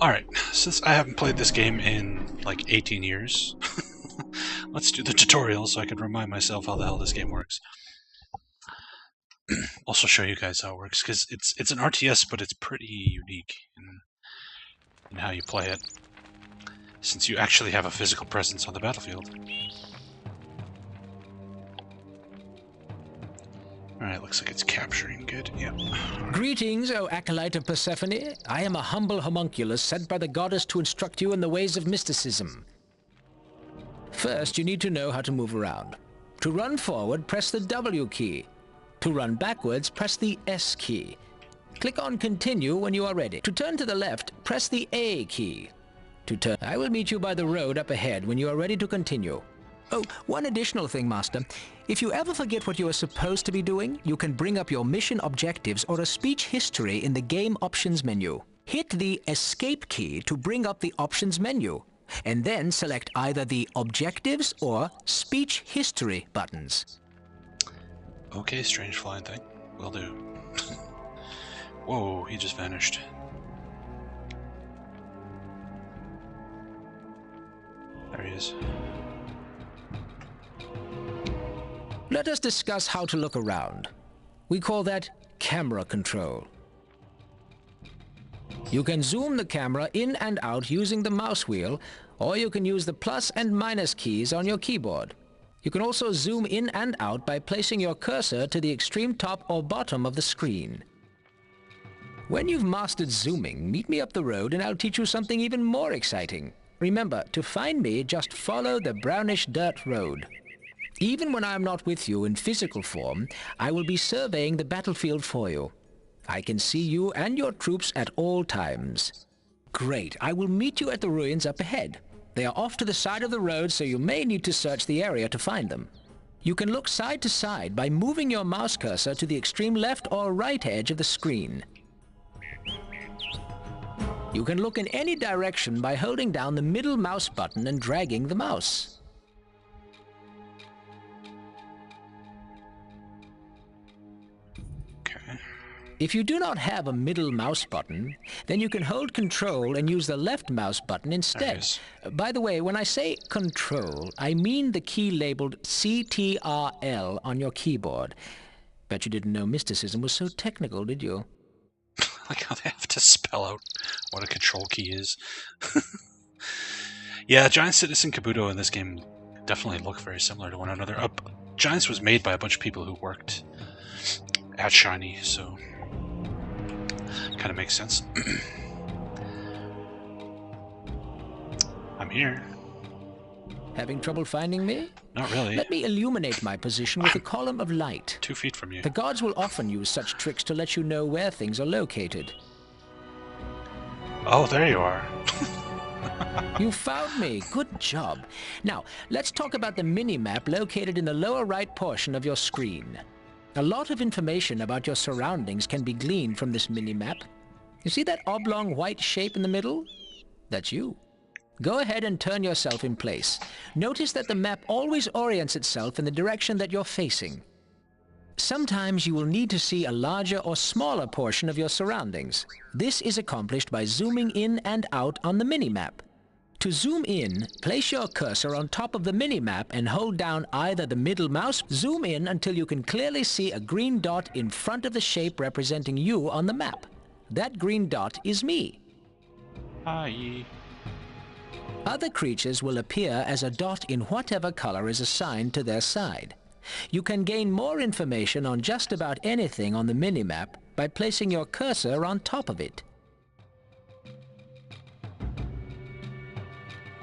Alright, since I haven't played this game in like 18 years, let's do the tutorial so I can remind myself how the hell this game works. Also show you guys how it works, because it's an RTS, but it's pretty unique in how you play it, since you actually have a physical presence on the battlefield. Alright, looks like it's capturing good. Yep. Greetings, O acolyte of Persephone. I am a humble homunculus sent by the goddess to instruct you in the ways of mysticism. First, you need to know how to move around. To run forward, press the W key. To run backwards, press the S key. Click on Continue when you are ready. To turn to the left, press the A key. I will meet you by the road up ahead when you are ready to continue. Oh, one additional thing, Master. If you ever forget what you are supposed to be doing, you can bring up your mission objectives or a speech history in the game options menu. Hit the Escape key to bring up the options menu, and then select either the Objectives or Speech History buttons. Okay, strange flying thing. Will do. Whoa, he just vanished. There he is. Let us discuss how to look around. We call that camera control. You can zoom the camera in and out using the mouse wheel, or you can use the plus and minus keys on your keyboard. You can also zoom in and out by placing your cursor to the extreme top or bottom of the screen. When you've mastered zooming, meet me up the road and I'll teach you something even more exciting. Remember, to find me, just follow the brownish dirt road. Even when I am not with you in physical form, I will be surveying the battlefield for you. I can see you and your troops at all times. Great, I will meet you at the ruins up ahead. They are off to the side of the road, so you may need to search the area to find them. You can look side to side by moving your mouse cursor to the extreme left or right edge of the screen. You can look in any direction by holding down the middle mouse button and dragging the mouse. If you do not have a middle mouse button, then you can hold Control and use the left mouse button instead. By the way, when I say Control, I mean the key labeled CTRL on your keyboard. Bet you didn't know mysticism was so technical, did you? Like how they have to spell out what a control key is. Yeah, Giant Citizen Kabuto in this game definitely look very similar to one another. Giants was made by a bunch of people who worked at Shiny, so kind of makes sense. I'm here. Having trouble finding me? Not really. Let me illuminate my position with a column of light. 2 feet from you. The gods will often use such tricks to let you know where things are located. Oh, there you are. You found me. Good job. Now, let's talk about the mini-map located in the lower right portion of your screen. A lot of information about your surroundings can be gleaned from this mini-map. You see that oblong white shape in the middle? That's you. Go ahead and turn yourself in place. Notice that the map always orients itself in the direction that you're facing. Sometimes you will need to see a larger or smaller portion of your surroundings. This is accomplished by zooming in and out on the mini-map. To zoom in, place your cursor on top of the mini-map and hold down either the middle mouse. Zoom in until you can clearly see a green dot in front of the shape representing you on the map. That green dot is me. Hi. Other creatures will appear as a dot in whatever color is assigned to their side. You can gain more information on just about anything on the mini-map by placing your cursor on top of it.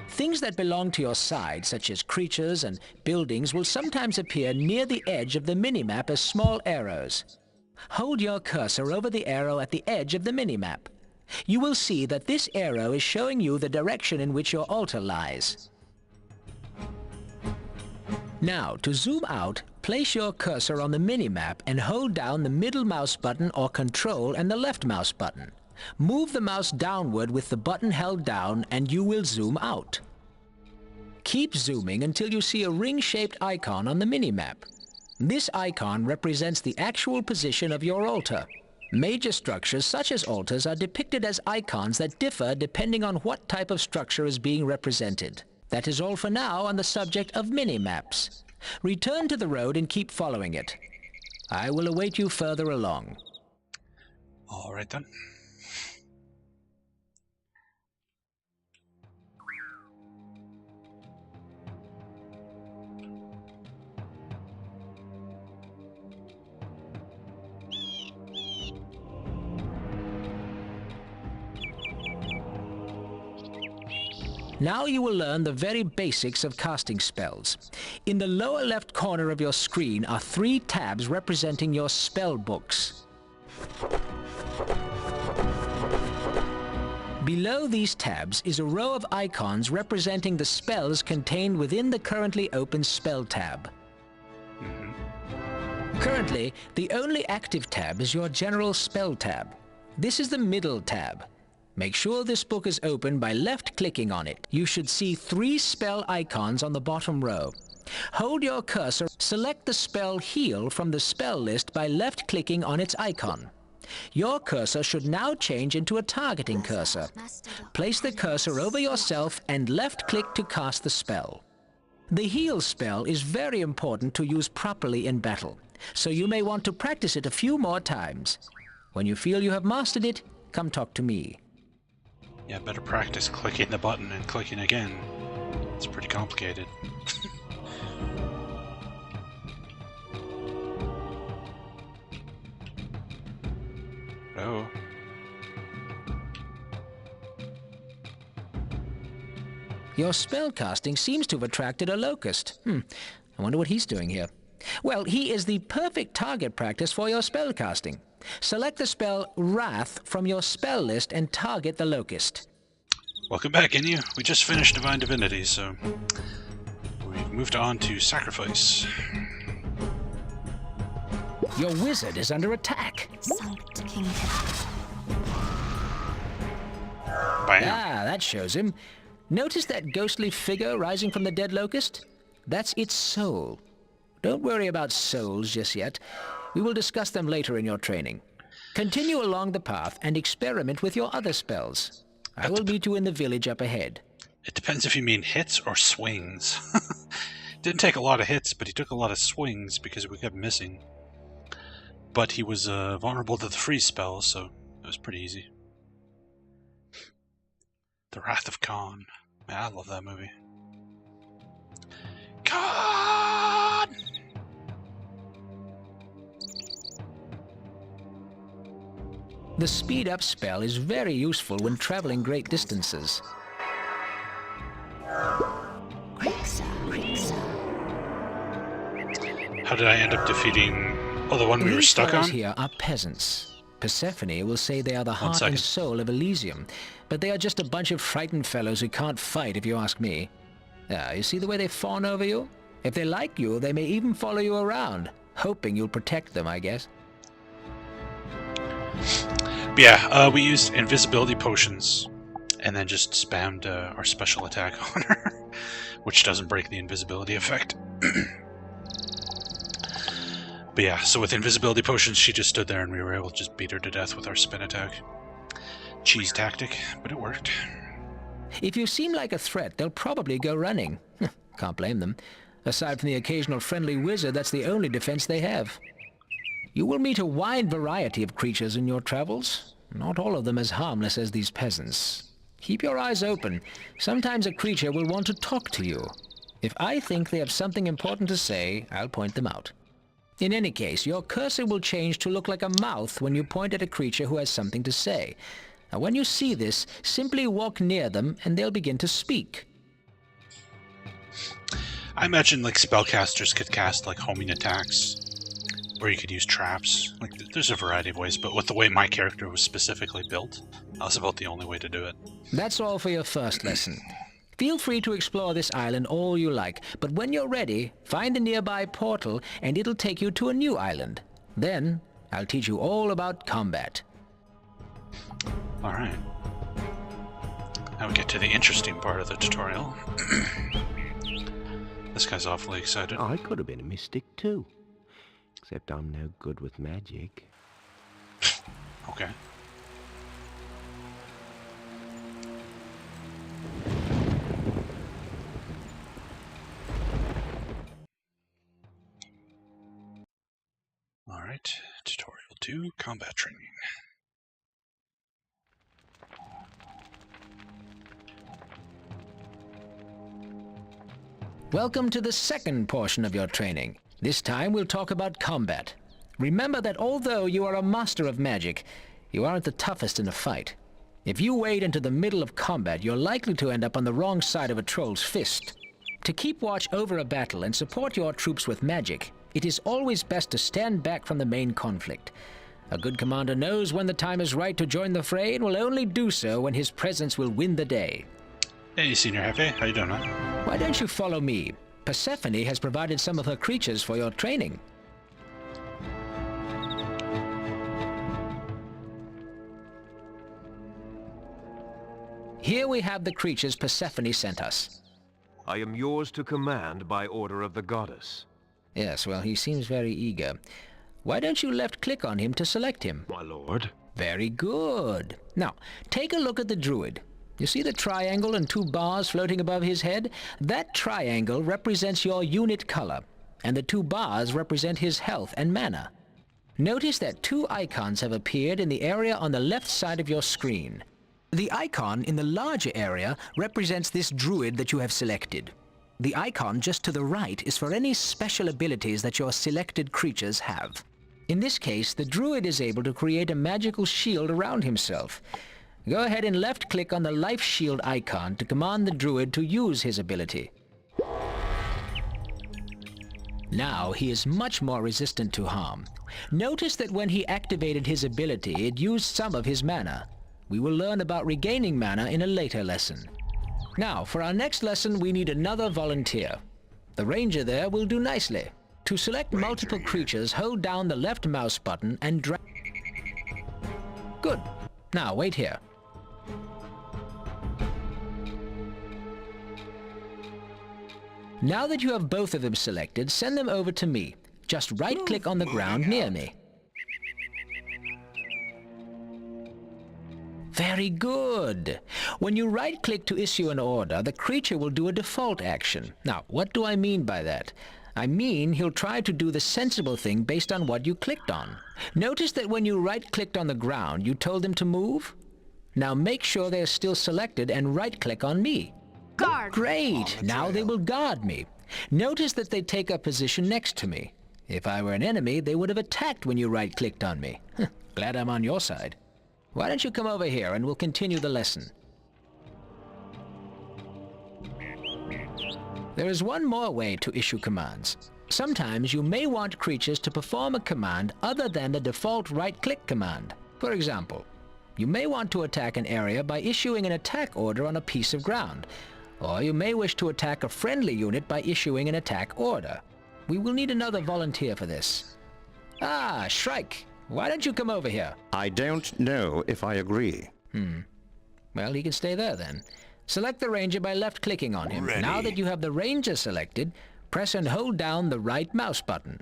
Things that belong to your side, such as creatures and buildings, will sometimes appear near the edge of the minimap as small arrows. Hold your cursor over the arrow at the edge of the minimap. You will see that this arrow is showing you the direction in which your altar lies. Now, to zoom out, place your cursor on the minimap and hold down the middle mouse button or Control and the left mouse button. Move the mouse downward with the button held down and you will zoom out. Keep zooming until you see a ring-shaped icon on the minimap. This icon represents the actual position of your altar. Major structures such as altars are depicted as icons that differ depending on what type of structure is being represented. That is all for now on the subject of mini-maps. Return to the road and keep following it. I will await you further along. All right then. Now you will learn the very basics of casting spells. In the lower left corner of your screen are 3 tabs representing your spell books. Below these tabs is a row of icons representing the spells contained within the currently open spell tab. Currently, the only active tab is your general spell tab. This is the middle tab. Make sure this book is open by left-clicking on it. You should see 3 spell icons on the bottom row. Hold your cursor, select the spell Heal from the spell list by left-clicking on its icon. Your cursor should now change into a targeting cursor. Place the cursor over yourself and left-click to cast the spell. The Heal spell is very important to use properly in battle, so you may want to practice it a few more times. When you feel you have mastered it, come talk to me. Yeah, better practice clicking the button and clicking again. It's pretty complicated. Oh. Your spellcasting seems to have attracted a locust. I wonder what he's doing here. Well, he is the perfect target practice for your spellcasting. Select the spell Wrath from your spell list and target the locust. Welcome back, Inu. We just finished Divine Divinity, so we've moved on to Sacrifice. Your wizard is under attack. Bam. Ah, that shows him. Notice that ghostly figure rising from the dead locust? That's its soul. Don't worry about souls just yet. We will discuss them later in your training. Continue along the path and experiment with your other spells. I will meet you in the village up ahead. It depends if you mean hits or swings. Didn't take a lot of hits, but he took a lot of swings because we kept missing. But he was vulnerable to the freeze spell, so it was pretty easy. The Wrath of Khan. Man, I love that movie. Khan! The speed up spell is very useful when traveling great distances. How did I end up defeating... Oh, the one we were stuck on? These here are peasants. Persephone will say they are the heart and soul of Elysium, but they are just a bunch of frightened fellows who can't fight, if you ask me. You see the way they fawn over you? If they like you, they may even follow you around, hoping you'll protect them, I guess. But yeah, we used invisibility potions, and then just spammed our special attack on her, which doesn't break the invisibility effect. But yeah, so with invisibility potions, she just stood there and we were able to just beat her to death with our spin attack. Cheese tactic, but it worked. If you seem like a threat, they'll probably go running. Can't blame them. Aside from the occasional friendly wizard, that's the only defense they have. You will meet a wide variety of creatures in your travels. Not all of them as harmless as these peasants. Keep your eyes open. Sometimes a creature will want to talk to you. If I think they have something important to say, I'll point them out. In any case, your cursor will change to look like a mouth when you point at a creature who has something to say. Now, when you see this, simply walk near them and they'll begin to speak. I imagine like spellcasters could cast like homing attacks, or you could use traps. Like there's a variety of ways, but with the way my character was specifically built, that was about the only way to do it. That's all for your first lesson. Feel free to explore this island all you like, but when you're ready, find a nearby portal and it'll take you to a new island. Then, I'll teach you all about combat. Alright. Now we get to the interesting part of the tutorial. This guy's awfully excited. I could have been a mystic too. Except I'm no good with magic. Okay. Alright, tutorial 2, combat training. Welcome to the second portion of your training. This time we'll talk about combat. Remember that although you are a master of magic, you aren't the toughest in a fight. If you wade into the middle of combat, you're likely to end up on the wrong side of a troll's fist. To keep watch over a battle and support your troops with magic, it is always best to stand back from the main conflict. A good commander knows when the time is right to join the fray and will only do so when his presence will win the day. Hey, Senior Hefe, how you doing, man? Why don't you follow me? Persephone has provided some of her creatures for your training. Here we have the creatures Persephone sent us. I am yours to command by order of the goddess. Yes, well, he seems very eager. Why don't you left-click on him to select him? My lord. Very good. Now, take a look at the druid. You see the triangle and 2 bars floating above his head? That triangle represents your unit color, and the 2 bars represent his health and mana. Notice that 2 icons have appeared in the area on the left side of your screen. The icon in the larger area represents this druid that you have selected. The icon just to the right is for any special abilities that your selected creatures have. In this case, the druid is able to create a magical shield around himself. Go ahead and left-click on the life shield icon to command the druid to use his ability. Now he is much more resistant to harm. Notice that when he activated his ability, it used some of his mana. We will learn about regaining mana in a later lesson. Now, for our next lesson, we need another volunteer. The ranger there will do nicely. To select multiple creatures, hold down the left mouse button and drag. Good. Now, wait here. Now that you have both of them selected, send them over to me. Just right-click on the ground near me. Very good. When you right-click to issue an order, the creature will do a default action. Now, what do I mean by that? I mean he'll try to do the sensible thing based on what you clicked on. Notice that when you right-clicked on the ground, you told him to move? Now make sure they're still selected and right-click on me. Guard! Great! Now they will guard me. Notice that they take up position next to me. If I were an enemy, they would have attacked when you right-clicked on me. Glad I'm on your side. Why don't you come over here and we'll continue the lesson. There is one more way to issue commands. Sometimes you may want creatures to perform a command other than the default right-click command. For example, you may want to attack an area by issuing an attack order on a piece of ground, or you may wish to attack a friendly unit by issuing an attack order. We will need another volunteer for this. Ah, Shrike, why don't you come over here? I don't know if I agree. Well, he can stay there then. Select the ranger by left-clicking on him. Ready. Now that you have the ranger selected, press and hold down the right mouse button.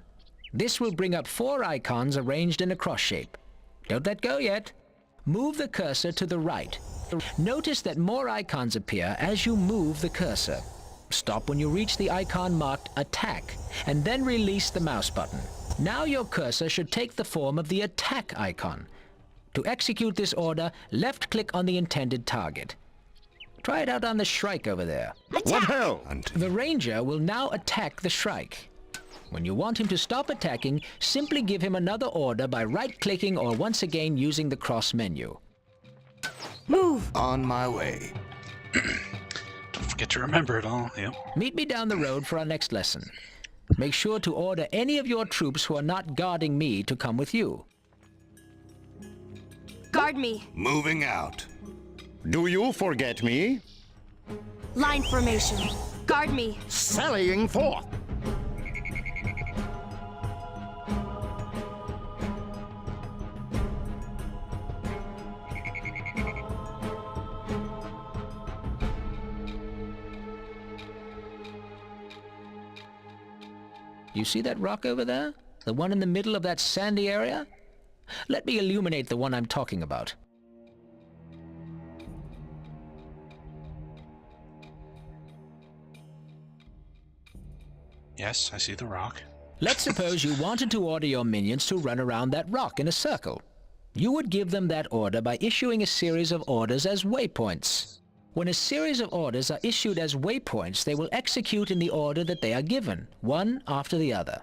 This will bring up 4 icons arranged in a cross shape. Don't let go yet. Move the cursor to the right. Notice that more icons appear as you move the cursor. Stop when you reach the icon marked Attack, and then release the mouse button. Now your cursor should take the form of the attack icon. To execute this order, left-click on the intended target. Try it out on the Shrike over there. What hell? The ranger will now attack the Shrike. When you want him to stop attacking, simply give him another order by right-clicking or once again using the cross menu. Move! On my way. Don't forget to remember it all, yep. Meet me down the road for our next lesson. Make sure to order any of your troops who are not guarding me to come with you. Guard me! Moving out. Do you forget me? Line formation. Guard me! Sallying forth! You see that rock over there? The one in the middle of that sandy area? Let me illuminate the one I'm talking about. Yes, I see the rock. Let's suppose you wanted to order your minions to run around that rock in a circle. You would give them that order by issuing a series of orders as waypoints. When a series of orders are issued as waypoints, they will execute in the order that they are given, one after the other.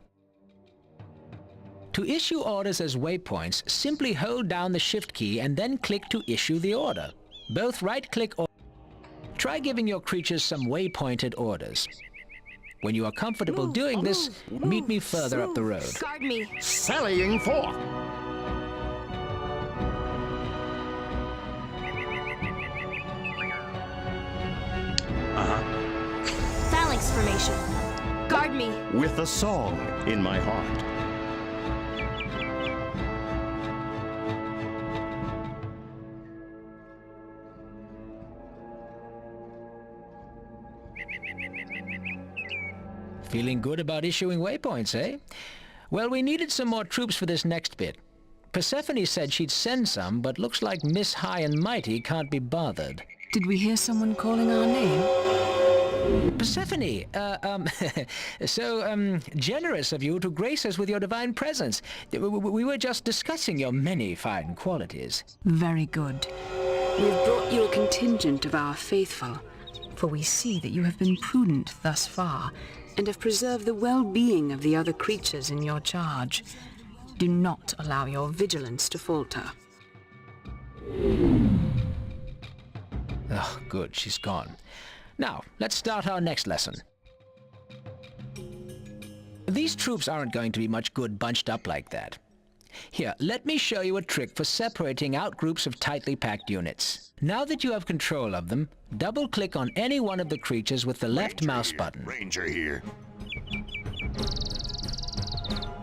To issue orders as waypoints, simply hold down the Shift key and then click to issue the order. Both right-click or... Try giving your creatures some waypointed orders. When you are comfortable doing this, meet me further up the road. Guard me. Sallying forth. Phalanx formation. Guard me. With a song in my heart. Feeling good about issuing waypoints, eh? Well, we needed some more troops for this next bit. Persephone said she'd send some, but looks like Miss High and Mighty can't be bothered. Did we hear someone calling our name? Persephone, so generous of you to grace us with your divine presence. We were just discussing your many fine qualities. Very good. We have brought you a contingent of our faithful, for we see that you have been prudent thus far, and have preserved the well-being of the other creatures in your charge. Do not allow your vigilance to falter. Oh, good, she's gone. Now, let's start our next lesson. These troops aren't going to be much good bunched up like that. Here, let me show you a trick for separating out groups of tightly packed units. Now that you have control of them, double-click on any one of the creatures with the left mouse button. Ranger here.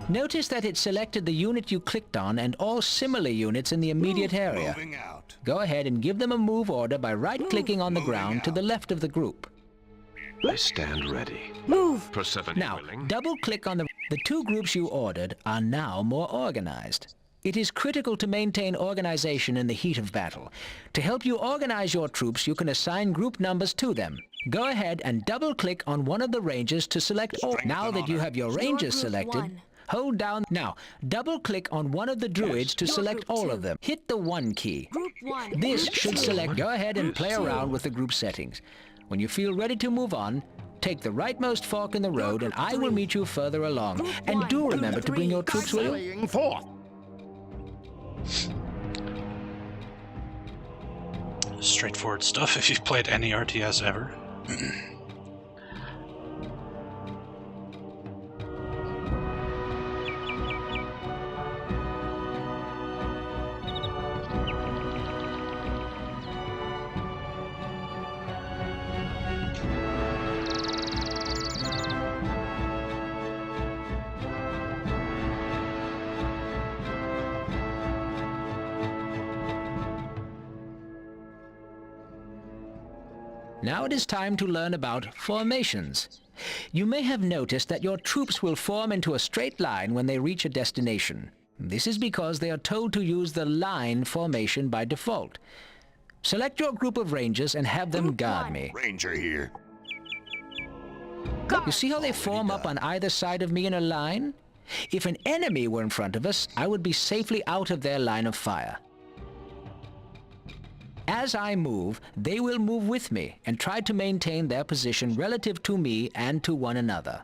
Notice that it selected the unit you clicked on and all similar units in the immediate area. Moving out. Go ahead and give them a move order by right-clicking on the ground to the left of the group. I stand ready. Move. Persephone Now, willing. double-click on the two groups you ordered are now more organized. It is critical to maintain organization in the heat of battle. To help you organize your troops, you can assign group numbers to them. Go ahead and double-click on one of the rangers to select all. Now that you have your rangers group selected, one. hold down. Now, double-click on one of the druids to select group all two. of them. Hit the 1 key. Group 1. This Group should 2. select. Go ahead and play around with the group settings. When you feel ready to move on, take the rightmost fork in the road and I will meet you further along. Group And one, do group remember to bring three, your troops with you. Sallying forth. Straightforward stuff if you've played any RTS ever. Now it is time to learn about formations. You may have noticed that your troops will form into a straight line when they reach a destination. This is because they are told to use the line formation by default. Select your group of rangers and have them guard me. Ranger here. You see how they form up on either side of me in a line? If an enemy were in front of us, I would be safely out of their line of fire. As I move, they will move with me and try to maintain their position relative to me and to one another.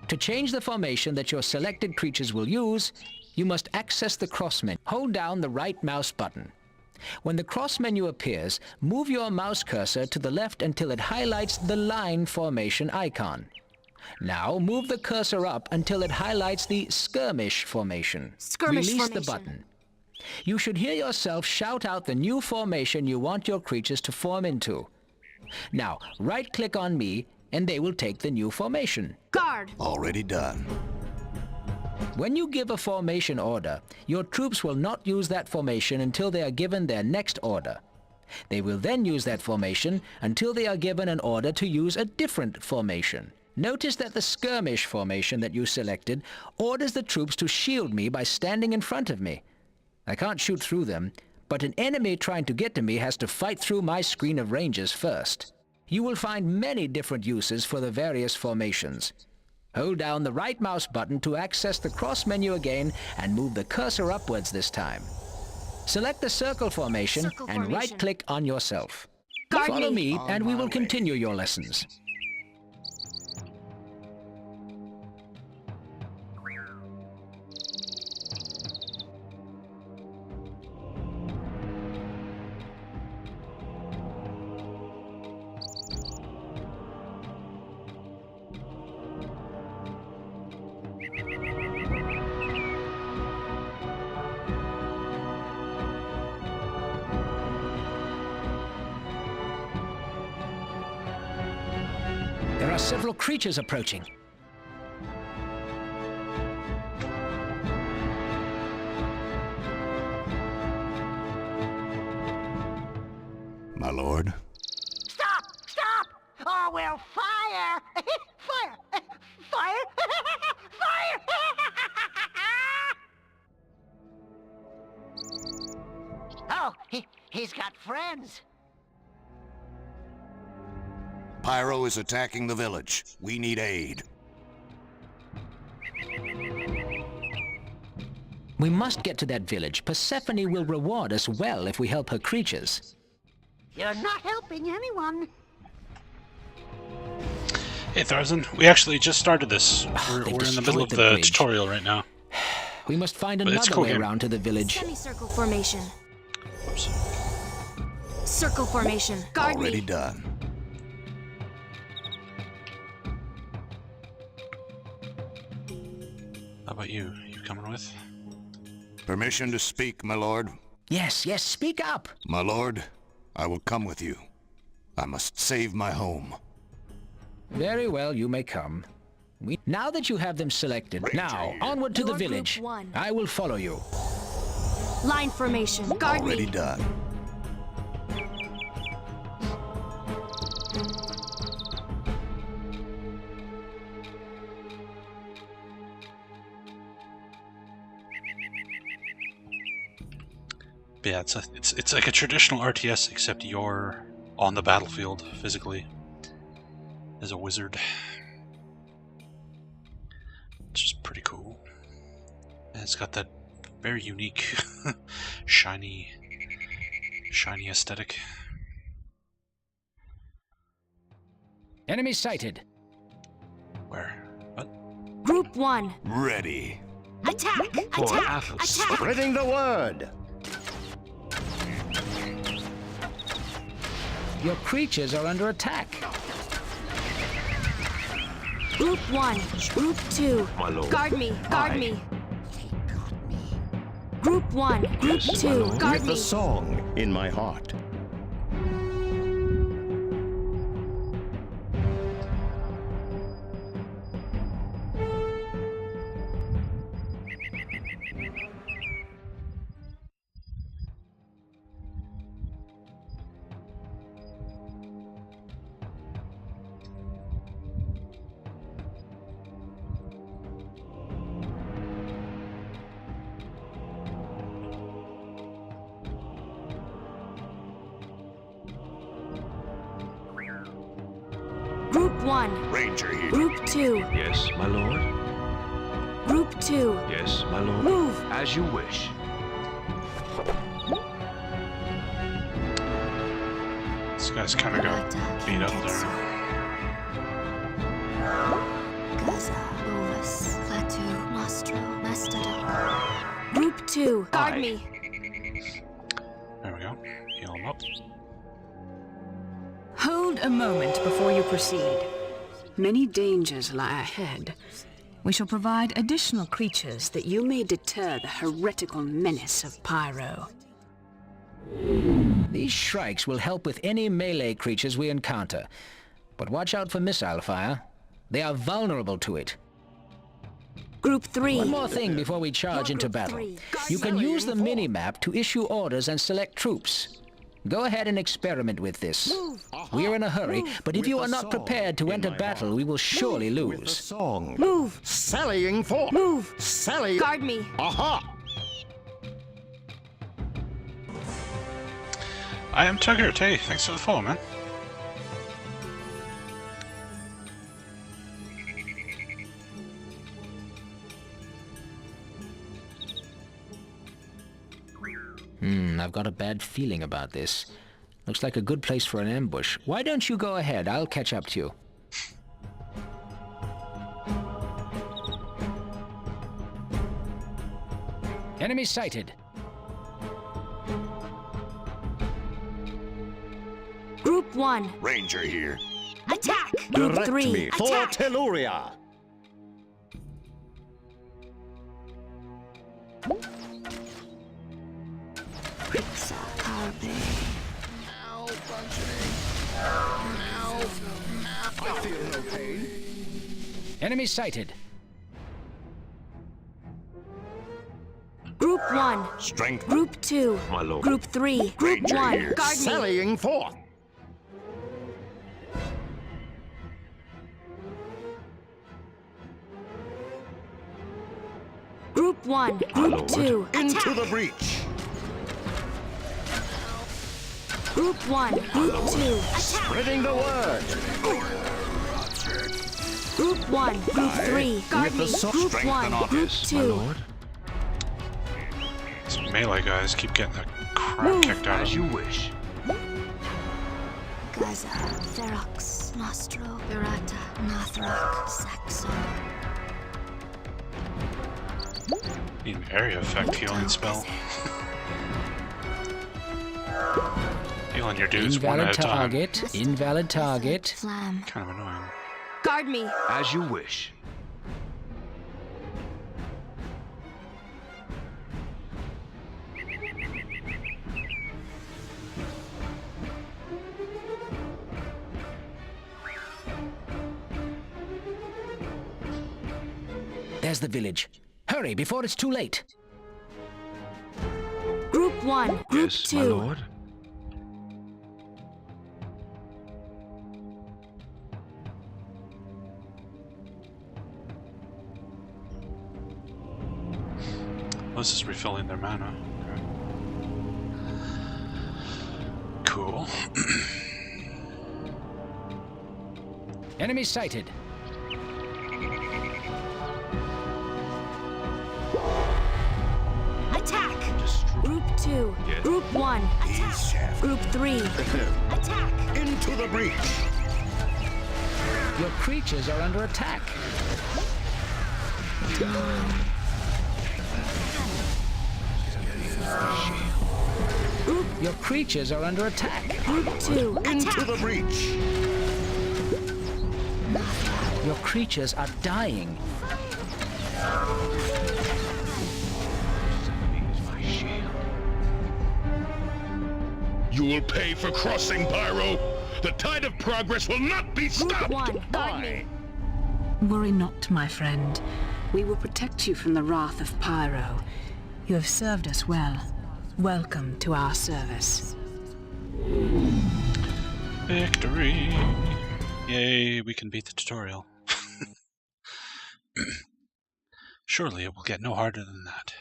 To change the formation that your selected creatures will use, you must access the cross menu. Hold down the right mouse button. When the cross menu appears, move your mouse cursor to the left until it highlights the line formation icon. Now move the cursor up until it highlights the skirmish formation. Skirmish Release formation. the button. You should hear yourself shout out the new formation you want your creatures to form into. Now, right-click on me, and they will take the new formation. Guard. Already done. When you give a formation order, your troops will not use that formation until they are given their next order. They will then use that formation until they are given an order to use a different formation. Notice that the skirmish formation that you selected orders the troops to shield me by standing in front of me. I can't shoot through them, but an enemy trying to get to me has to fight through my screen of ranges first. You will find many different uses for the various formations. Hold down the right mouse button to access the cross menu again and move the cursor upwards this time. Select the circle formation and right-click on yourself. Follow me and we will continue your lessons. There are several creatures approaching. My lord. Stop! Stop! Or we'll fire! Fire! Fire! Fire! Oh, he's got friends. Pyro is attacking the village. We need aid. We must get to that village. Persephone will reward us well if we help her creatures. You're not helping anyone. Hey, Tharzan, we actually just started this. We're They in the middle of destroyed the the bridge. tutorial right now. We must find But it's another cool way game. around to the village. Semicircle formation. Oops. Circle formation. Guard Already me. done. How about you? You coming with? Permission to speak, my lord. Yes, yes, speak up. My lord, I will come with you. I must save my home. Very well, you may come. Now that you have them selected, now, onward to the Your group village. one. I will follow you. Line formation. Guard Already me. done. But yeah, it's like a traditional RTS, except you're on the battlefield physically as a wizard, which is pretty cool. And it's got that very unique, shiny aesthetic. Enemy sighted. Where? What? Group 1. Ready. Attack! For Attack! Athos. Attack! Spreading the word. Your creatures are under attack. Group 1. Group 2. My lord. Guard me. Guard Aye. me. Group 1. Group Yes, my 2. lord. Guard With me. a song in my heart. Group 1. Ranger here. Group 2. Yes, my lord. Group 2. Yes, my lord. Move. As you wish. This guy's kind of got beat up there. Group 2. Guard Aye. me. There we go. Heal him up. Hold a moment before you proceed. Many dangers lie ahead. We shall provide additional creatures that you may deter the heretical menace of Pyro. These shrikes will help with any melee creatures we encounter. But watch out for missile fire. They are vulnerable to it. Group 3. One more thing before we charge into Group battle. 3. You can use the mini-map to issue orders and select troops. Go ahead and experiment with this. We are in a hurry, but if you are not prepared to enter battle, we will surely With a lose. song. Move. Sallying forth. Move. Sally. Guard me. Aha! I am Tuggert. Hey, thanks for the follow, man. I've got a bad feeling about this. Looks like a good place for an ambush. Why don't you go ahead? I'll catch up to you. Enemy sighted. Group 1. Ranger here. Attack! Group Direct 3. me for Attack! Telluria. Enemy sighted. Group 1. Strength. Group 2. My lord. Group 3. Group Ranger 1. here. Guard me. Sallying forth. Group 1. Group lord. 2. Into Attack! the breach. Group 1. Group 2. Attack! Spreading the word. Group 1. Group 3. Guard with the me. sword. Group Strength 1. and Group office, 2. Some melee guys keep getting the crap kicked out of As you them. wish. Gaza, Ferox, Nostro, Virata, Nathrak, Saxon. Need an area effect healing spell. Healing your dudes one Invalid at a time. target. Invalid target. Flam. Kind of annoying. Guard me. As you wish. There's the village. Hurry before it's too late. Group 1. Group Yes, 2. my lord. This is refilling their mana. Okay. Cool. Enemy sighted. Attack! Group 2. Yes. Group 1. Attack! Chef. Group 3. Attack! Into the breach. Your creatures are under attack. Your creatures are under attack. Group 2. Into Attack! the breach. Your creatures are dying. You will pay for crossing, Pyro. The tide of progress will not be Group stopped. 1. Guard me. Worry not, my friend. We will protect you from the wrath of Pyro. You have served us well. Welcome to our service. Victory! Yay, we can beat the tutorial. Surely it will get no harder than that.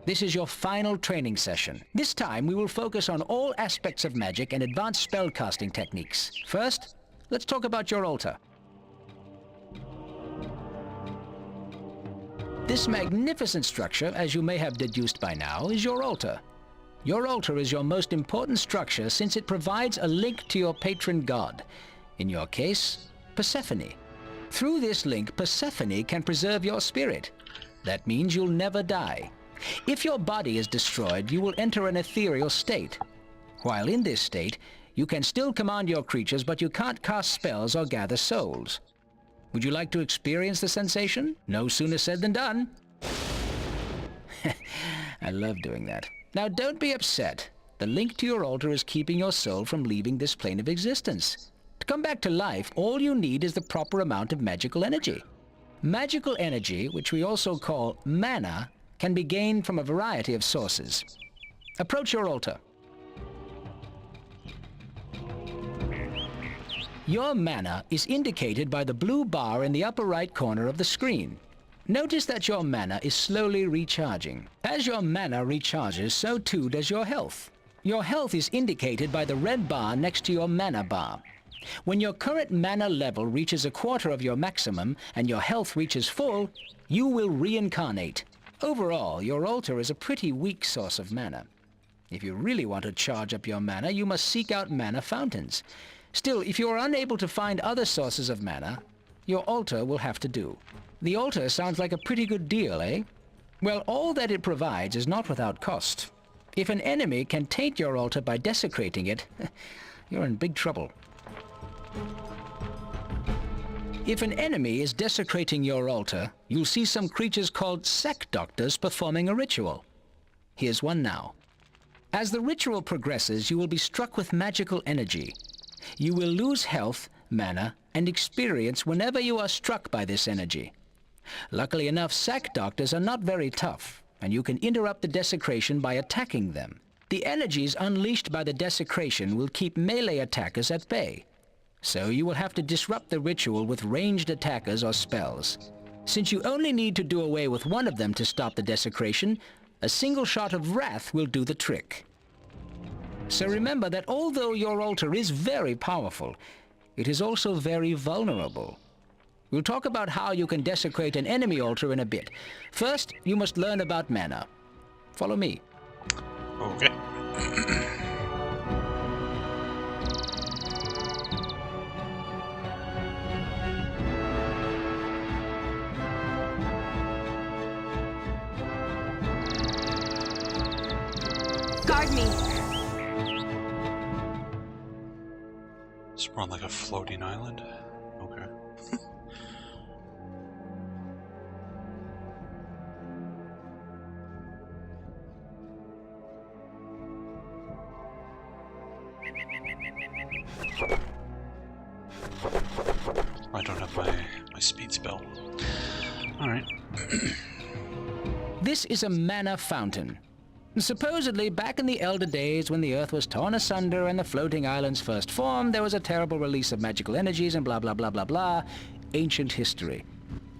This is your final training session. This time we will focus on all aspects of magic and advanced spellcasting techniques. First, let's talk about your altar. This magnificent structure, as you may have deduced by now, is your altar. Your altar is your most important structure since it provides a link to your patron god. In your case, Persephone. Through this link, Persephone can preserve your spirit. That means you'll never die. If your body is destroyed, you will enter an ethereal state. While in this state, you can still command your creatures, but you can't cast spells or gather souls. Would you like to experience the sensation? No sooner said than done. I love doing that. Now don't be upset. The link to your altar is keeping your soul from leaving this plane of existence. To come back to life, all you need is the proper amount of magical energy. Magical energy, which we also call mana, can be gained from a variety of sources. Approach your altar. Your mana is indicated by the blue bar in the upper right corner of the screen. Notice that your mana is slowly recharging. As your mana recharges, so too does your health. Your health is indicated by the red bar next to your mana bar. When your current mana level reaches a quarter of your maximum and your health reaches full, you will reincarnate. Overall, your altar is a pretty weak source of mana. If you really want to charge up your mana, you must seek out mana fountains. Still, if you are unable to find other sources of mana, your altar will have to do. The altar sounds like a pretty good deal, eh? Well, all that it provides is not without cost. If an enemy can taint your altar by desecrating it, you're in big trouble. If an enemy is desecrating your altar, you'll see some creatures called sack doctors performing a ritual. Here's one now. As the ritual progresses, you will be struck with magical energy. You will lose health, mana, and experience whenever you are struck by this energy. Luckily enough, sack doctors are not very tough, and you can interrupt the desecration by attacking them. The energies unleashed by the desecration will keep melee attackers at bay. So you will have to disrupt the ritual with ranged attackers or spells. Since you only need to do away with one of them to stop the desecration, a single shot of wrath will do the trick. So remember that although your altar is very powerful, it is also very vulnerable. We'll talk about how you can desecrate an enemy altar in a bit. First, you must learn about mana. Follow me. Okay. Guard me. So we're on like a floating island? Okay. I don't have my speed spell. Alright. This is a mana fountain. Supposedly, back in the elder days when the earth was torn asunder and the floating islands first formed, there was a terrible release of magical energies and blah blah blah blah blah. Ancient history.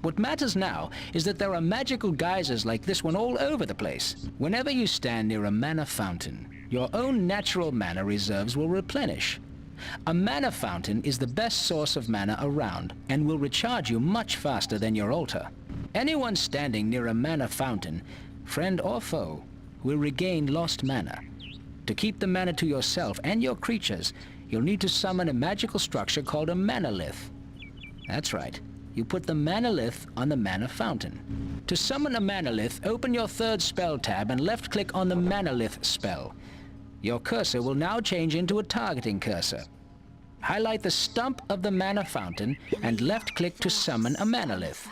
What matters now is that there are magical geysers like this one all over the place. Whenever you stand near a mana fountain, your own natural mana reserves will replenish. A mana fountain is the best source of mana around and will recharge you much faster than your altar. Anyone standing near a mana fountain, friend or foe, will regain lost mana. To keep the mana to yourself and your creatures, you'll need to summon a magical structure called a manalith. That's right. You put the manalith on the mana fountain. To summon a manalith, open your third spell tab and left-click on the manalith spell. Your cursor will now change into a targeting cursor. Highlight the stump of the mana fountain and left-click to summon a manalith.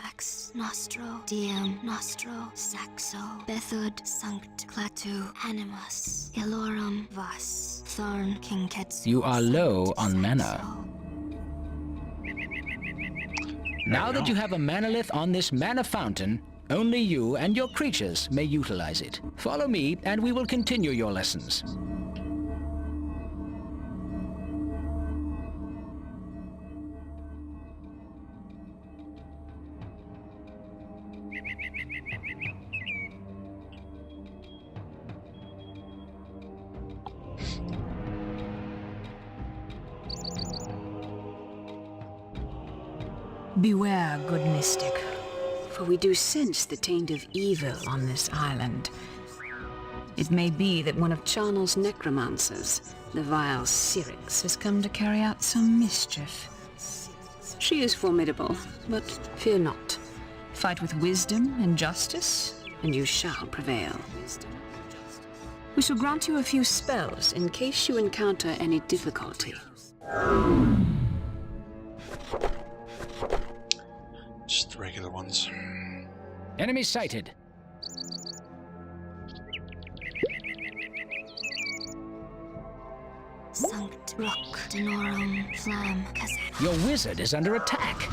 Nostro, Diem, Nostro, Saxo, Bethud, Sanct, Clatu, Animus, Ilorum, Vas, Thorn, Kinketsu. You are low on mana. Now that you have a manalith on this mana fountain, only you and your creatures may utilize it. Follow me and we will continue your lessons. Beware, good mystic, for we do sense the taint of evil on this island. It may be that one of Charnel's necromancers, the vile Syrinx, has come to carry out some mischief. She is formidable, but fear not. Fight with wisdom and justice, and you shall prevail. We shall grant you a few spells in case you encounter any difficulty. Just the regular ones. Enemy sighted. Sanct Rock, Denorum, Flam, Kazan. Your wizard is under attack.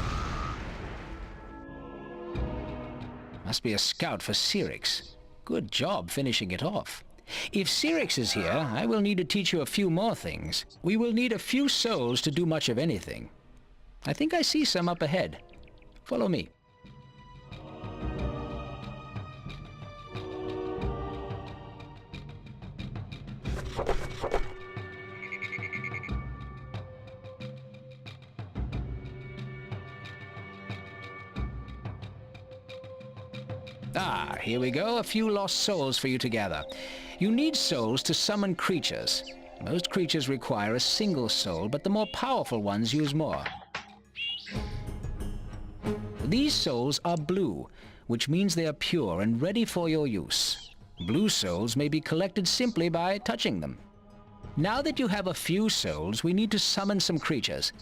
Must be a scout for Syrinx. Good job finishing it off. If Syrinx is here, I will need to teach you a few more things. We will need a few souls to do much of anything. I think I see some up ahead. Follow me. Ah, here we go. A few lost souls for you to gather. You need souls to summon creatures. Most creatures require a single soul, but the more powerful ones use more. These souls are blue, which means they are pure and ready for your use. Blue souls may be collected simply by touching them. Now that you have a few souls, we need to summon some creatures.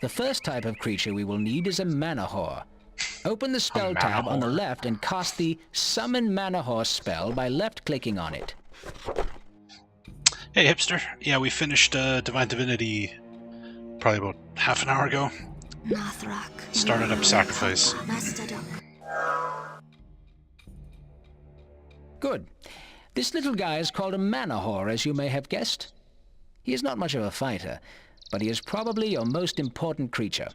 The first type of creature we will need is a mana whore. Open the spell tab on the left and cast the Summon Mana Whore spell by left-clicking on it. Hey, hipster. Yeah, we finished Divine Divinity probably about half an hour ago. Started up Sacrifice. Good. This little guy is called a Mana Whore, as you may have guessed. He is not much of a fighter, but he is probably your most important creature.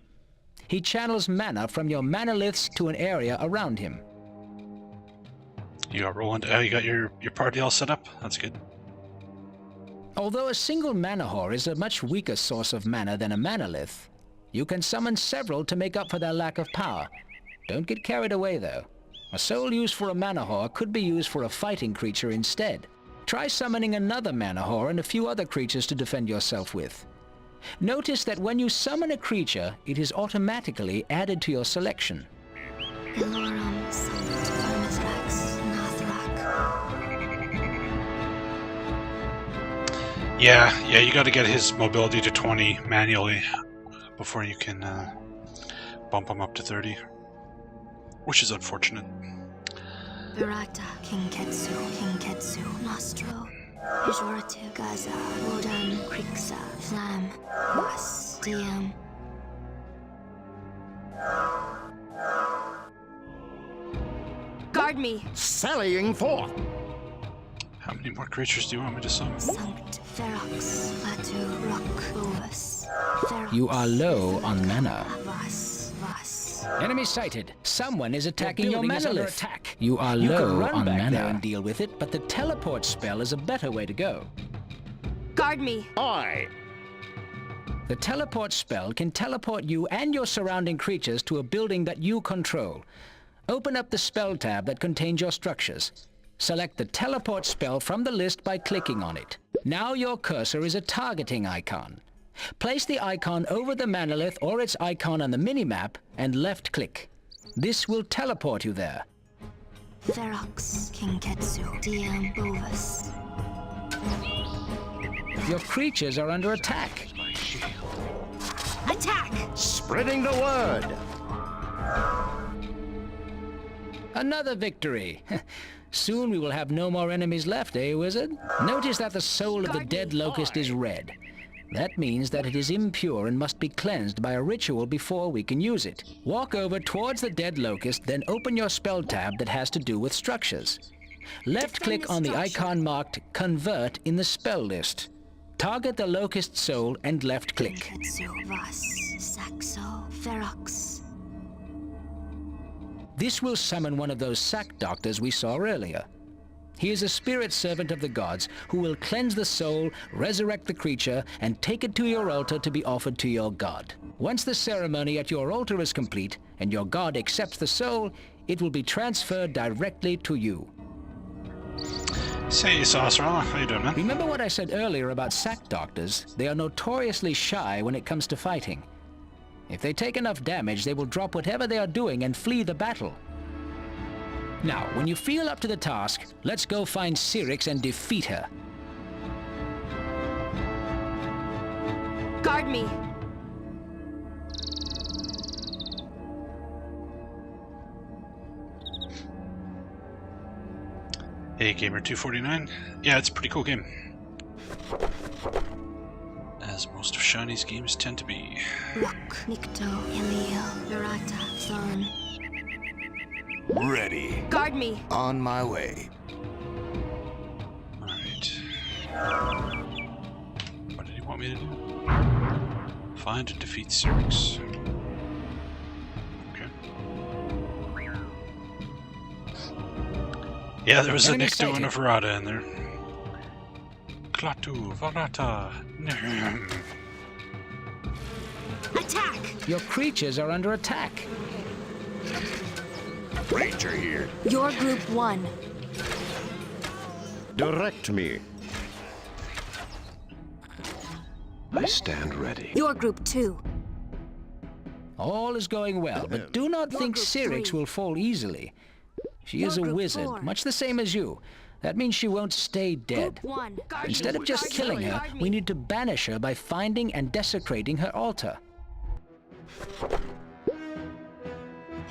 He channels mana from your manaliths to an area around him. You got Roland. Oh, you got your party all set up? That's good. Although a single mana whore is a much weaker source of mana than a manalith, you can summon several to make up for their lack of power. Don't get carried away, though. A soul used for a mana whore could be used for a fighting creature instead. Try summoning another mana whore and a few other creatures to defend yourself with. Notice that when you summon a creature, it is automatically added to your selection. Yeah, you got to get his mobility to 20 manually before you can bump him up to 30, which is unfortunate. Virata, Kinketsu, Nostro, Hijoratu, Gaza, Wodan, Krixa, Flam, Was, Diem. Guard me. Sallying forth. How many more creatures do you want me to summon? Sanct, Ferox, Latu, Rock, Boas. You are low on mana. Vas, Vas. Enemy sighted. Someone is attacking your building is under manalith. attack. You are You can low run on back mana there and deal with it, but the teleport spell is a better way to go. Guard me. Aye. The teleport spell can teleport you and your surrounding creatures to a building that you control. Open up the spell tab that contains your structures. Select the teleport spell from the list by clicking on it. Now your cursor is a targeting icon. Place the icon over the manalith or its icon on the minimap and left-click. This will teleport you there. Ferox, Kinketsu, Diem, Bovis. Your creatures are under attack. Attack! Spreading the word. Another victory. Soon we will have no more enemies left, eh, wizard? Notice that the soul of the dead locust is red. That means that it is impure and must be cleansed by a ritual before we can use it. Walk over towards the dead locust, then open your spell tab that has to do with structures. Left-click on the icon marked Convert in the spell list. Target the locust soul and left-click. Kinketsu, Vas, Saxo, Ferox. This will summon one of those sack doctors we saw earlier. He is a spirit servant of the gods who will cleanse the soul, resurrect the creature, and take it to your altar to be offered to your god. Once the ceremony at your altar is complete and your god accepts the soul, it will be transferred directly to you. Say, Sorcerer, how you doing, man? Remember what I said earlier about sack doctors? They are notoriously shy when it comes to fighting. If they take enough damage, they will drop whatever they are doing and flee the battle. Now, when you feel up to the task, let's go find Syrinx and defeat her. Guard me. Hey, Gamer249. Yeah, it's a pretty cool game. As most of Shiny's games tend to be. Rock, Nikto, Elio, Virata, Thorn. Ready. Guard me. On my way. Alright. What did he want me to do? Find and defeat Syrinx. Yeah, there was a Enemy Nick doing a sighted. Verata in there. Klatu, Verata. Attack! Your creatures are under attack. Ranger here. Your group 1. Direct me. I stand ready. Your group 2. All is going well, but do not think group Syrinx 3. will fall easily. She is Your a group wizard, 4. much the same as you. That means she won't stay dead. Group 1. Instead of just killing her, we need to banish her by finding and desecrating her altar.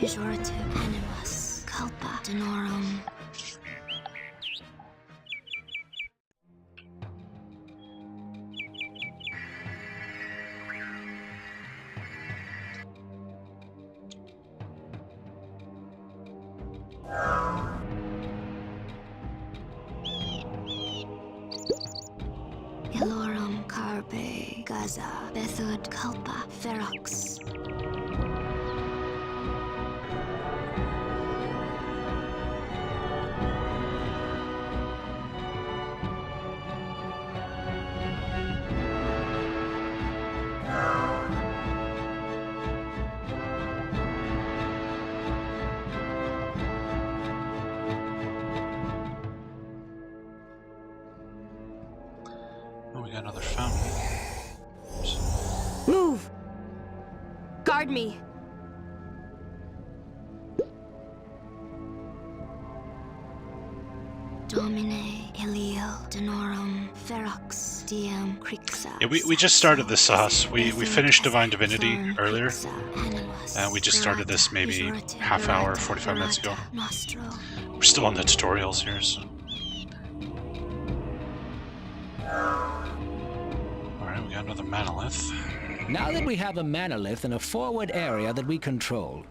Pejorative animus. Culpa. Denorum. Ilorum carpe. Gaza. Bethud. Culpa. Ferox. Oh, we got another fountain. Move! Guard me! Domine. Iliel. Denorum. Ferox. Diem. Crixa. Yeah, we just started this sauce. We finished Divine Divinity earlier. We just started this maybe half hour, 45 minutes ago. We're still on the tutorials here, so. Alright, we got another monolith. Now that we have a manolith in a forward area that we control,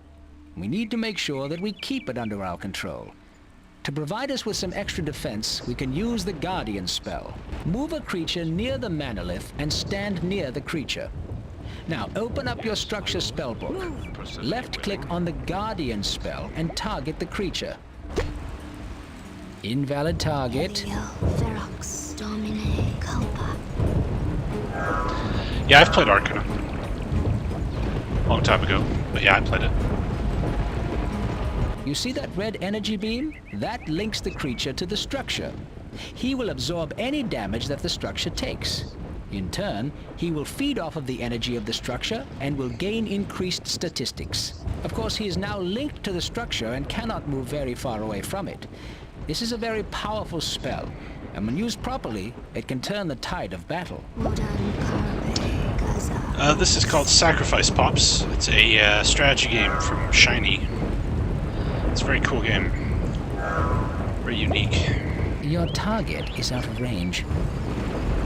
we need to make sure that we keep it under our control. To provide us with some extra defense, we can use the Guardian spell. Move a creature near the manolith and stand near the creature. Now, open up your structure spellbook. Left-click on the Guardian spell and target the creature. Invalid target. Iliel. Ferox. Domine. Culpa. Yeah, I've played Arcana. A long time ago. But yeah, I played it. You see that red energy beam? That links the creature to the structure. He will absorb any damage that the structure takes. In turn, he will feed off of the energy of the structure and will gain increased statistics. Of course, he is now linked to the structure and cannot move very far away from it. This is a very powerful spell, and when used properly, it can turn the tide of battle. Wodan carpe. Gaza. This is called Sacrifice Pops. It's a strategy game from Shiny. It's a very cool game. Very unique. Your target is out of range.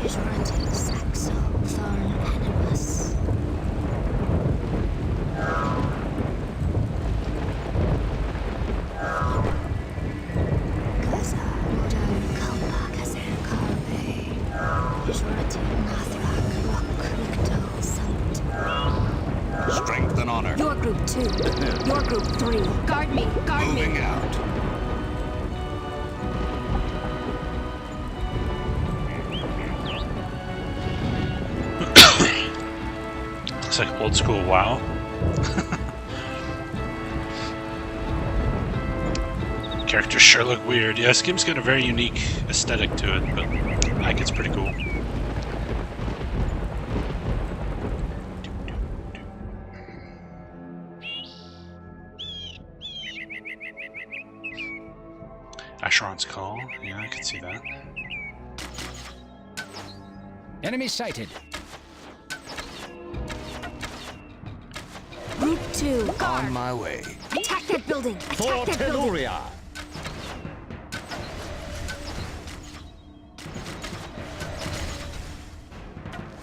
Pejorative. Saxo. Thorn. Animus. Gaza. Wodan culpa. Gaza. Carpe. Pejorative. Nathrak. Rock. Nicto. Sumpit. Strength and honor. Your group 2. Your group 3. Guard me! Guard Moving me! out. Looks like old school WoW. Characters sure look weird. Yeah, this game's got a very unique aesthetic to it, but I think it's pretty cool. Asheron's Call. Yeah, I can see that. Enemy sighted. Group 2. On Guard! my way. Attack that building! For Attack that building! Telluria.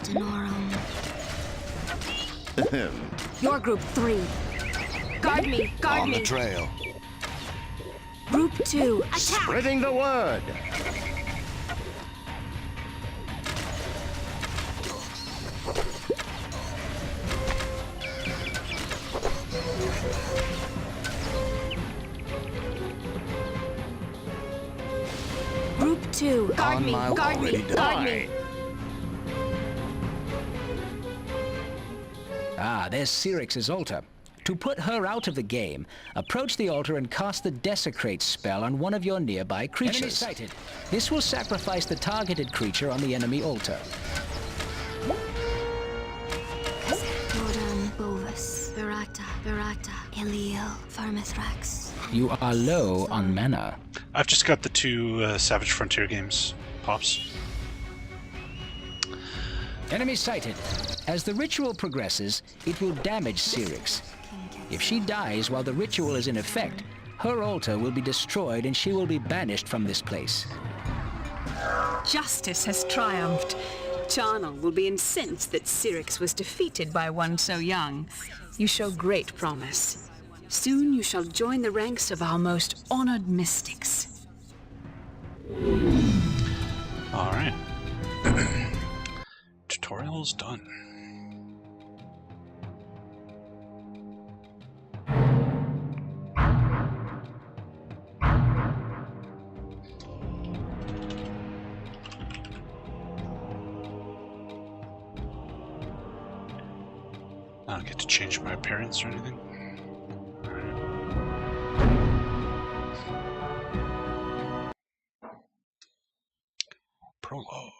Denorum. Your group 3. Guard me! Guard On the me! trail. Group 2. Attack! Spreading the word. Group 2. Guard me. Guard me. Guard me. Ah, there's Cyrix's altar. To put her out of the game, approach the altar and cast the Desecrate spell on one of your nearby creatures. Enemy sighted. This will sacrifice the targeted creature on the enemy altar. Jordan, Bovis, Barata, Eliel, Farmithrax. You are low on mana. I've just got the 2 Savage Frontier games pops. Enemy sighted. As the ritual progresses, it will damage Cyrix. If she dies while the ritual is in effect, her altar will be destroyed and she will be banished from this place. Justice has triumphed. Charnel will be incensed that Cyrix was defeated by one so young. You show great promise. Soon you shall join the ranks of our most honored mystics. Alright. Tutorial's done. I don't get to change my appearance or anything. Prologue.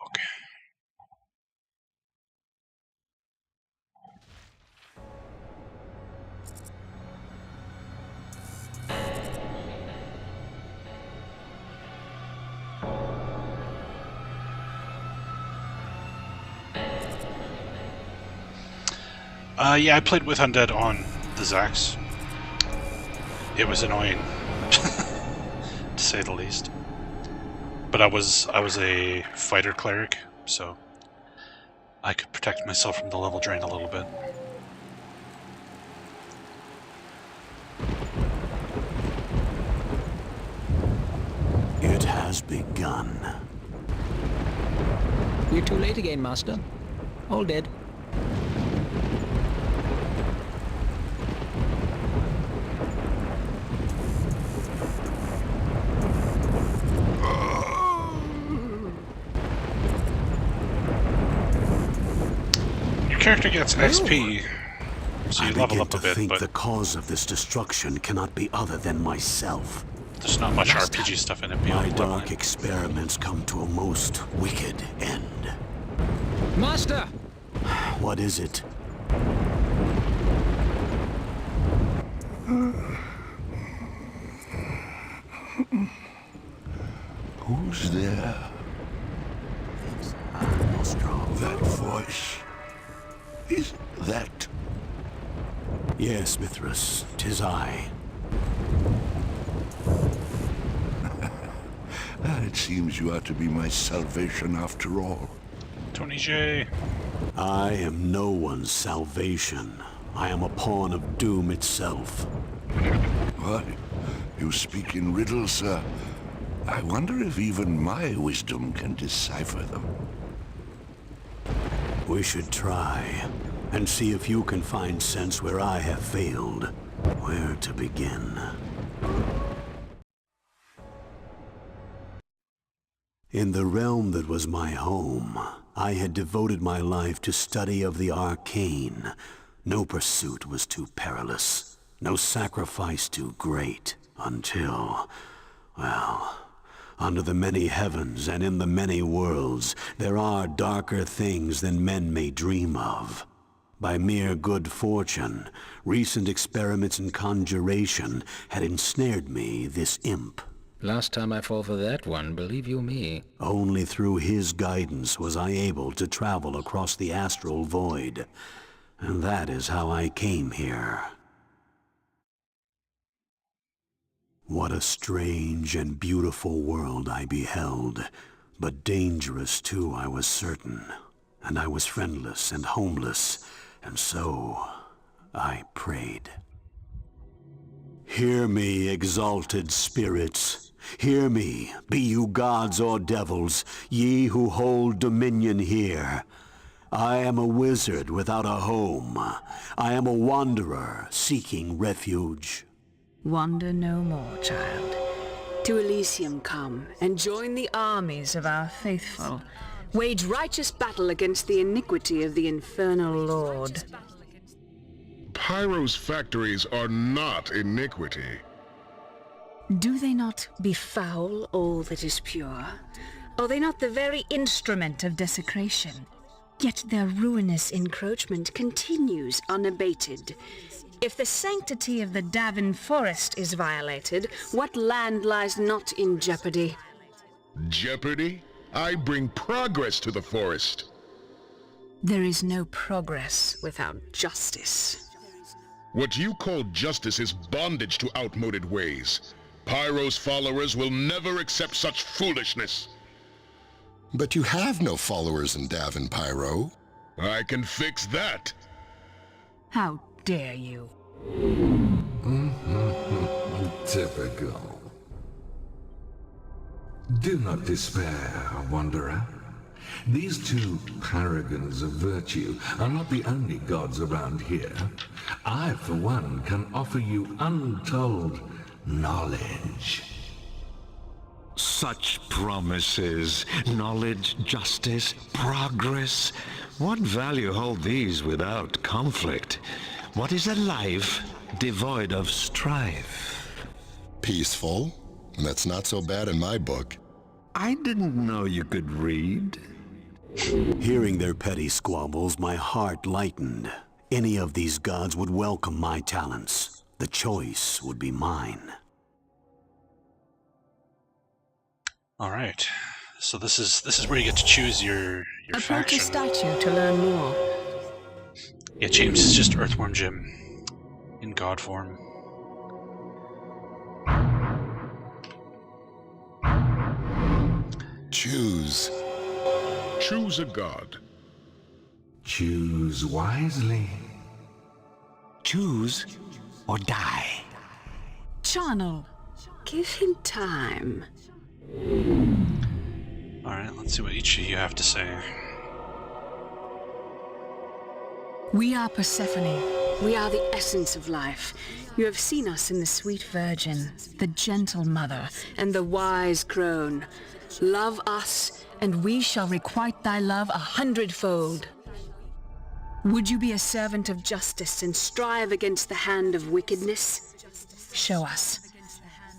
Yeah, I played with Undead on the Zax. It was annoying, to say the least. But I was a fighter cleric, so I could protect myself from the level drain a little bit. It has begun. We're too late again, Master. All dead. Your character gets XP, so you level up a bit, think but the cause of this destruction cannot be other than myself. there's not much RPG stuff in it My beyond dark leveling. experiments come to a most wicked end. Master! What is it? Who's there? It's Nostro. That voice. Is that... Yes, Mithras, 'tis I. It seems you are to be my salvation after all. Tony J. I am no one's salvation. I am a pawn of doom itself. Why, you speak in riddles, sir. I wonder if even my wisdom can decipher them. We should try, and see if you can find sense where I have failed. Where to begin? In the realm that was my home, I had devoted my life to study of the arcane. No pursuit was too perilous, no sacrifice too great, until, well, under the many heavens and in the many worlds, there are darker things than men may dream of. By mere good fortune, recent experiments in conjuration had ensnared me, this imp. Last time I fall for that one, believe you me. Only through his guidance was I able to travel across the astral void. And that is how I came here. What a strange and beautiful world I beheld, but dangerous too, I was certain. And I was friendless and homeless, and so I prayed. Hear me, exalted spirits. Hear me, be you gods or devils, ye who hold dominion here. I am a wizard without a home. I am a wanderer seeking refuge. Wander no more, child. To Elysium come, and join the armies of our faithful. Wage righteous battle against the iniquity of the infernal lord. Pyro's factories are not iniquity. Do they not befoul all that is pure? Are they not the very instrument of desecration? Yet their ruinous encroachment continues unabated. If the sanctity of the Davin Forest is violated, what land lies not in jeopardy? Jeopardy? I bring progress to the forest. There is no progress without justice. What you call justice is bondage to outmoded ways. Pyro's followers will never accept such foolishness. But you have no followers in Davin, Pyro. I can fix that. How dare you? Typical. Do not despair, Wanderer. These two paragons of virtue are not the only gods around here. I, for one, can offer you untold knowledge. Such promises, knowledge, justice, progress. What value hold these without conflict? What is a life devoid of strife? Peaceful? That's not so bad in my book. I didn't know you could read. Hearing their petty squabbles, my heart lightened. Any of these gods would welcome my talents. The choice would be mine. All right. So this is where you get to choose your Approach faction. a statue to learn more. Yeah, James is just Earthworm Jim in god form. Choose. Choose a god. Choose wisely. Choose or die. Charnel, give him time. Alright, let's see what each of you have to say. We are Persephone. We are the essence of life. You have seen us in the sweet virgin, the gentle mother, and the wise crone. Love us, and we shall requite thy love 100-fold. Would you be a servant of justice and strive against the hand of wickedness? Show us.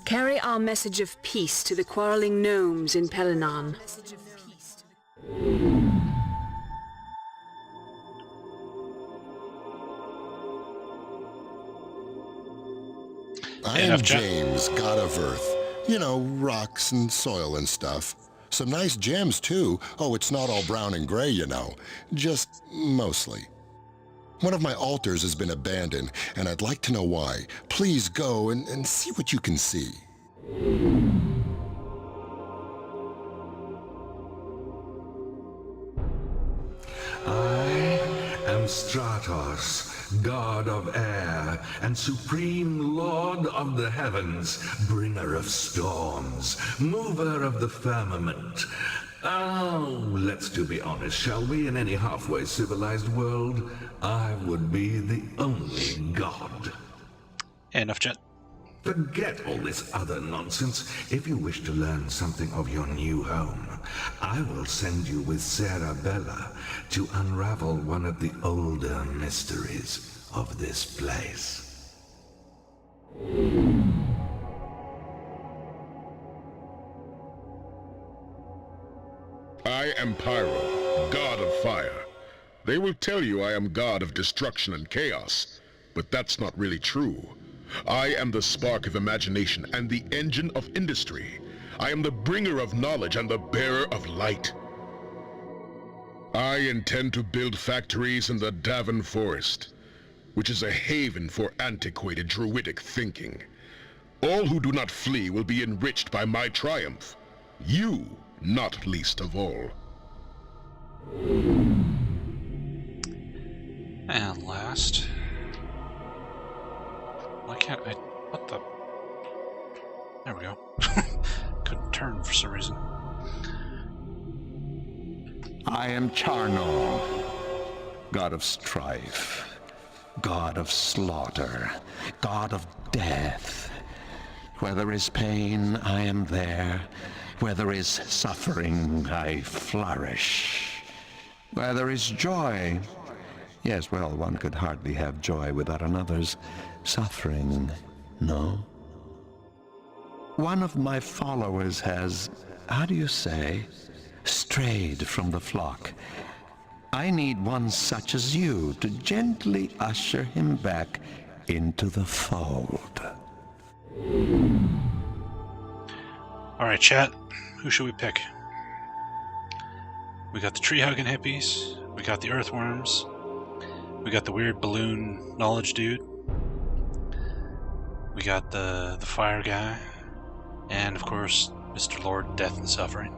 Carry our message of peace to the quarreling gnomes in Pelinon. I am James, god of earth. You know, rocks and soil and stuff. Some nice gems, too. Oh, it's not all brown and gray, you know. Just mostly. One of my altars has been abandoned, and I'd like to know why. Please go and see what you can see. I am Stratos, god of air, and supreme lord of the heavens, bringer of storms, mover of the firmament. Oh, let's to be honest, shall we? In any halfway civilized world, I would be the only god. Enough chat. Forget all this other nonsense. If you wish to learn something of your new home, I will send you with Sarah Bella to unravel one of the older mysteries of this place. I am Pyro, god of fire. They will tell you I am god of destruction and chaos, but that's not really true. I am the spark of imagination and the engine of industry. I am the bringer of knowledge and the bearer of light. I intend to build factories in the Davin Forest, which is a haven for antiquated druidic thinking. All who do not flee will be enriched by my triumph. You, not least of all. And last. Why can't I... What the... There we go. Couldn't turn for some reason. I am Charnel, god of strife, god of slaughter, god of death. Where there is pain, I am there. Where there is suffering, I flourish. Where there is joy... Yes, well, one could hardly have joy without another's suffering, no? One of my followers has, how do you say, strayed from the flock. I need one such as you to gently usher him back into the fold. All right, chat. Who should we pick? We got the tree-hugging hippies. We got the earthworms. We got the weird balloon knowledge dude. We got the fire guy. And, of course, Mr. Lord Death and Suffering.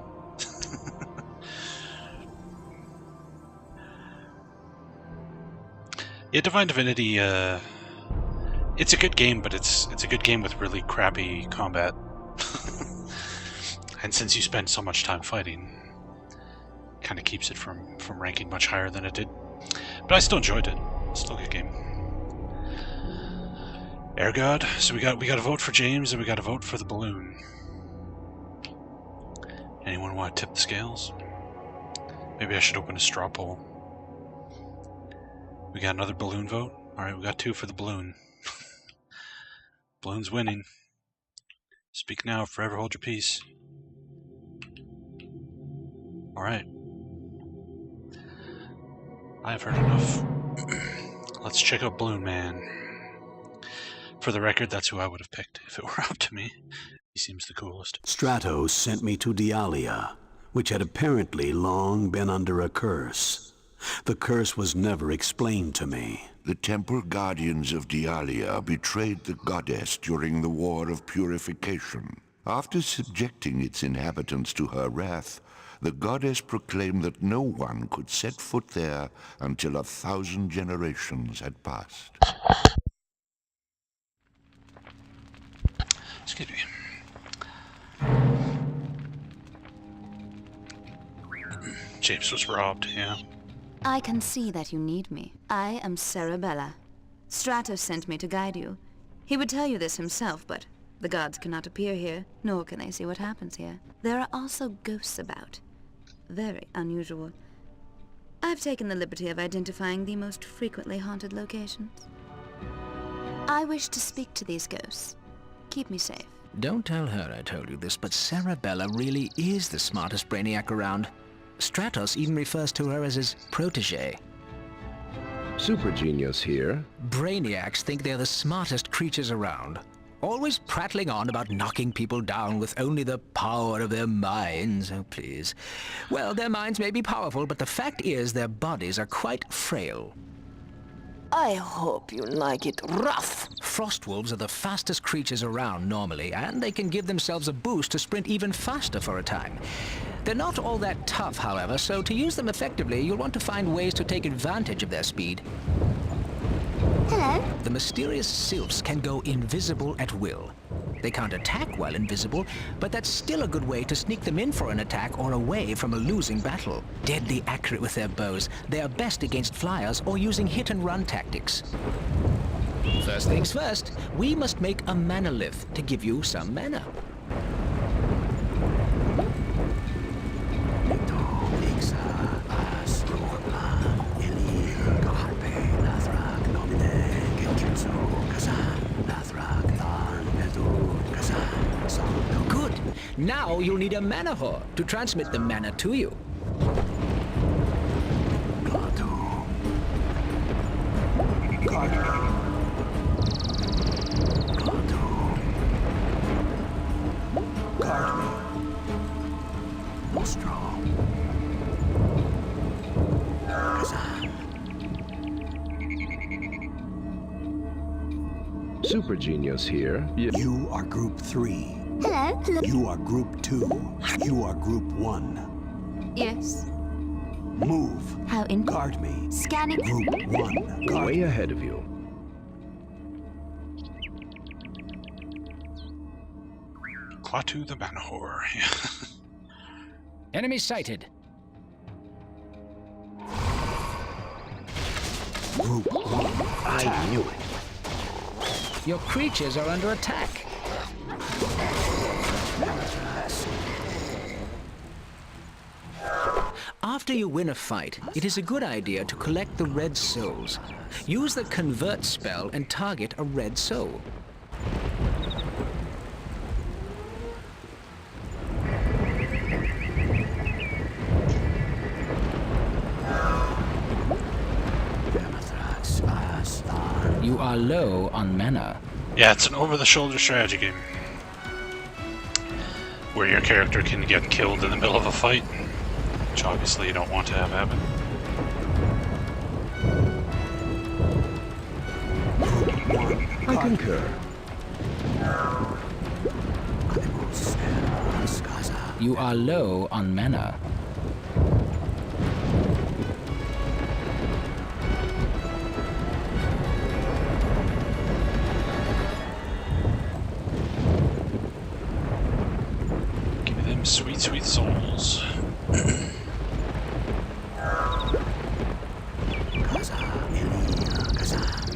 Yeah, Divine Divinity, it's a good game, but it's a good game with really crappy combat. And since you spend so much time fighting, kind of keeps it from ranking much higher than it did. But I still enjoyed it. Still a good game. Air God. So we got to vote for James, and we got to vote for the balloon. Anyone want to tip the scales? Maybe I should open a straw poll. We got another balloon vote. All right, we got 2 for the balloon. Balloon's winning. Speak now, forever hold your peace. All right. I've heard enough. Let's check out Balloon Man. For the record, that's who I would have picked if it were up to me. He seems the coolest. Stratos sent me to Dialia, which had apparently long been under a curse. The curse was never explained to me. The temple guardians of Dialia betrayed the goddess during the War of Purification. After subjecting its inhabitants to her wrath, the goddess proclaimed that no one could set foot there until 1,000 generations had passed. Excuse me. James was robbed, yeah. I can see that you need me. I am Cerebella. Stratos sent me to guide you. He would tell you this himself, but the gods cannot appear here, nor can they see what happens here. There are also ghosts about. Very unusual. I've taken the liberty of identifying the most frequently haunted locations. I wish to speak to these ghosts. Keep me safe. Don't tell her I told you this, but Cerebella really is the smartest brainiac around. Stratos even refers to her as his protege. Super Genius here. Brainiacs think they're the smartest creatures around, always prattling on about knocking people down with only the power of their minds. Oh, please. Well, their minds may be powerful, but the fact is their bodies are quite frail. I hope you like it rough. Frostwolves are the fastest creatures around normally, and they can give themselves a boost to sprint even faster for a time. They're not all that tough, however, so to use them effectively, you'll want to find ways to take advantage of their speed. Hello? The mysterious sylphs can go invisible at will. They can't attack while invisible, but that's still a good way to sneak them in for an attack or away from a losing battle. Deadly accurate with their bows, they are best against flyers or using hit-and-run tactics. First things first, we must make a manalith to give you some mana. Good. Now you'll need a mana whore to transmit the mana to you. Super Genius here. You are Group 3. Hello? You are Group 2. You are Group 1. Yes. Move. How in? Guard me. Scanning. Group 1. Guard Way ahead of you. Klaatu the Mana Whore. Enemy sighted. Group 1. I knew it. Your creatures are under attack. After you win a fight, it is a good idea to collect the red souls. Use the convert spell and target a red soul. You are low on mana. Yeah, it's an over-the-shoulder strategy game where your character can get killed in the middle of a fight, which obviously you don't want to have happen. I concur. You are low on mana. Give me them sweet, sweet souls.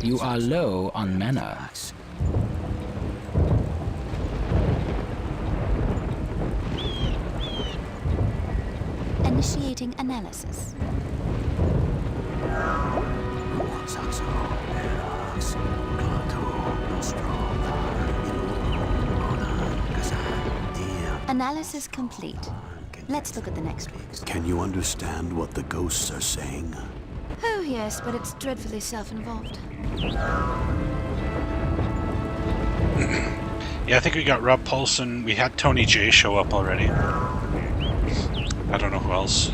You are low on mana. Initiating analysis. Analysis complete. Let's look at the next one. Can you understand what the ghosts are saying? Oh yes, but it's dreadfully self-involved. Yeah, I think we got Rob Paulson. We had Tony J show up already. I don't know who else.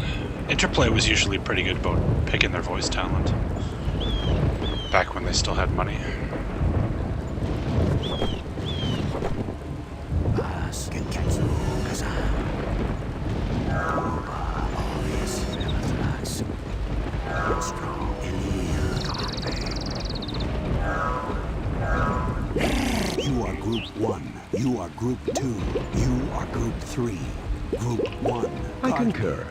Interplay was usually pretty good about picking their voice talent. Back when they still had money. You are Group 1. You are Group 2. You are Group 3. Group 1. I concur.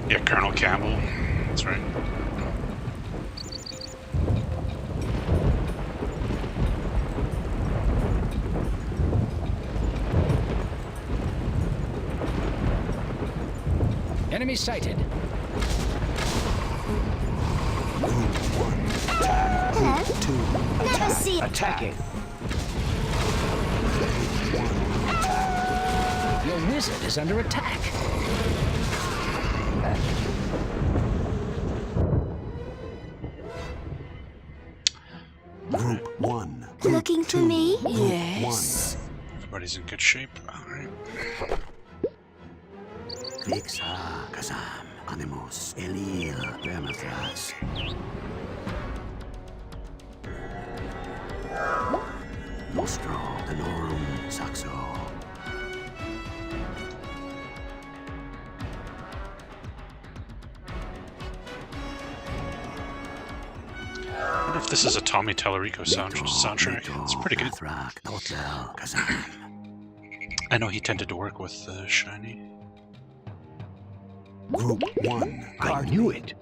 Yeah, Colonel Campbell. That's right. Enemy sighted. Never see it. Attacking. Your wizard is under attack. Group 1. Looking for me? Yes. Everybody's in good shape. Alright. Vixa, Kazam, Animus, Elil, Vermithras. Nostro, Danorum, Saxo. I wonder if this is a Tommy Tallarico soundtrack. It's pretty good. I know he tended to work with Shiny. Group 1. I knew it.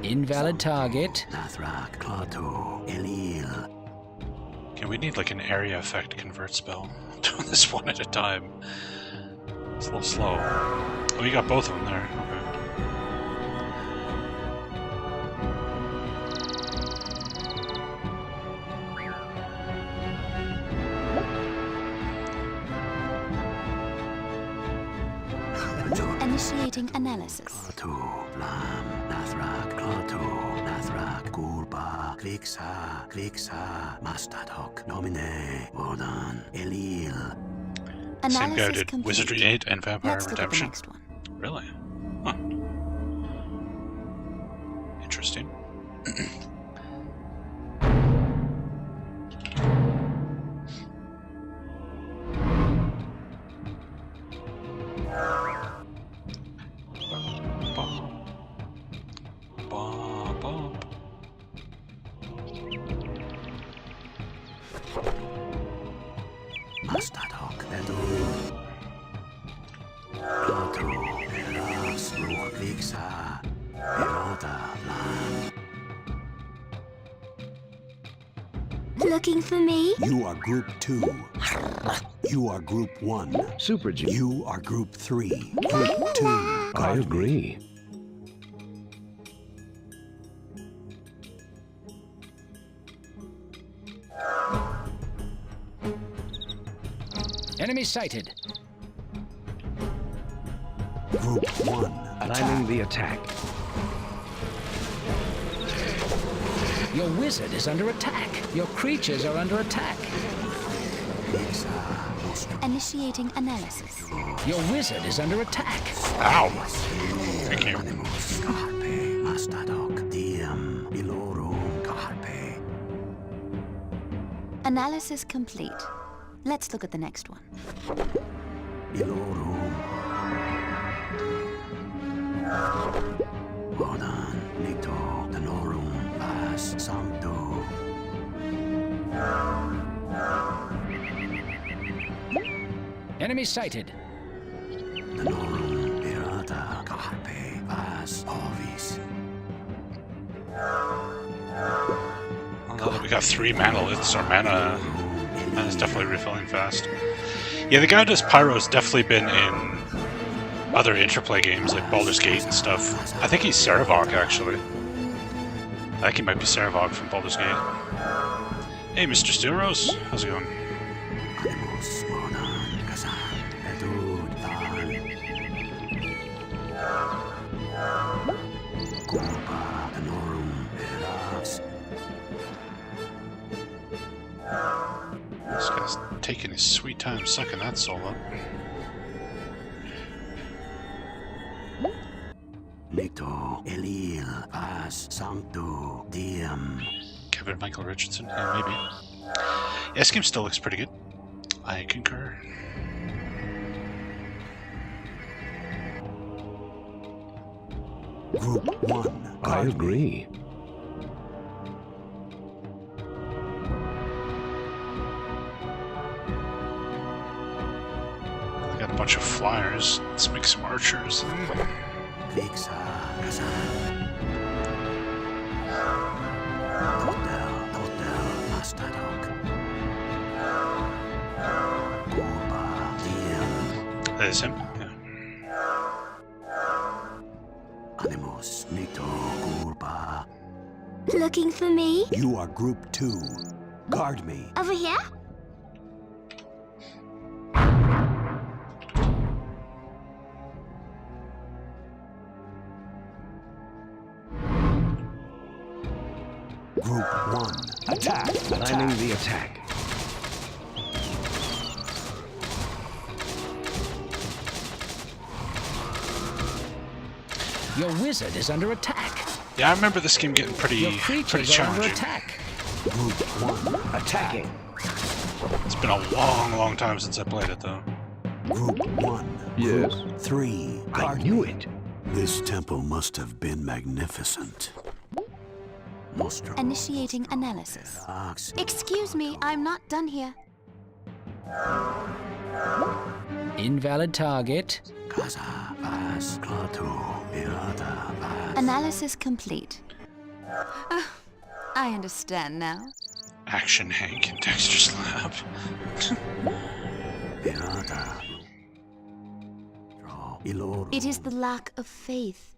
Invalid target. Nathrak, Klaatu, Elil. Okay, we need like an area effect convert spell. Doing this one at a time. It's a little slow. Oh, you got both of them there. Okay. Initiating analysis. Klaatu, Blam, Nathrak, Klaatu, Nathrak, Gulba, Klixa, Klixa, Mastadok, Nomine, Vordan, Elil. Same guy did Wizardry 8 and Vampire Let's look at the Redemption. next one. Really? Huh. Interesting. Mastadok, Edu. Looking for me? You are Group 2. You are Group 1. Super G. You are Group 3. Group 2. I agree. Enemy sighted. Group 1. Planning the attack. Your wizard is under attack. Your creatures are under attack. Initiating analysis. Your wizard is under attack. Ow! Thank you. Analysis complete. Let's look at the next one. Enemy sighted. Now that we got 3 manoliths, our mana's definitely refilling fast. Yeah, the guy who does Pyro has definitely been in other Interplay games like Baldur's Gate and stuff. I think he's Sarevok, actually. I think he might be Sarevok from Baldur's Gate. Hey, Mr. Steelrose, how's it going? This guy's taking his sweet time sucking that soul up. Kevin Michael Richardson? Yeah, maybe. Yeah, this game still looks pretty good. I concur. Group 1. I agree. I got a bunch of flyers. Let's make some archers. That is him? Yeah. Looking for me? You are Group 2. Guard me. Over here? Group 1. Attack. Planning the attack. Your wizard is under attack. Yeah, I remember this game getting pretty challenging. Attack. Group 1. Attacking. It's been a long time since I played it, though. Group 1. Yes. Group 3. I knew it. This temple must have been magnificent. Initiating analysis. Excuse me, I'm not done here. Invalid target. Analysis complete. I understand now. Action Hank in Dexter's Lab. It is the lack of faith.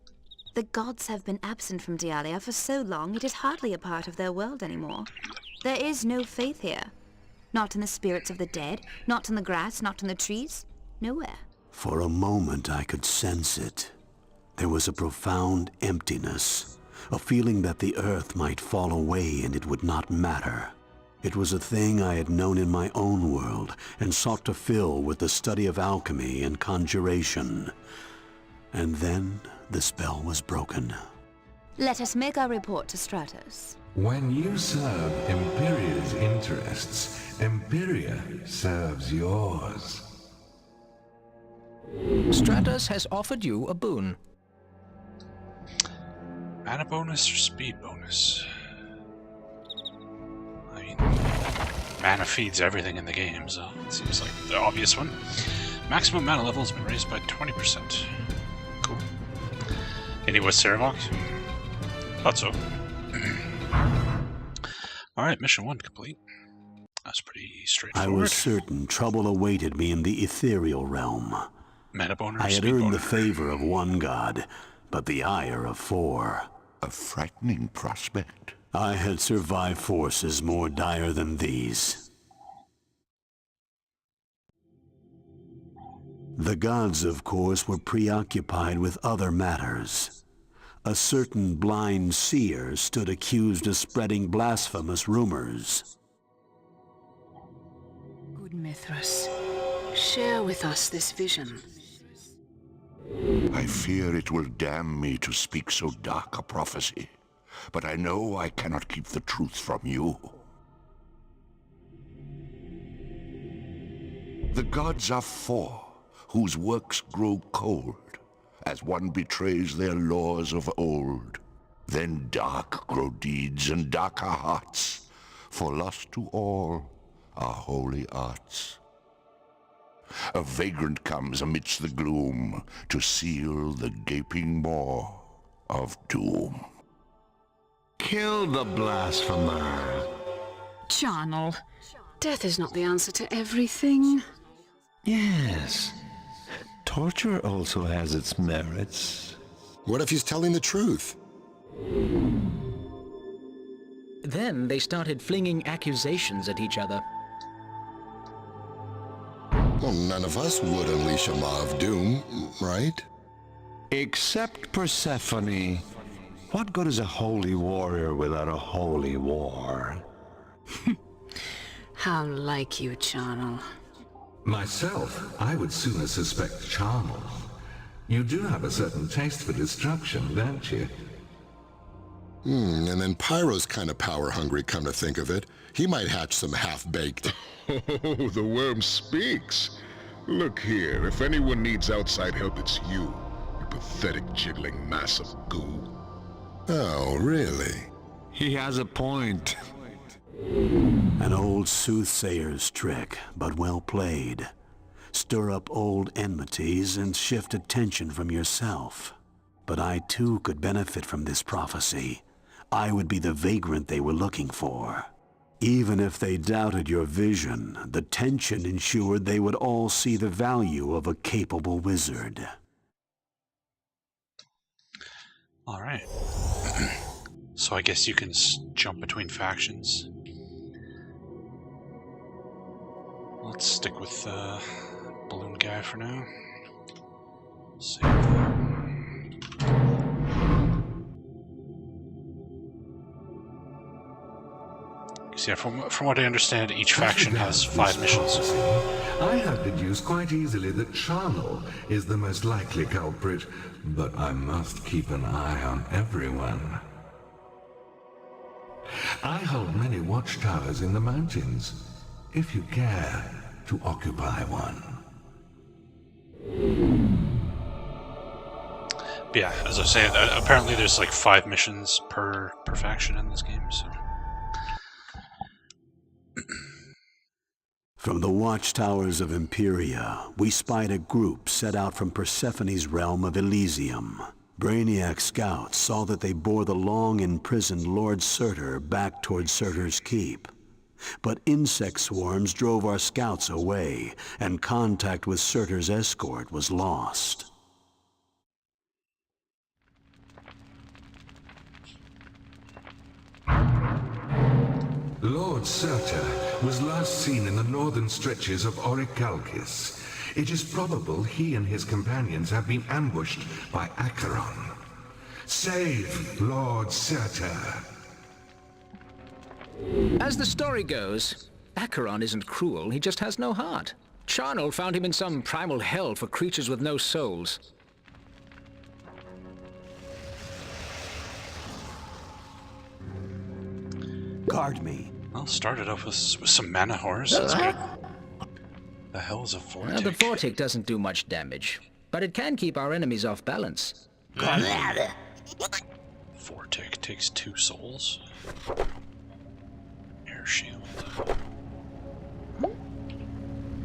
The gods have been absent from Dialia for so long, it is hardly a part of their world anymore. There is no faith here. Not in the spirits of the dead, not in the grass, not in the trees. Nowhere. For a moment I could sense it. There was a profound emptiness, a feeling that the earth might fall away and it would not matter. It was a thing I had known in my own world and sought to fill with the study of alchemy and conjuration. And then the spell was broken. Let us make our report to Stratos. When you serve Imperia's interests, Imperia serves yours. Stratos has offered you a boon. Mana bonus or speed bonus? I mean, mana feeds everything in the game, so it seems like the obvious one. Maximum mana level has been raised by 20%. Cool. And he was Saravox? Thought so. Alright, mission 1 complete. That's pretty straightforward. I was certain trouble awaited me in the ethereal realm. Mana boner, I had speed earned boner. the favor of one god, but the ire of 4. A frightening prospect. I had survived forces more dire than these. The gods, of course, were preoccupied with other matters. A certain blind seer stood accused of spreading blasphemous rumors. Good Mithras, share with us this vision. I fear it will damn me to speak so dark a prophecy, but I know I cannot keep the truth from you. The gods are 4, whose works grow cold, as one betrays their laws of old. Then dark grow deeds and darker hearts, for lost to all are holy arts. A vagrant comes amidst the gloom to seal the gaping maw of doom. Kill the blasphemer. Charnel, death is not the answer to everything. Yes. Torture also has its merits. What if he's telling the truth? Then they started flinging accusations at each other. Well, none of us would unleash a maw of doom, right? Except Persephone. What good is a holy warrior without a holy war? How like you, Charnel. Myself, I would sooner suspect Charnel. You do have a certain taste for destruction, don't you? And then Pyro's kind of power-hungry, come to think of it. He might hatch some half-baked. Oh, the worm speaks. Look here, if anyone needs outside help, it's you. You pathetic, jiggling mass of goo. Oh, really? He has a point. An old soothsayer's trick, but well played. Stir up old enmities and shift attention from yourself. But I too could benefit from this prophecy. I would be the vagrant they were looking for. Even if they doubted your vision, the tension ensured they would all see the value of a capable wizard. Alright. So I guess you can jump between factions. Let's stick with Balloon Guy for now. Save that. So yeah, from what I understand, each faction has 5 missions. I have deduced quite easily that Charnel is the most likely culprit, but I must keep an eye on everyone. I hold many watchtowers in the mountains, if you care to occupy one. But yeah, as I was saying, apparently there's like 5 missions per faction in this game, so... From the watchtowers of Imperia, we spied a group set out from Persephone's realm of Elysium. Brainiac scouts saw that they bore the long-imprisoned Lord Surtur back toward Surtur's Keep. But insect swarms drove our scouts away, and contact with Surtur's escort was lost. Lord Surtur was last seen in the northern stretches of Orichalcus. It is probable he and his companions have been ambushed by Acheron. Save Lord Surtur. As the story goes, Acheron isn't cruel, he just has no heart. Charnel found him in some primal hell for creatures with no souls. Guard me. Well, started off with some mana horrors. That's good. The hell is a Vortic? The Vortic doesn't do much damage, but it can keep our enemies off balance. Vortic takes 2 souls. Air shield.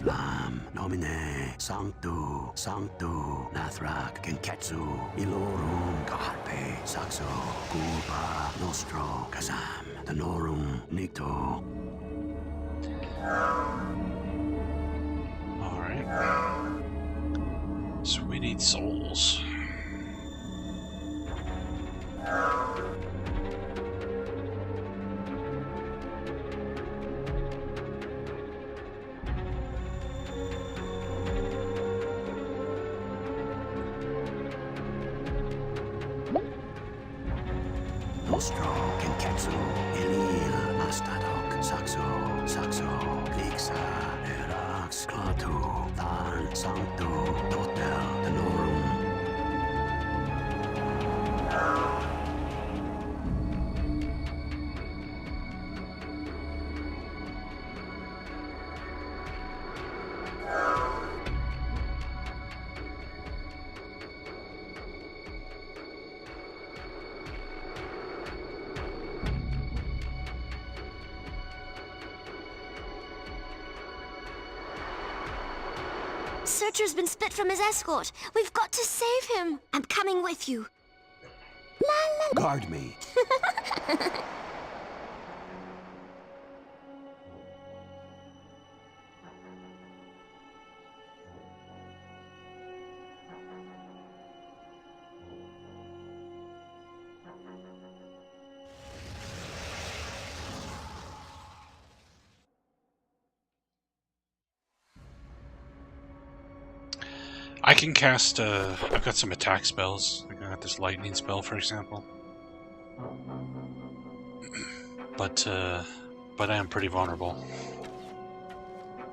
Lam, Nomine, Sanctu, Sanctu, Nathrak, Genketsu, Ilorum, Carpe, Saxo, Gulpa, Nostro, Kazam, Danorum, Nicto. Alright. So we need souls. Nostro, Genketsu, Elil, Astadok, Saxo, Saxo, Lixa, Erax, Clatu, Than, Sanctu, Totel, Danorum. Searcher's been split from his escort. We've got to save him. I'm coming with you. Guard me. I can cast, I've got some attack spells. I got this lightning spell, for example. But I am pretty vulnerable.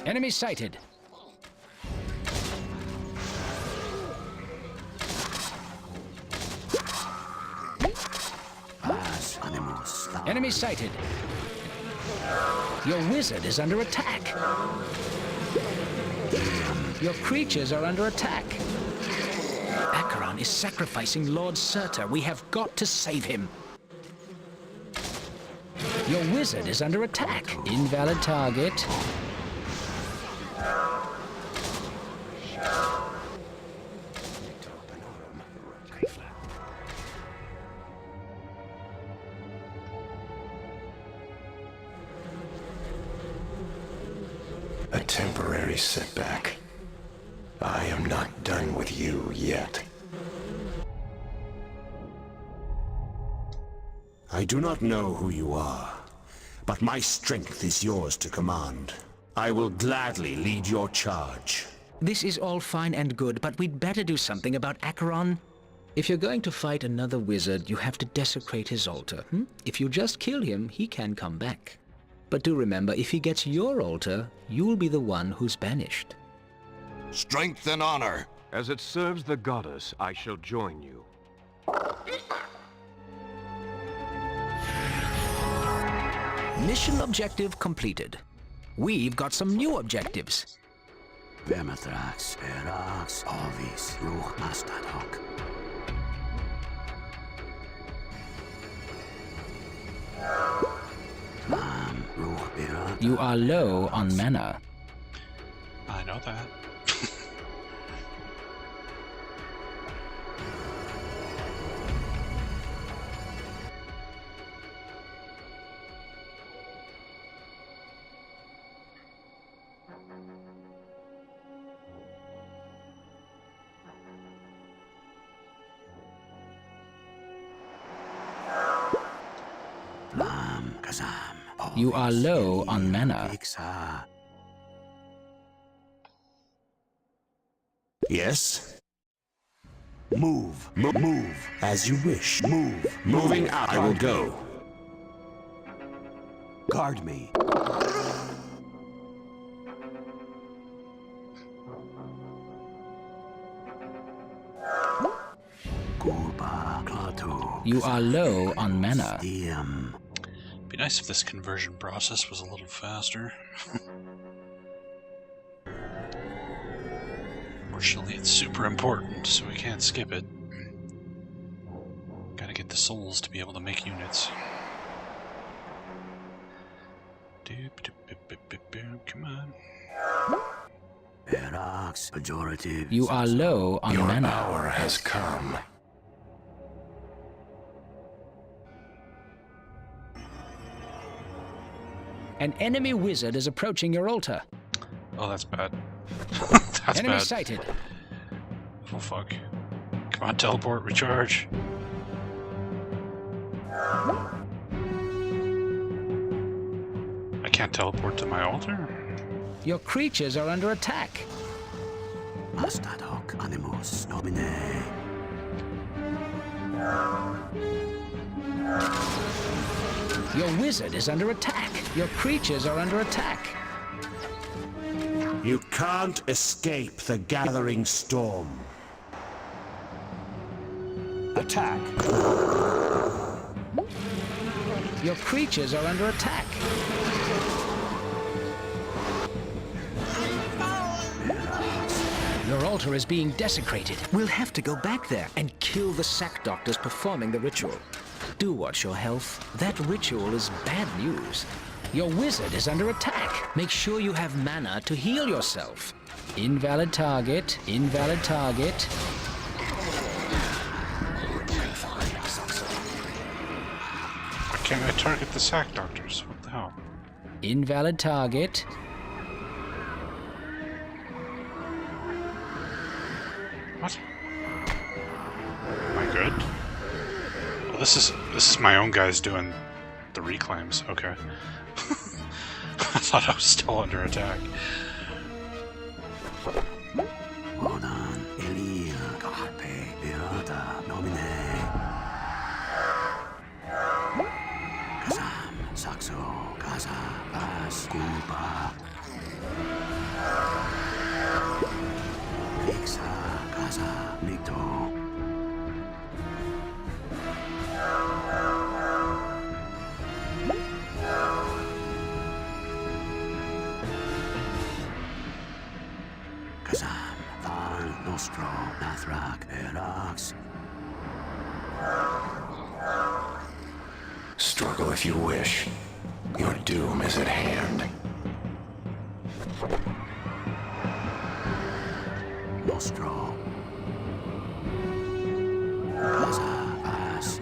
Enemy sighted. Enemy sighted. Your wizard is under attack. Your creatures are under attack. Acheron is sacrificing Lord Surtur. We have got to save him. Your wizard is under attack. Invalid target. A temporary setback. I am not done with you yet. I do not know who you are, but my strength is yours to command. I will gladly lead your charge. This is all fine and good, but we'd better do something about Acheron. If you're going to fight another wizard, you have to desecrate his altar. If you just kill him, he can come back. But do remember, if he gets your altar, you'll be the one who's banished. Strength and honor. As it serves the goddess, I shall join you. Mission objective completed. We've got some new objectives. Vermithrax, Erax, Orvis, Ruch, Mastadok. You are low on mana. I know that. You are low on mana. Yes? Move. Move. As you wish. Move. Moving out. I will go. Guard me. You are low on mana. Be nice if this conversion process was a little faster. Fortunately, it's super important, so we can't skip it. Gotta get the souls to be able to make units. Come on. You are low on Your mana. hour has come. An enemy wizard is approaching your altar. Oh, that's bad. That's Enemy bad. sighted. Oh, fuck. Come on, teleport, recharge. I can't teleport to my altar? Your creatures are under attack. Astadoc animus nomine. Your wizard is under attack. Your creatures are under attack. You can't escape the gathering storm. Attack. Your creatures are under attack. Your altar is being desecrated. We'll have to go back there and kill the sack doctors performing the ritual. Do watch your health. That ritual is bad news. Your wizard is under attack. Make sure you have mana to heal yourself. Invalid target. Invalid target. Why can't I target the sack doctors? What the hell? Invalid target. What? Am I good? Well, this is my own guys doing the reclaims. Okay. I thought I was still under attack. Modan, Elia, Carpe, Pirata, Nomine. Kazam, Saxo, Kaza, Bas, Kulpa. Fixa, Kaza, Nito. Kazam, Val, Nostro, Nathrak, Erax. Struggle if you wish. Your doom is at hand. Nostro. Kaza, Vas.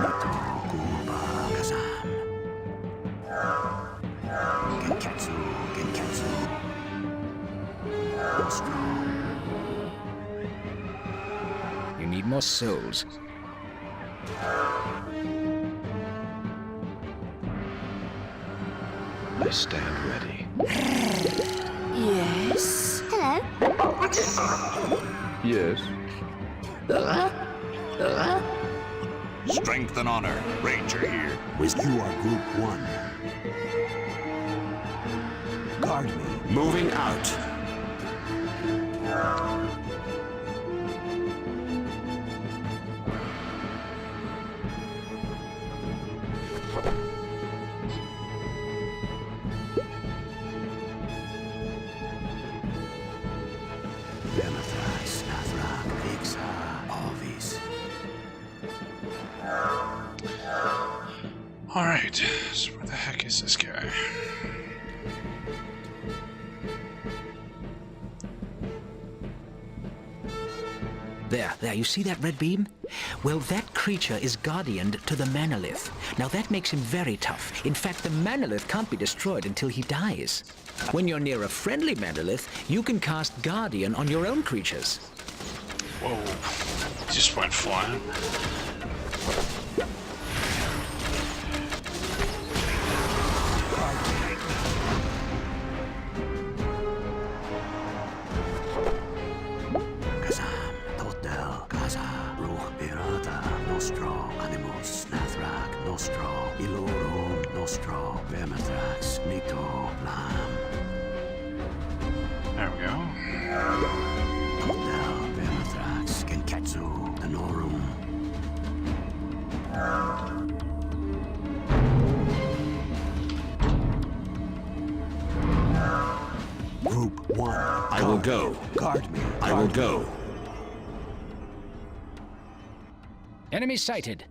Nito, Kulpa, Kazam. Genketsu, Genketsu. Nostro. You need more souls. I stand ready. Yes. Hello. Yes. Strength and honor. Ranger here. You are Group 1. Guard me. Moving out. Benathras, Nathrak, Vixa, Alvis. Alright, so where the heck is this guy? There, you see that red beam? Well, that creature is guardianed to the Manolith. Now that makes him very tough. In fact, the Manolith can't be destroyed until he dies. When you're near a friendly Manolith, you can cast Guardian on your own creatures. Whoa, just went flying. Nostro, Ilorum, Nostro, Vermithrax, Nito, Lam. There we go. Totdel, Vermithrax, Genketsu, Danorum. Group 1. I will go. Guard me. I will go. Enemy sighted.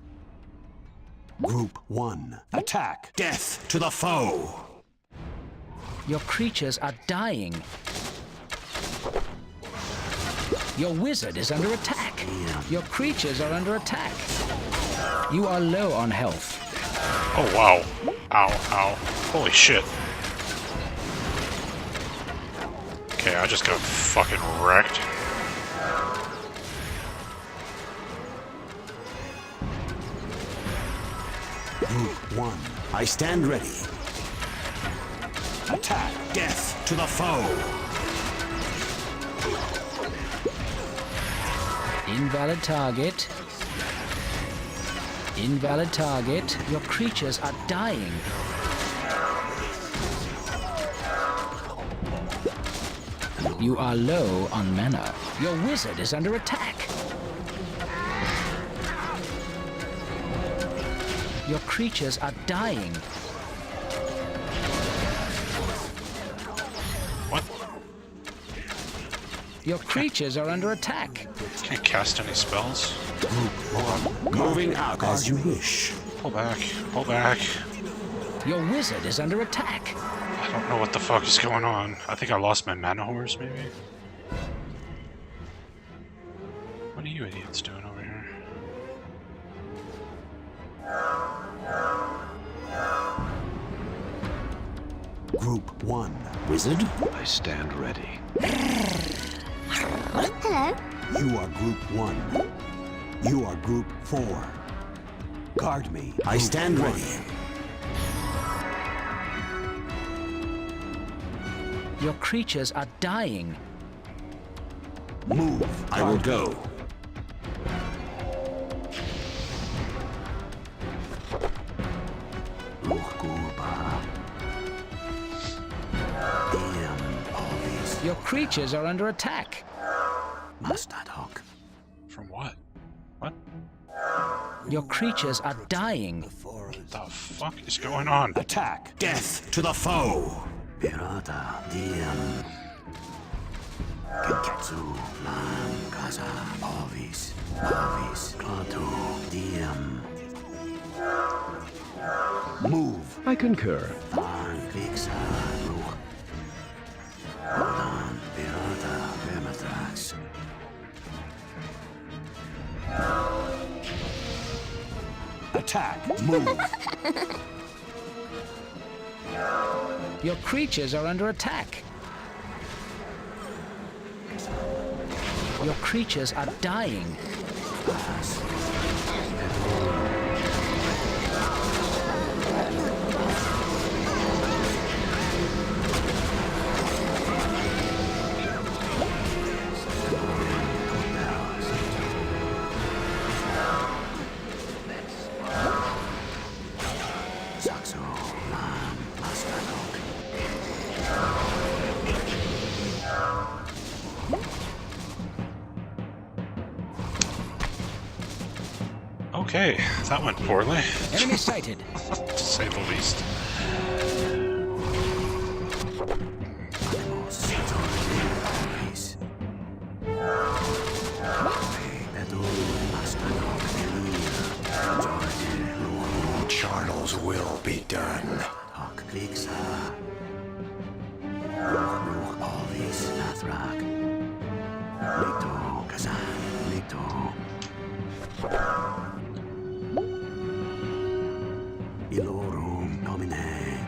Group 1. Attack. Death to the foe. Your creatures are dying. Your wizard is under attack. Your creatures are under attack. You are low on health. Oh, wow. Ow, ow. Holy shit. Okay, I just got fucking wrecked. Group 1, I stand ready. Attack, death to the foe. Invalid target. Invalid target. Your creatures are dying. You are low on mana. Your wizard is under attack. Your creatures are dying. What? Your creatures are under attack. Can't cast any spells. Moving out as you wish. Pull back. Pull back. Your wizard is under attack. I don't know what the fuck is going on. I think I lost my mana horse, maybe? What are you idiots doing over here? Group 1, wizard. I stand ready. Hello. You are Group 1. You are Group 4. Guard me. I stand ready. Your creatures are dying. Move. I will go. Your creatures are under attack. From what? What? Your creatures are dying. What the fuck is going on? Attack. Death to the foe. Pirata, DM. Kenketsu, Lam, Kaza, Ovis, Klaatu, DM. Move. I concur. Tharn, Kliksa, Ruch. Rodan, Pirata, Vermatrax. Attack. Move. Your creatures are under attack. Your creatures are dying. Okay, that went poorly. Enemy sighted. To say the least. Charnel's will be done. Ilorum nomine,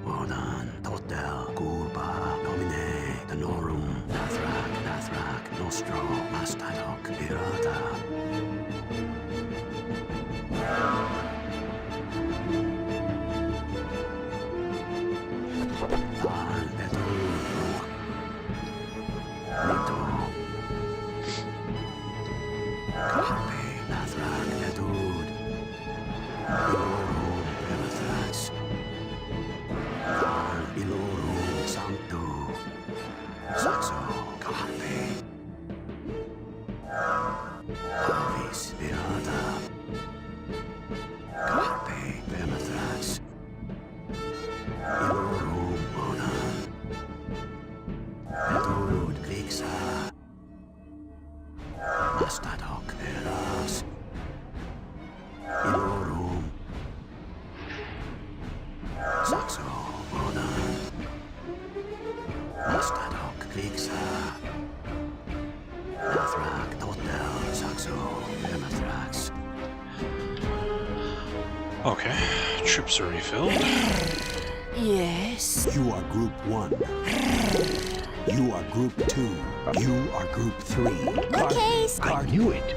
Rodan, Totel, Gurba, nomine, Danorum, Nathrak, Nostro, Mastadok, Pirata. Tharn, Betul, Nito. Karpe, Nathrak, Betud. Ilorum, Vermatrax. Tharn, Ilorum, Sancto. Saxo, Karpe. Ovis, Pirata. Karpe, Vermatrax. Ilorum, Rodan. Betud, Kliksa. Mastadok, Eras. Ilorum. Saxo, Rodan. Okay, troops are refilled. Yes. You are Group 1. You are Group 2. You are Group 3. Okay. I knew it.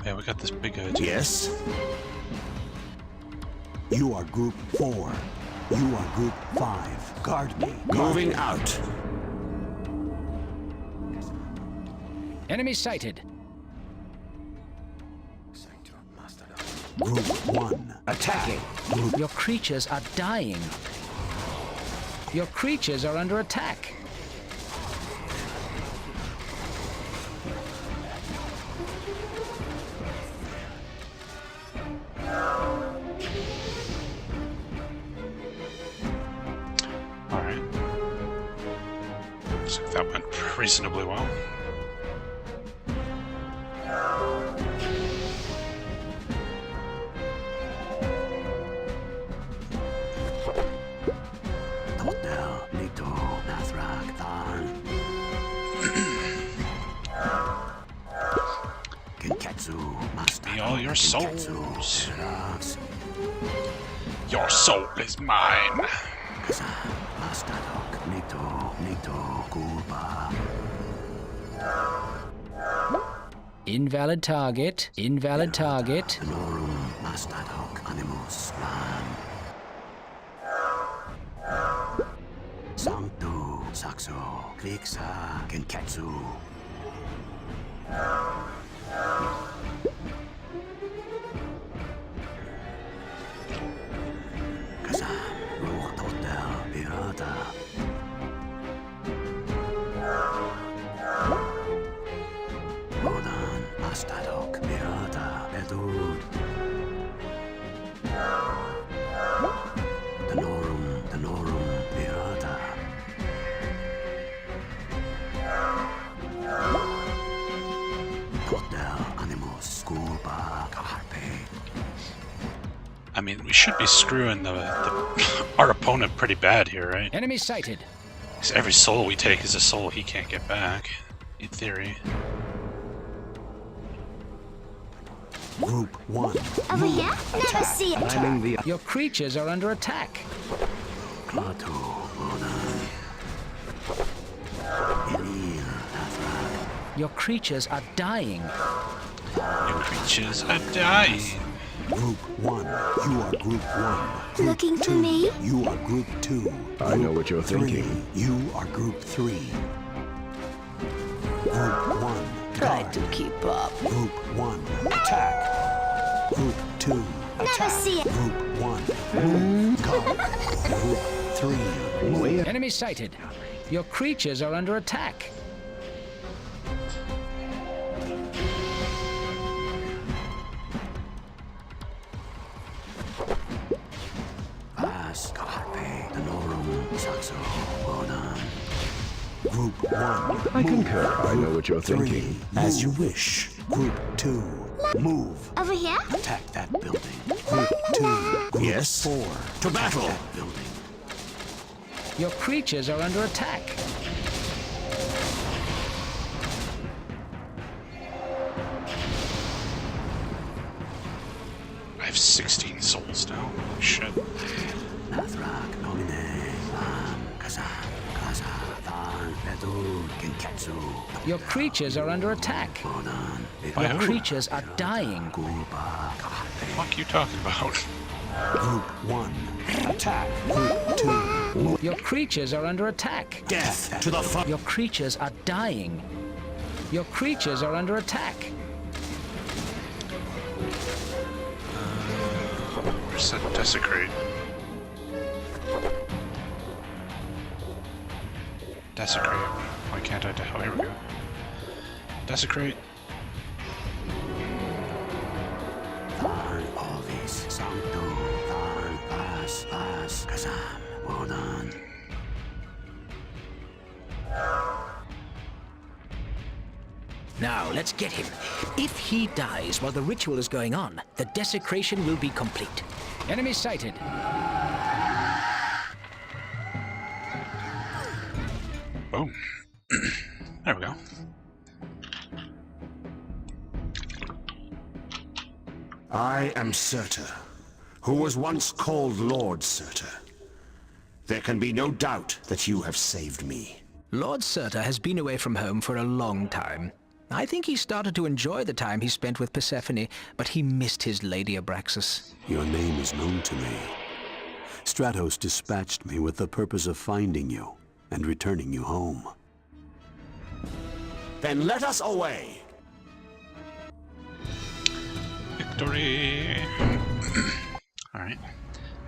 Yeah, we got this big guy. Yes. You are Group 4. You are Group 5. Guard me. Moving out. Enemy sighted. Group 1. Attacking. Your creatures are dying. Your creatures are under attack. Alright. Looks like that went reasonably well. Be all your souls. Your soul is mine. Invalid target. Invalid target. Sancto, Saxo, Klixa, Genketsu. I mean, we should be screwing our opponent pretty bad here, right? Enemy sighted. Because every soul we take is a soul he can't get back, in theory. Group 1. Over here? Never see it. Your creatures are under attack. Your creatures are dying. Your creatures are dying. Group 1. You are Group 1. Group Looking for 2. me? You are Group 2. I know what you're thinking. You are Group 3. Group 1. Try to keep up. Group 1. Attack. Group 2. Never see it. Group 1. Guard. Group 3. Enemy sighted. Your creatures are under attack. Group 1. I concur. I know what you're thinking. As you wish. Group 2. Move. Over here? Attack that building. Group 2. Group Yes. 4. To battle. Attack that building. Your creatures are under attack. I have 16 souls now. Holy shit. Your creatures are under attack. By Your who? creatures are dying. What the fuck are you talking about? Group 1. Attack. Group 2. Your creatures are under attack. Death to the front. Your creatures are dying. Your creatures are under attack. Where's that desecrate? Desecrate. Why can't I? Oh, here we go. Desecrate. Now, let's get him. If he dies while the ritual is going on, the desecration will be complete. Enemy sighted. Boom. There we go. I am Surtur, who was once called Lord Surtur. There can be no doubt that you have saved me. Lord Surtur has been away from home for a long time. I think he started to enjoy the time he spent with Persephone, but he missed his Lady Abraxas. Your name is known to me. Stratos dispatched me with the purpose of finding you and returning you home. Then let us away! Victory! Alright.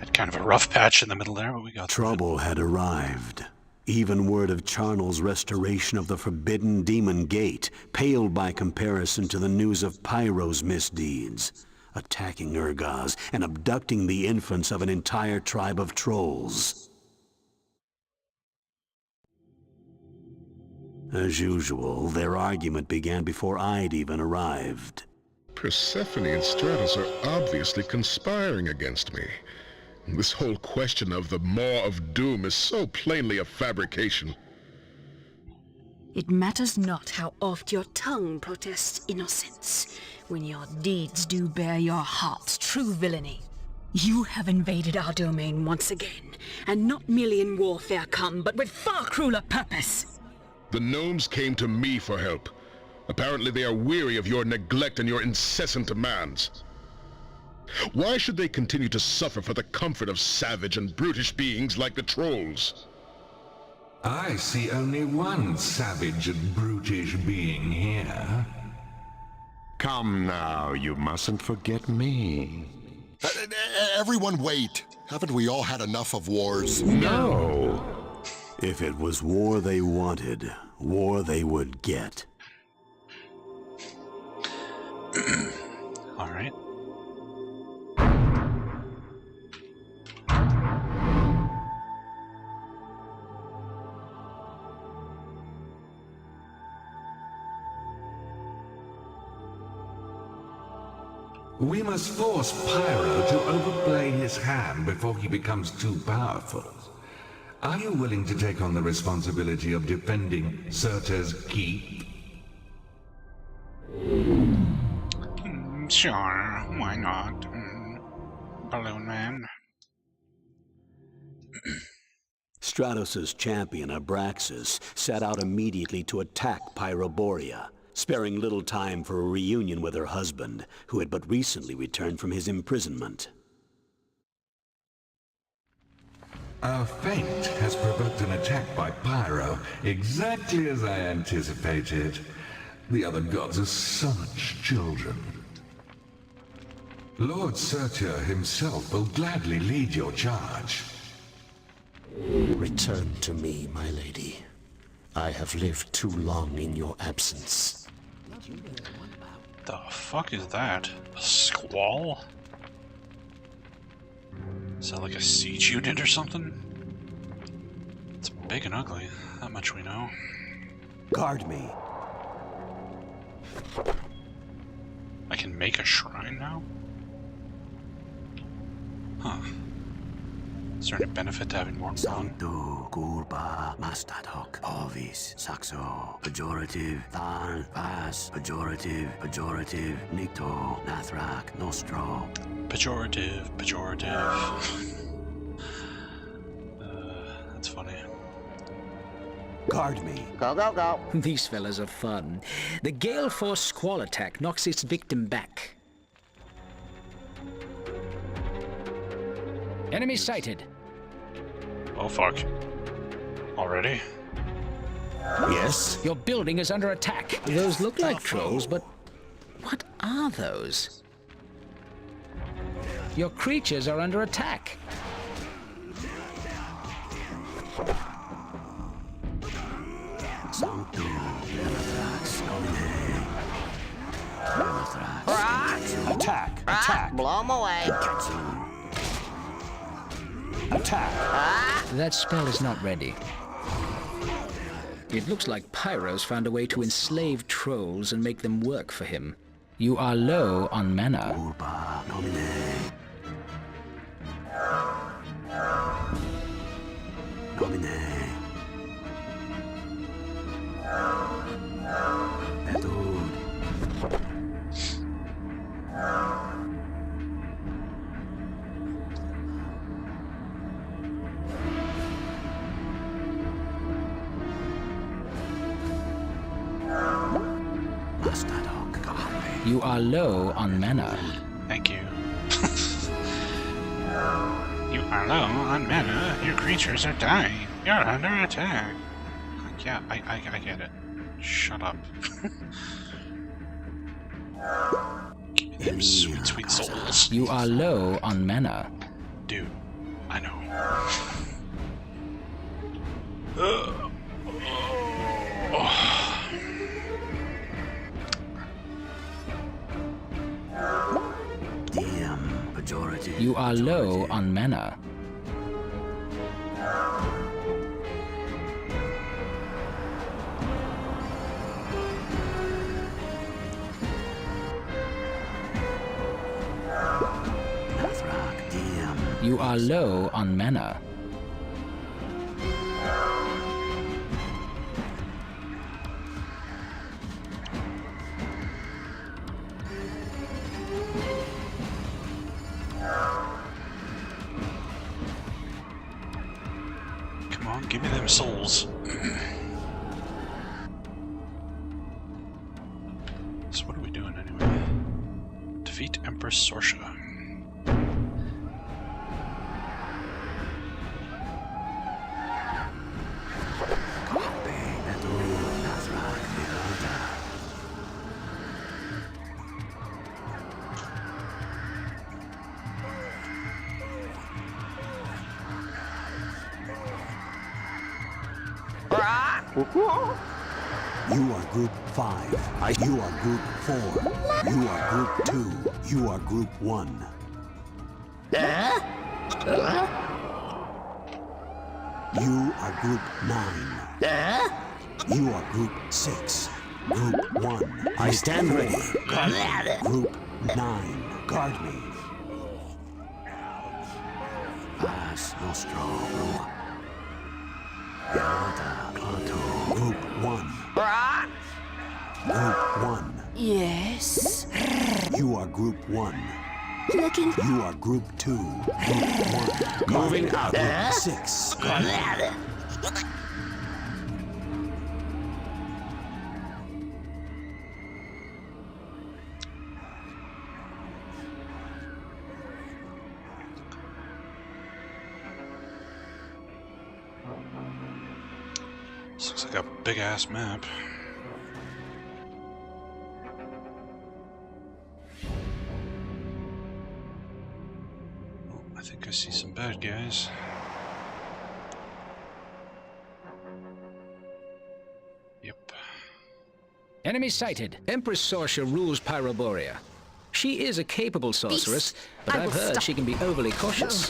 Had kind of a rough patch in the middle there, but we got Trouble had arrived. Even word of Charnel's restoration of the Forbidden Demon Gate paled by comparison to the news of Pyro's misdeeds, attacking Urgaz and abducting the infants of an entire tribe of trolls. As usual, their argument began before I'd even arrived. Persephone and Stratos are obviously conspiring against me. This whole question of the Maw of Doom is so plainly a fabrication. It matters not how oft your tongue protests innocence, when your deeds do bear your heart's true villainy. You have invaded our domain once again, and not merely in warfare come, but with far crueler purpose. The gnomes came to me for help. Apparently they are weary of your neglect and your incessant demands. Why should they continue to suffer for the comfort of savage and brutish beings like the trolls? I see only one savage and brutish being here. Come now, you mustn't forget me. Everyone wait. Haven't we all had enough of wars? No. If it was war they wanted, war they would get. All right. We must force Pyro to overplay his hand before he becomes too powerful. Are you willing to take on the responsibility of defending Surtur's keep? Sure, why not? Balloon Man. Stratos' champion, Abraxas, set out immediately to attack Pyroborea, sparing little time for a reunion with her husband, who had but recently returned from his imprisonment. Our fate has provoked an attack by Pyro, exactly as I anticipated. The other gods are such children. Lord Surtur himself will gladly lead your charge. Return to me, my lady. I have lived too long in your absence. The fuck is that? A squall? Is that like a siege unit or something? It's big and ugly, that much we know. Guard me. I can make a shrine now? Huh. Is there any benefit to having more fun? Sancto, Kurba, Mastadok, Ovis, Saxo, Pejorative, Tharn, Pas, Pejorative, Pejorative, Nikto, Nathrak, Nostro. Pejorative, pejorative. That's funny. Guard me. Go, go, go. These fellas are fun. The Gale Force Squall attack knocks its victim back. Enemy sighted. Oh fuck. Already? Yes? Your building is under attack. Those look like trolls, but what are those? Your creatures are under attack. Sancto, Bellathrax, Domine. Bellathrax. Attack! Attack! Blow him away. Attack! That spell is not ready. It looks like Pyro's found a way to enslave trolls and make them work for him. You are low on mana. You are low on mana. Thank you. You are low on mana. Your creatures are dying. You're under attack. Yeah, I get it. Shut up. Give me them sweet, sweet souls. You are low on mana. Dude, I know. Damn, majority. You are low on mana. You are low on mana. Come on, give me them souls. So what are we doing anyway? Defeat Empress Sorsha. You are group 5. You are group 4. You are group 2. You are group 1. You are group 9. You are group 6. Group 1. I stand ready. Group 9. Guard me. As nostro. Group 1. Group 1. Yes. You are group 1. Looking. You are group 2. Group 1. Moving out. Group 6. This looks like a big ass map. Oh, I think I see some bad guys. Yep. Enemy sighted. Empress Sorsha rules Pyroborea. She is a capable sorceress, but I've heard she can be overly cautious.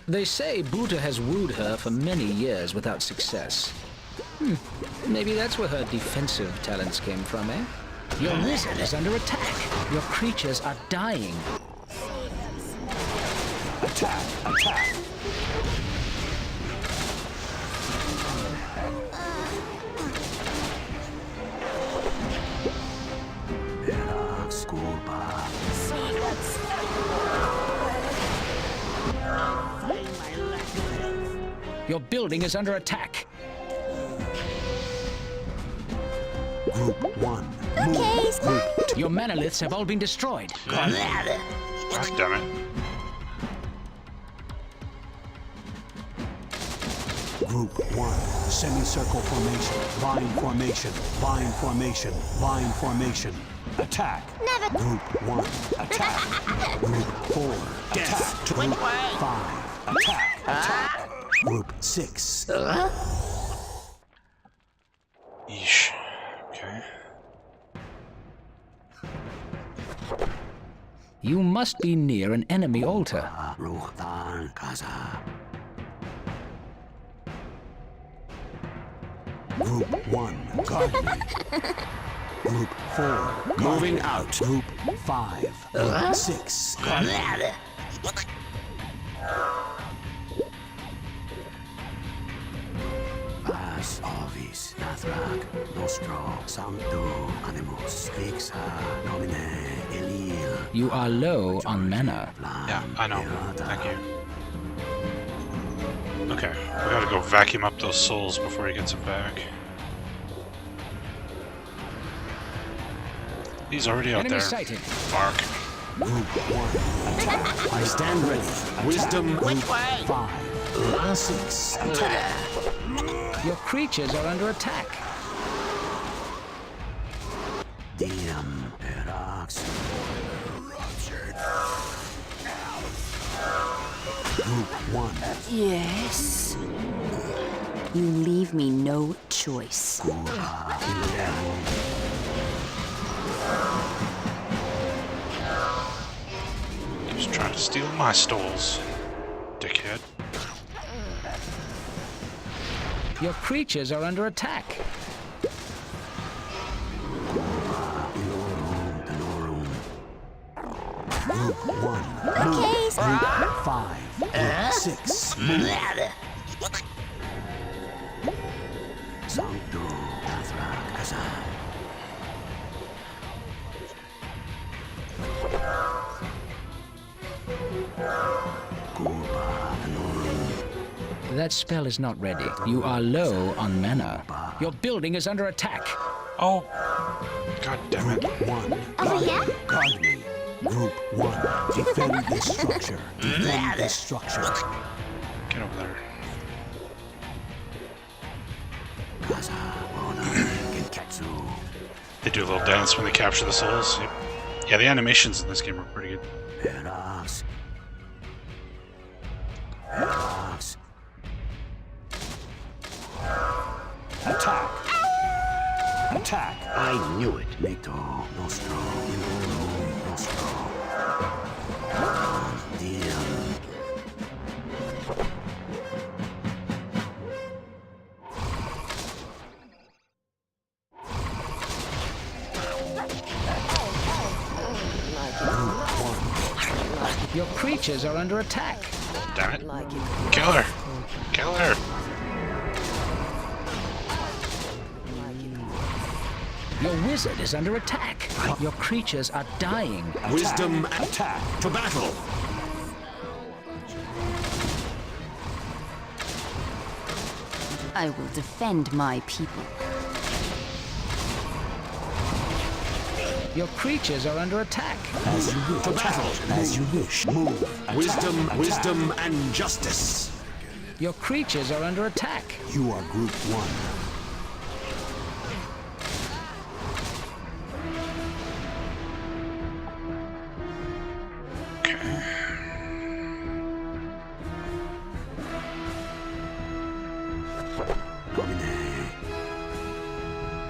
They say Buta has wooed her for many years without success. Maybe that's where her defensive talents came from, eh? Your wizard is under attack. Your creatures are dying. Attack! Attack! Your building is under attack. Group 1. Okay, Group 2. Your manoliths have all been destroyed. God damn it. Group 1. Semicircle formation. Vine formation. Vine formation. Vine formation. Attack. Never. Group 1. Attack. Group 4. Attack. Group 5. Attack. Attack. Group 6. Yeesh. Okay. You must be near an enemy altar. Group 1, guard me. Group 4, Moving out. Group 5, Group 6, guard me. As Ovis, Nathrak, Nostro, Sancto, Animus, Vixa, Nomine, Elil. You are low on mana. Yeah, I know. Thank you. Okay, we gotta go vacuum up those souls before he gets it back. He's already out Enemy there. sighted. Mark. Group 1, attack. I stand ready. Wisdom. Group 5, 6, attack. Your creatures are under attack. Diam, Erax. Group 1. Yes. You leave me no choice. He's trying to steal my stalls. Dickhead. Your creatures are under attack. Group 1. Okay, Group 5. Group 6. Sancto, Nathrak, Azam. That spell is not ready. You are low on mana. Your building is under attack. Oh. God damn it. Group 1. Over here? Guard me. Group 1. Defend this structure. Defend this structure. Get over there. They do a little dance when they capture the souls. Yep. Yeah, the animations in this game are pretty good. Attack! Attack! I knew it. Mito, Nostro, Inorum, Nostro. Diam. Your creatures are under attack. Damn it. Kill her! Kill her! Your wizard is under attack. Your creatures are dying. Wisdom. Attack. To battle. I will defend my people. Your creatures are under attack. As you wish. To battle. As you wish. Move. Wisdom. Wisdom and justice. Your creatures are under attack. You are Group 1.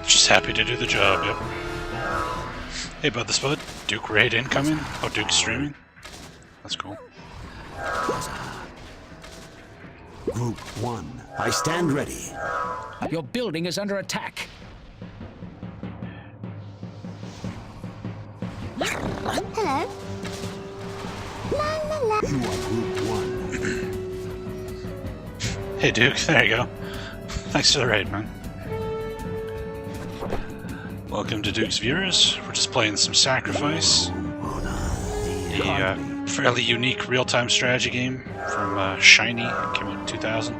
Just happy to do the job, yep. Hey, bud the Spud. Duke raid incoming? Oh, Duke's streaming? That's cool. Group 1. I stand ready. Your building is under attack. Hello. La la la. You are Group 1. Hey, Duke, there you go. Thanks for the raid, man. Welcome to Duke's viewers. We're just playing some Sacrifice. A fairly unique real-time strategy game from Shiny. It came out in 2000.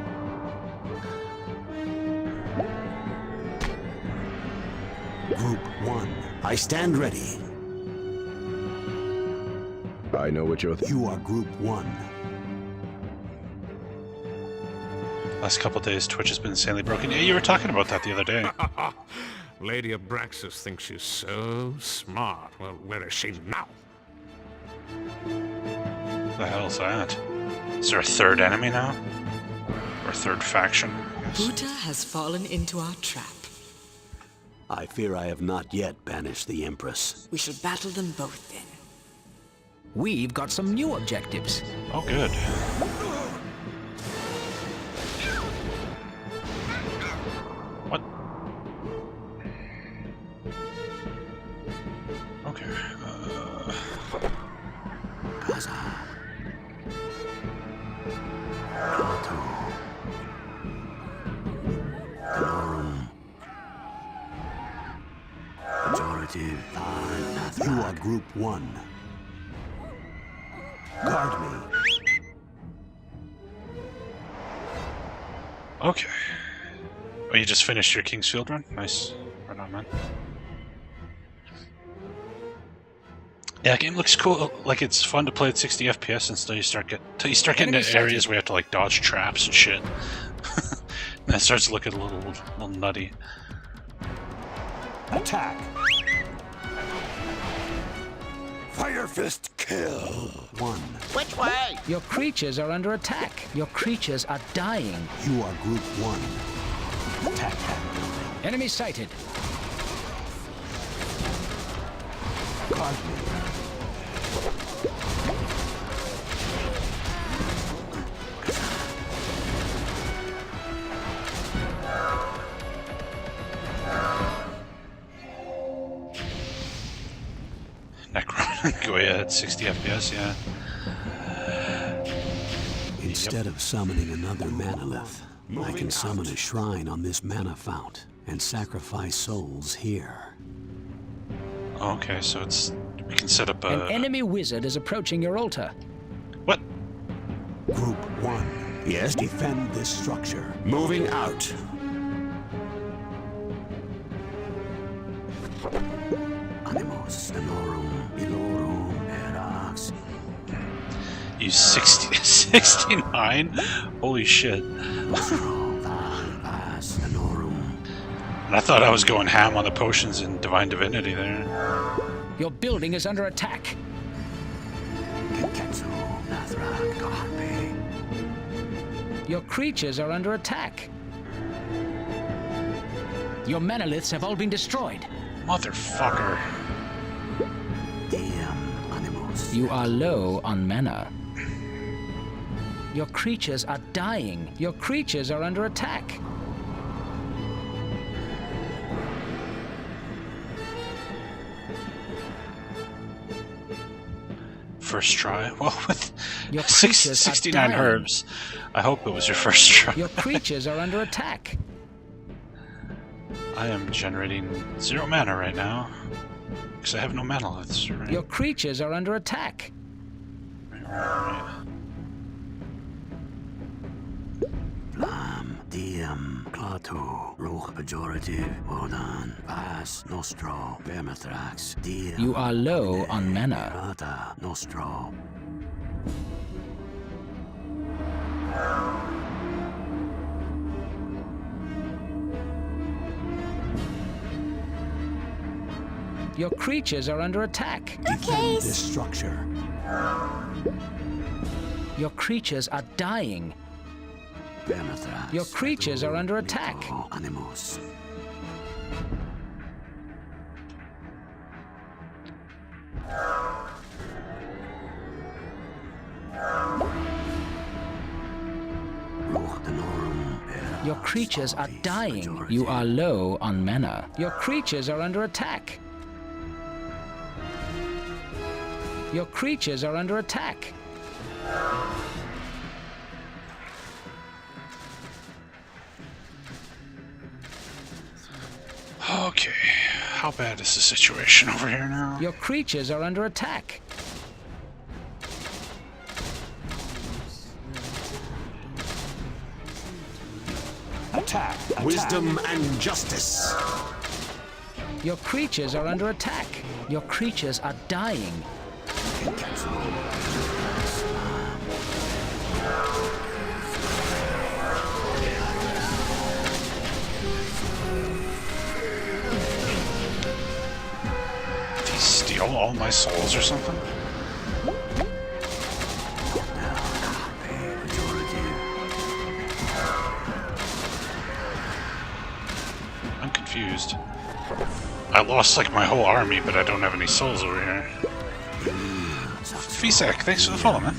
Group 1. I stand ready. I know what you're You are Group 1. Last couple of days, Twitch has been insanely broken. Yeah, you were talking about that the other day. Lady Abraxas thinks she's so smart. Well, where is she now? The hell's that? Is there a third enemy now? Or a third faction, I guess? Buddha has fallen into our trap. I fear I have not yet banished the Empress. We shall battle them both then. We've got some new objectives. Oh, good. What? You are Group 1. Guard me. Okay. Oh, you just finished your King's Field run? Nice. Right on, man. Yeah, game looks cool. Like, it's fun to play at 60 FPS until you start getting to areas where you have to like dodge traps and shit. And it starts looking a little nutty. Attack. Fire Fist kill. 1. Which way? Your creatures are under attack. Your creatures are dying. You are Group 1. Attack that building. Enemy sighted. Guard me. Go yeah, at 60 FPS, yeah. Instead of summoning another manolith, I can summon a shrine on this mana fount and sacrifice souls here. Okay, so we can set up a... An enemy wizard is approaching your altar. What? Group 1. Yes, defend this structure. Moving out. Animos Sonorum Ilorum Erax. You 69? Holy shit. And I thought I was going ham on the potions in Divine Divinity there. Your building is under attack. Your creatures are under attack. Your manoliths have all been destroyed. Motherfucker. You are low on mana. Your creatures are dying. Your creatures are under attack. First try? Well, with Your creatures 69 are dying. herbs, I hope it was your first try. Your creatures are under attack. I am generating 0 mana right now. Because I have no manoliths. Right? Your creatures are under attack. Right. Lam, Diem, Klaatu, Roch Pejorative, Wodan, Vas, Nostro, Vermithrax, Diem. You are low on mana. Rata, Nostro. Your creatures are under attack. Defend this structure. Your creatures are dying. Vermithrax. Your creatures are under attack. Animos. Your creatures are dying. You are low on mana. Your creatures are under attack. Your creatures are under attack. Okay, how bad is the situation over here now? Your creatures are under attack. Attack. Wisdom and justice. Your creatures are under attack. Your creatures are dying. Did he steal all my souls or something? I'm confused. I lost like my whole army, but I don't have any souls over here. Fisak, thanks for the follow, man.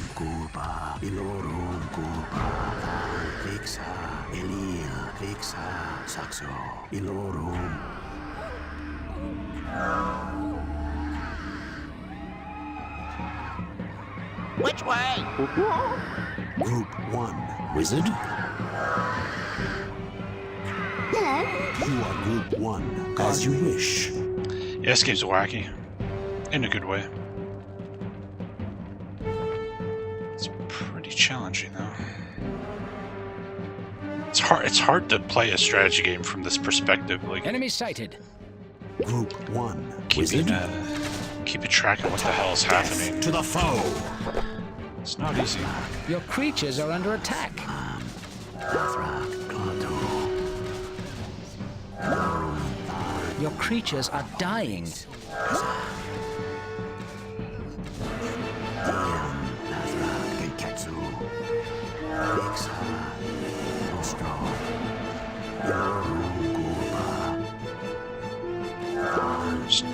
Which way? Group 1. Wizard? You are Group 1. As you wish. Yeah, this game's wacky. In a good way. It's pretty challenging, though. It's hard to play a strategy game from this perspective. Like, enemy sighted. Group 1. Wizard. Keeping track of what the hell is happening. To the foe. It's not easy. Your creatures are under attack. Your creatures are dying. Just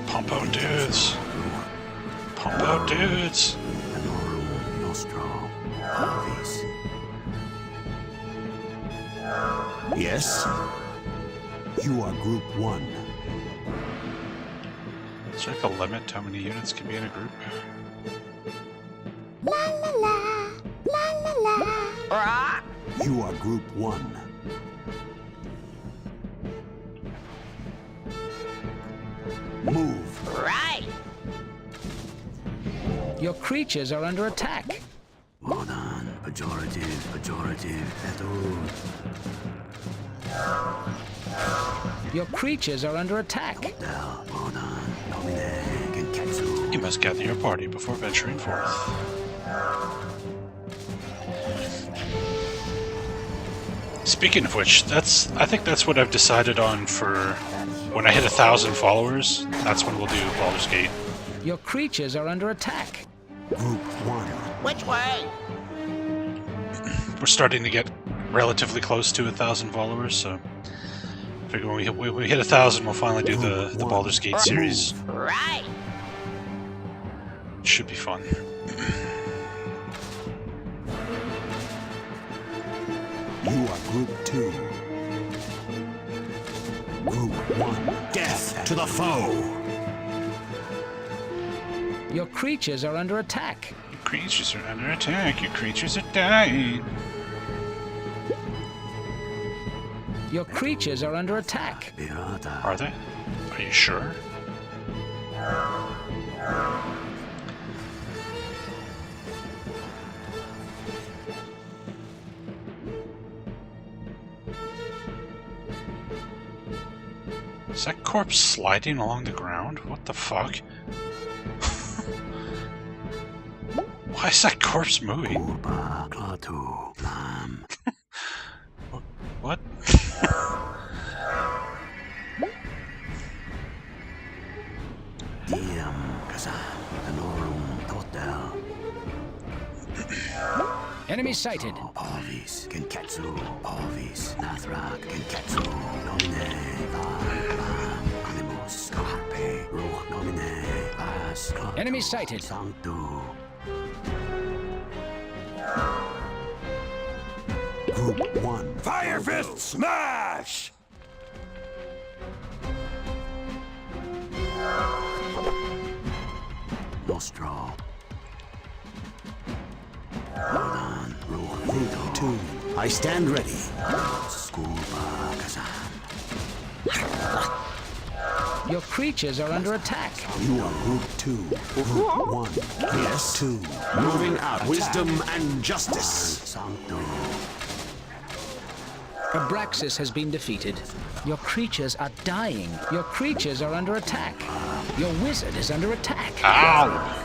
pump out dudes. Pump out dudes. Yes? You are Group 1. Is there like a limit to how many units can be in a group? La la la, la la la. You are Group 1. Move. Right. Your creatures are under attack. Modern, pejorative, Your creatures are under attack. You must gather your party before venturing forth. Speaking of which, I think that's what I've decided on for when I hit 1,000 followers. That's when we'll do Baldur's Gate. Your creatures are under attack. Group 1. Which way? We're starting to get relatively close to 1,000 followers, so I figure when we hit 1,000, we'll finally do the Baldur's Gate series. Right. Should be fun. You are Group 2. Group 1. Death to the foe. Your creatures are under attack. Your creatures are under attack. Your creatures are dying. Your creatures are under attack. Are they? Are you sure? Is that corpse sliding along the ground? What the fuck? Why is that corpse moving? What? Enemy sighted. Enemy sighted. Group 1. Fire Fist Smash! Nostro. Group 2. I stand ready. Your creatures are under attack. You are Group 2. Group 1. Yes. 2. Moving out. Wisdom and justice. Abraxas has been defeated. Your creatures are dying. Your creatures are under attack. Your wizard is under attack. Ow!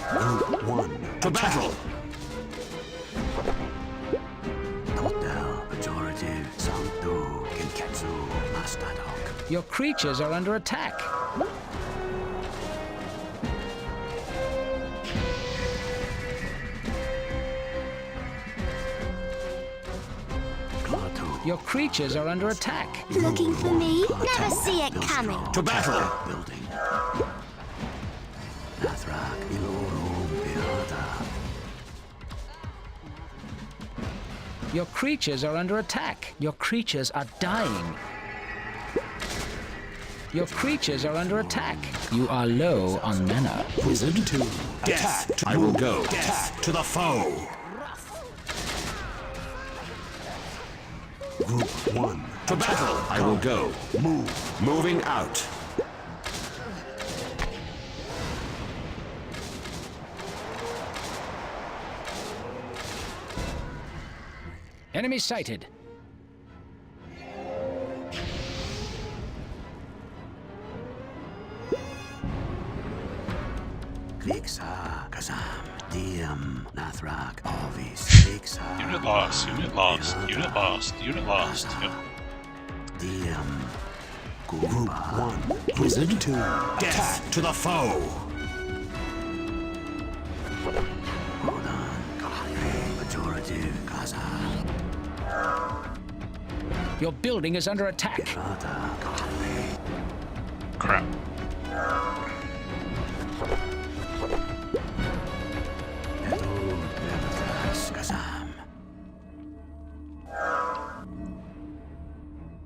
Group 1. To battle. Your creatures are under attack. Your creatures are under attack. Looking for me? Never see it coming. To battle. Your creatures are under attack. Your creatures are dying. Your creatures are under attack. You are low on mana. Wizard 2. Death. I will go. Death to the foe. Group 1. To battle! I will go. Move. Moving out. Enemy sighted. Klixa, Kazam, Diem, Nathrak, Alvis, Klixa. Unit lost, unit lost, unit lost, unit lost. Yep. Diem. Group 1. Wizard 2. Death to the foe! Hold on. Pejorative, Kaza. Your building is under attack. Crap.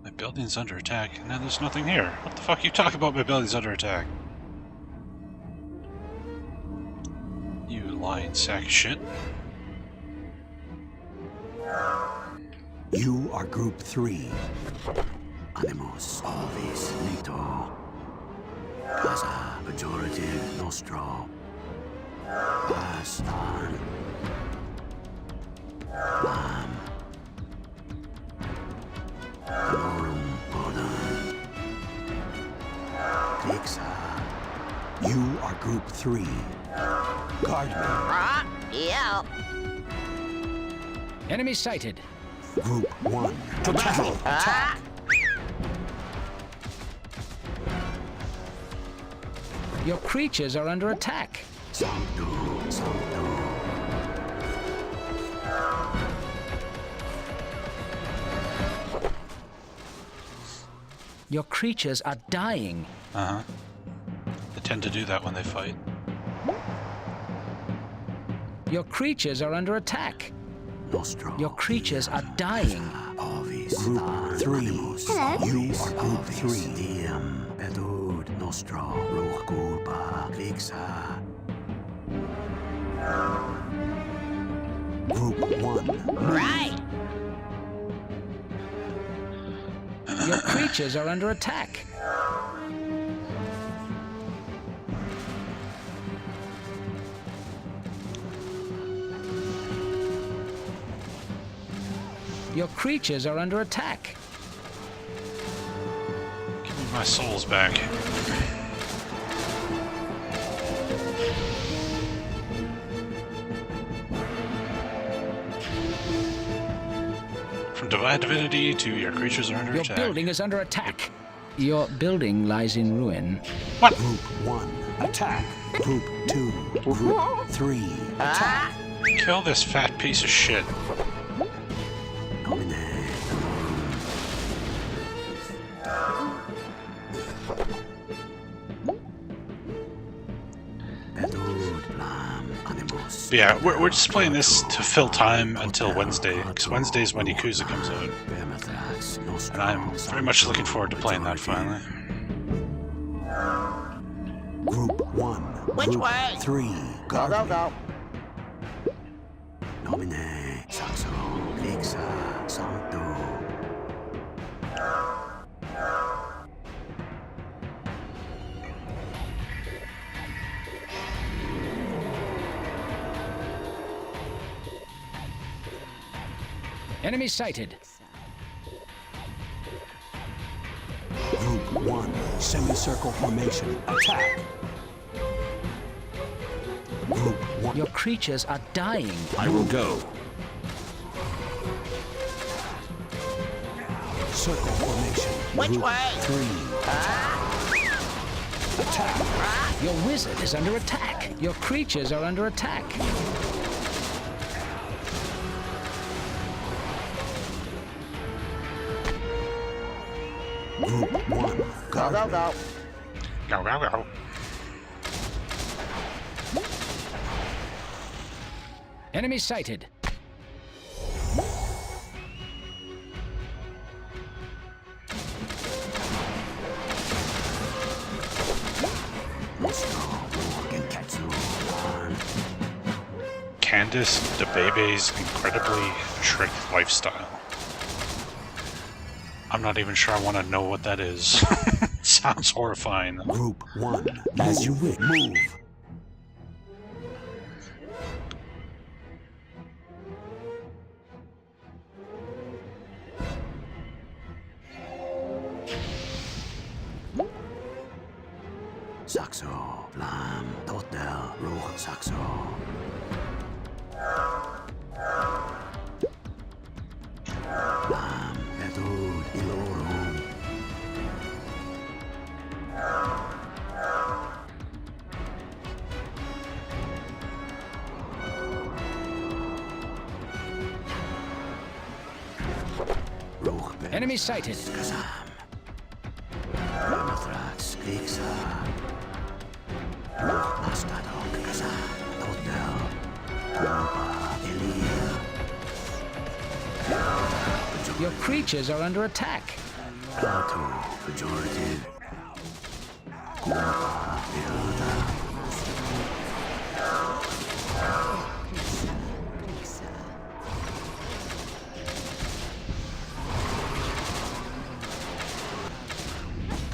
My building's under attack, and now there's nothing here. What the fuck you talk about my building's under attack? You lying sack of shit. You are Group 3. Animus, Alvis, Nito. Kaza, Pejorative, Nostro. Pastan. Lam. Anorum, Bodan. Klixa. You are Group 3. Guard me. Yeah. Enemy sighted. Group 1. To battle! Attack! Your creatures are under attack. Sancto, Sancto. Your creatures are dying. Uh-huh. They tend to do that when they fight. Your creatures are under attack. Nostro. Your creatures are dying. Group 3. Hello. You are Group 3. Diem, Pedud, Nostro, Ruch Gulpa, Klixa. Group 1. Right. Your creatures are under attack. Your creatures are under attack. Give me my souls back. From Divine Divinity to your creatures are under Your attack. building is under attack. Your building lies in ruin. What? Group 1. Attack. Group 2. Group 3. Attack. Kill this fat piece of shit. But yeah, we're just playing this to fill time until Wednesday, because Wednesday is when Yakuza comes out. And I'm very much looking forward to playing that finally. Group 1. Which Group way? 3. Go, go, go. Nomine, Saxo, Klixa, Sancto. Enemy sighted. Group 1. Semicircle formation. Attack. Group 1. Your creatures are dying. I will go. Circle formation. Which Group way? 3. Attack. Your wizard is under attack. Your creatures are under attack. Group 1. Go, go, go. Go, go, go. Enemy sighted. Candace DeBebe's incredibly tricked lifestyle. I'm not even sure I want to know what that is. Sounds horrifying. Group 1, as you wish, move. Saxo, Flam, Totel, Ruch, Saxo. Flam, Etud, Ilorum. Enemy sighted. Kazam. Ramathrax, Ixa. Mastadok, Kazam, Totel. Wampa, Elia. Your creatures are under attack. Plato, pejorative. Wampa, Elia.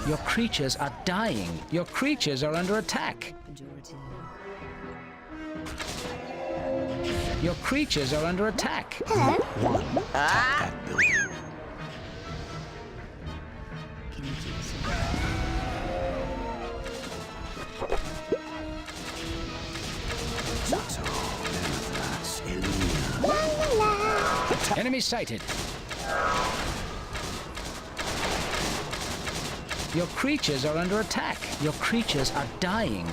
Your creatures are dying. Your creatures are under attack. Your creatures are under attack. Hello? One, attack that building. Saxo, Lenathrax, Elia. Enemy sighted. Your creatures are under attack. Your creatures are dying.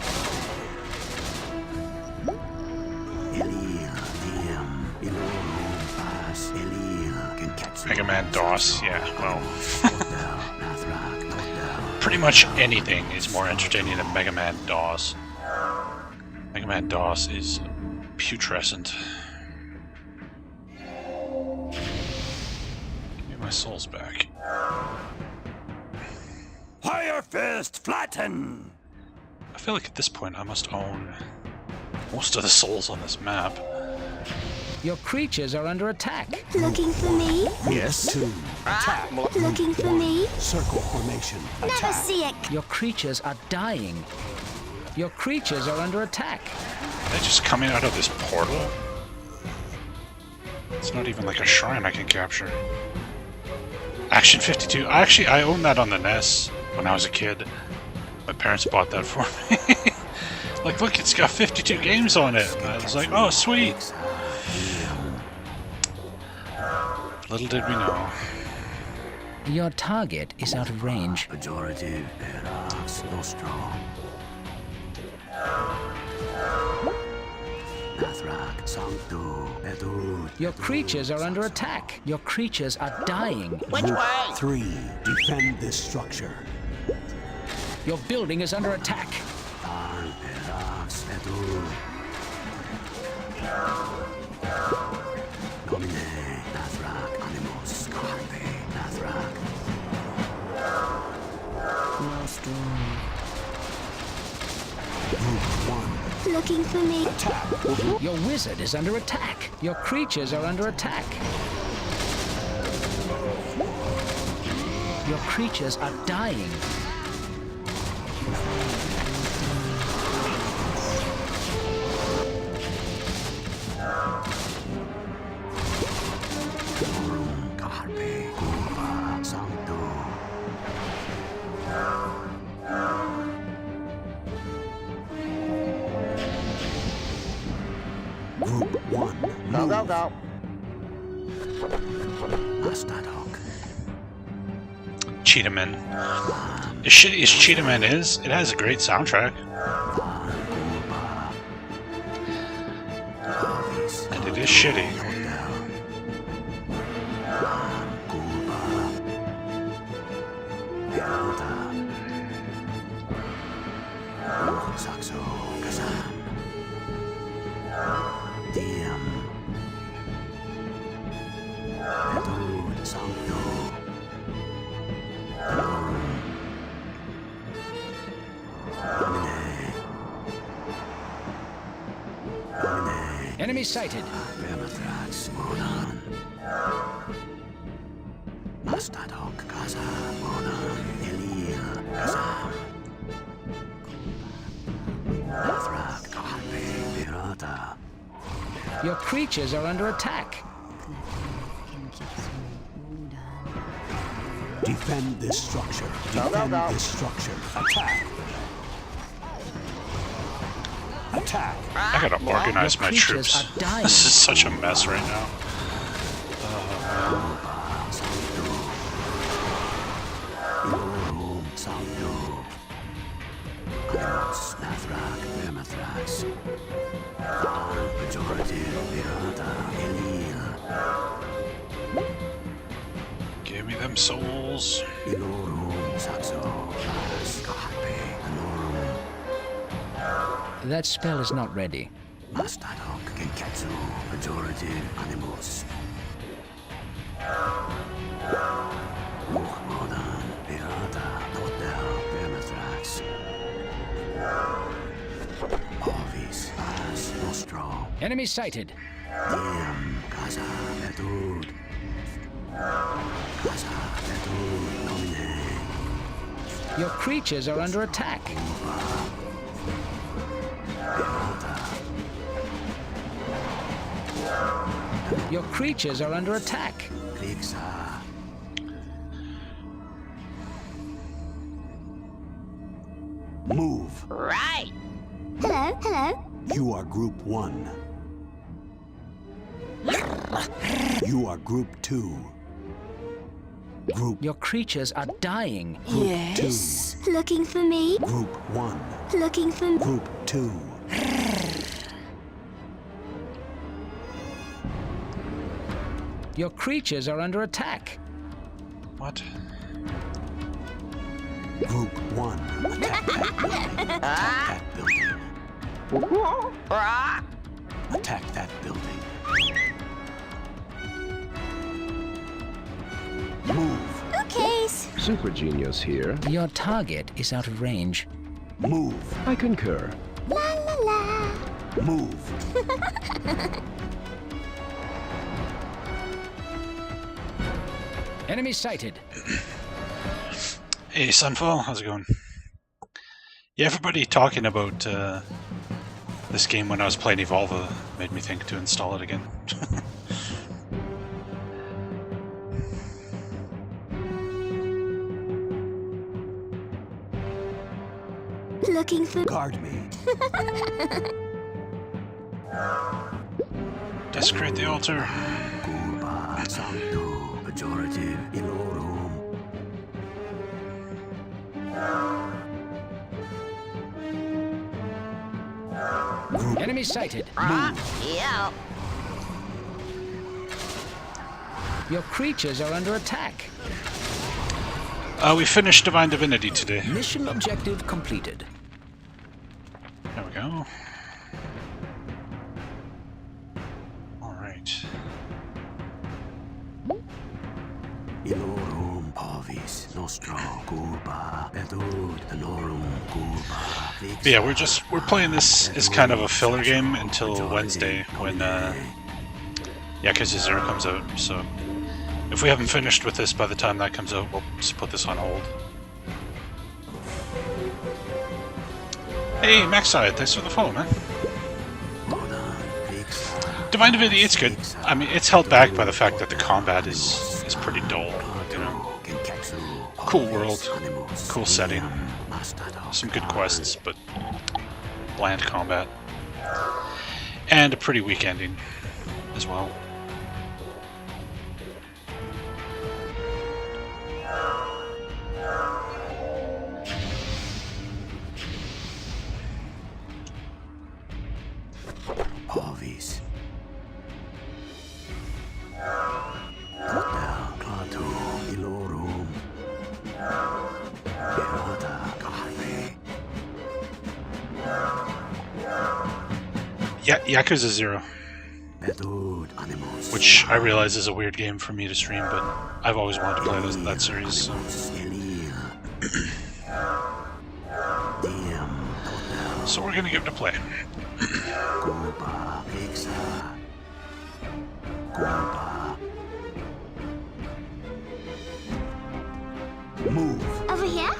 Mega Man DOS, yeah, well. Pretty much anything is more entertaining than Mega Man DOS. Mega Man DOS is putrescent. Give me my souls back. Fire Fist, flatten! I feel like at this point I must own most of the souls on this map. Your creatures are under attack. Looking for me? Yes. 2, attack. Looking for me? Circle formation, Never attack. see it. Your creatures are dying. Your creatures are under attack. Are they just coming out of this portal? It's not even like a shrine I can capture. Action 52. I owned that on the NES when I was a kid. My parents bought that for me. Like, look, it's got 52 games on it. And I was like, oh, sweet. Little did we know. Your target is out of range. Pejorative, Erax, Nostro. Nathrak, Sancto, Etud. Your creatures are under attack. Your creatures are dying. Which way? 3, defend this structure. Your building is under attack. Tarn, Erax, Etud. Domine, Nathrak, Animus, Carpe, Nathrak. Nostro. Group 1, Looking for me? attack. Your wizard is under attack. Your creatures are under attack. Your creatures are dying. Carpe, Curva, Sancto. Group 1, Go, go, go. Mastadok. Cheetahman. As shitty as Cheetahman is, it has a great soundtrack. And it is shitty. Saxo, Kazam. Diem. Etud, Sancto. Enemy sighted. Ramathrax, Monan. Your creatures are under attack. Defend this structure. Defend this structure. Attack. Attack. I gotta organize my troops. This is such a mess right now. Give me them souls. That spell is not ready. Enemy sighted. Your creatures are under attack. Your creatures are under attack. Move. Right. Hello, hello. You are Group 1. You are Group 2. Your creatures are dying. Group Yes. Looking for me? 2. Group 1. Looking for me? Group 2. Your creatures are under attack. What? Group 1. Attack that building. Attack that building. Move. Okay. Super Genius here. Your target is out of range. Move. I concur. La la la. Move. Enemy sighted. Hey, Sunfall, how's it going? Yeah, everybody talking about this game when I was playing Evolva made me think to install it again. Looking for... Guard me. Desecrate the altar. Enemy sighted. Yeah. Your creatures are under attack. We finished Divine Divinity today. Mission objective completed. There we go. Alright. Yeah, we're playing this as kind of a filler game until Wednesday when Yakuza 0 comes out, so if we haven't finished with this by the time that comes out, we'll just put this on hold. Hey, Maxside, thanks for the follow, man. Divine Divinity, it's good. I mean, it's held back by the fact that the combat is pretty dull, you know. Cool world, cool setting, some good quests, but bland combat. And a pretty weak ending as well. Yakuza 0, which I realize is a weird game for me to stream, but I've always wanted to play that series. So. So we're gonna give it a play. Move. Over here?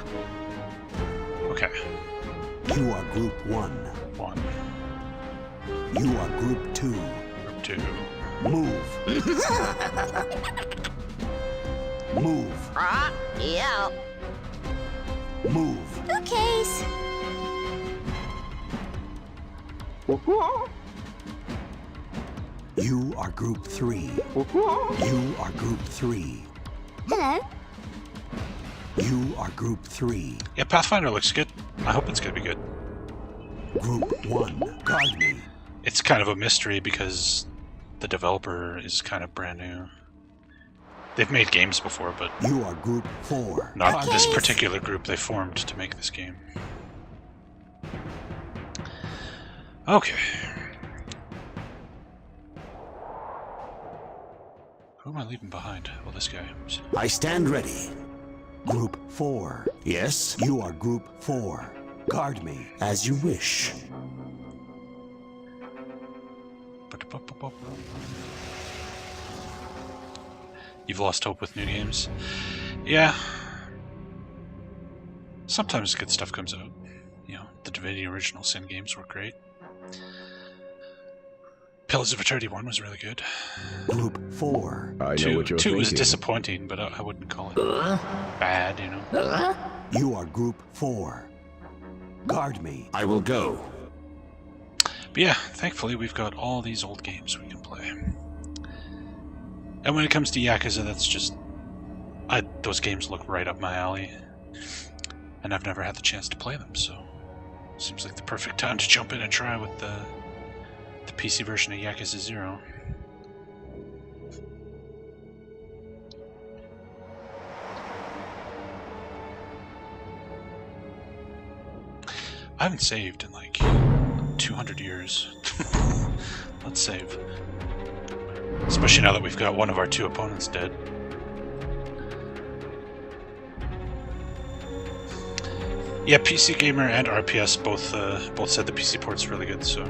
Okay. You are Group 1. 1. You are Group 2. Group 2. Move. Move. Yeah. Move. Okay. You are Group 3. You are Group 3. Hello. You are Group 3. Yeah, Pathfinder looks good. I hope it's gonna be good. Group 1. Guard me. It's kind of a mystery because the developer is kind of brand new. They've made games before, but you are Group 4. Not this particular group they formed to make this game. Okay. Who am I leaving behind? Well, this guy. I stand ready. Group 4. Yes? You are Group 4. Guard me as you wish. You've lost hope with new games? Yeah. Sometimes good stuff comes out. You know, the Divinity Original Sin games were great. Pillars of Eternity 1 was really good. Group 4. I know what you're 2 was thinking. disappointing, but I wouldn't call it bad, you know. You are Group 4. Guard me. I will go. But yeah, thankfully we've got all these old games we can play. And when it comes to Yakuza, that's just... those games look right up my alley. And I've never had the chance to play them, so... Seems like the perfect time to jump in and try with the PC version of Yakuza 0. I haven't saved in like 200 years. Let's save. Especially now that we've got one of our 2 opponents dead. Yeah, PC Gamer and RPS both said the PC port's really good, so...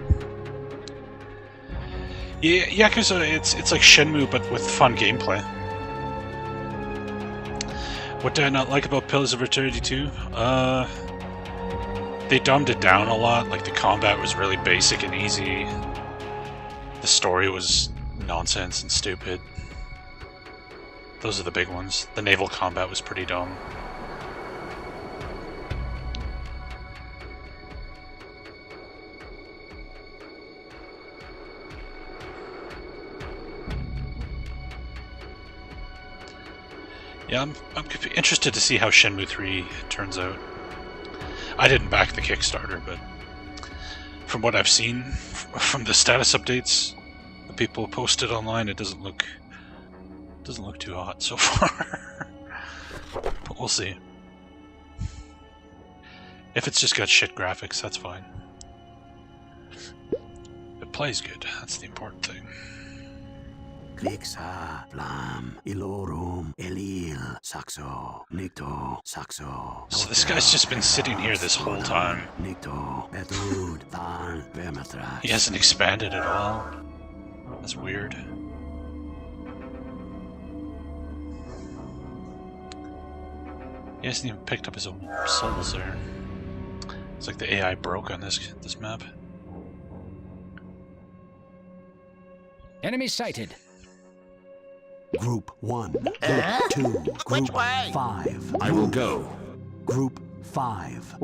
Yeah, Yakuza, it's like Shenmue, but with fun gameplay. What did I not like about Pillars of Eternity 2? They dumbed it down a lot, like the combat was really basic and easy. The story was nonsense and stupid. Those are the big ones. The naval combat was pretty dumb. Yeah, I'm interested to see how Shenmue 3 turns out. I didn't back the Kickstarter, but from what I've seen from the status updates that people posted online, it doesn't look too hot so far. But we'll see. If it's just got shit graphics, that's fine. It plays good, that's the important thing. Clixa, Flam, Ilorum, Elil, Saxo, Nicto, Saxo. So this guy's just been sitting here this whole time. Nicto, Petrud, Than, Vermatrax. He hasn't expanded at all. That's weird. He hasn't even picked up his own souls there. It's like the AI broke on this map. Enemy sighted. Group 1, Group 2, Group 5. I will go. Group 5.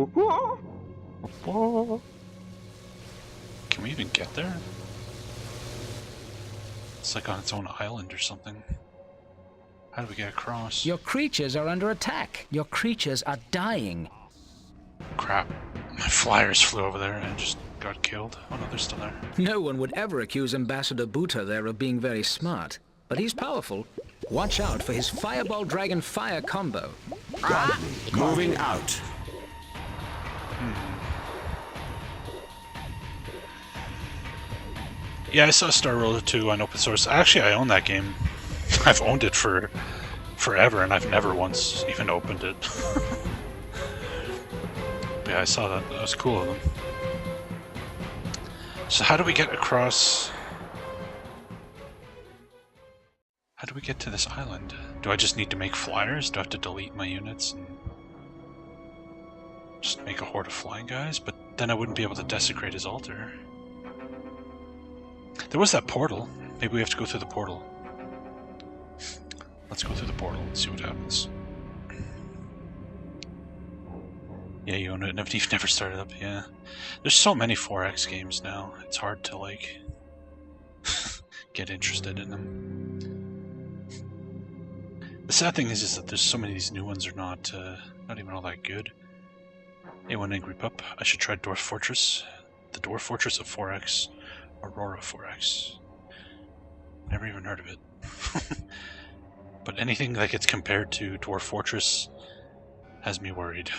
Can we even get there? It's like on its own island or something. How do we get across? Your creatures are under attack. Your creatures are dying. Crap. My flyers flew over there and just got killed. Oh no, they're still there. No one would ever accuse Ambassador Buta there of being very smart. But he's powerful. Watch out for his Fireball Dragon Fire combo. Moving out. Yeah, I saw Star Roller 2 on open source. Actually, I own that game. I've owned it for forever, and I've never once even opened it. But yeah, I saw that. That was cool of them. So how do we get across... How do we get to this island? Do I just need to make flyers? Do I have to delete my units and just make a horde of flying guys? But then I wouldn't be able to desecrate his altar. There was that portal. Maybe we have to go through the portal. Let's go through the portal and see what happens. Yeah, you own it, and you've never started up, yeah. There's so many 4X games now, it's hard to, like, get interested in them. The sad thing is that there's so many of these new ones are not even all that good. A1 Angry Pup, I should try Dwarf Fortress. The Dwarf Fortress of 4X. Aurora 4X. Never even heard of it. But anything that gets compared to Dwarf Fortress has me worried.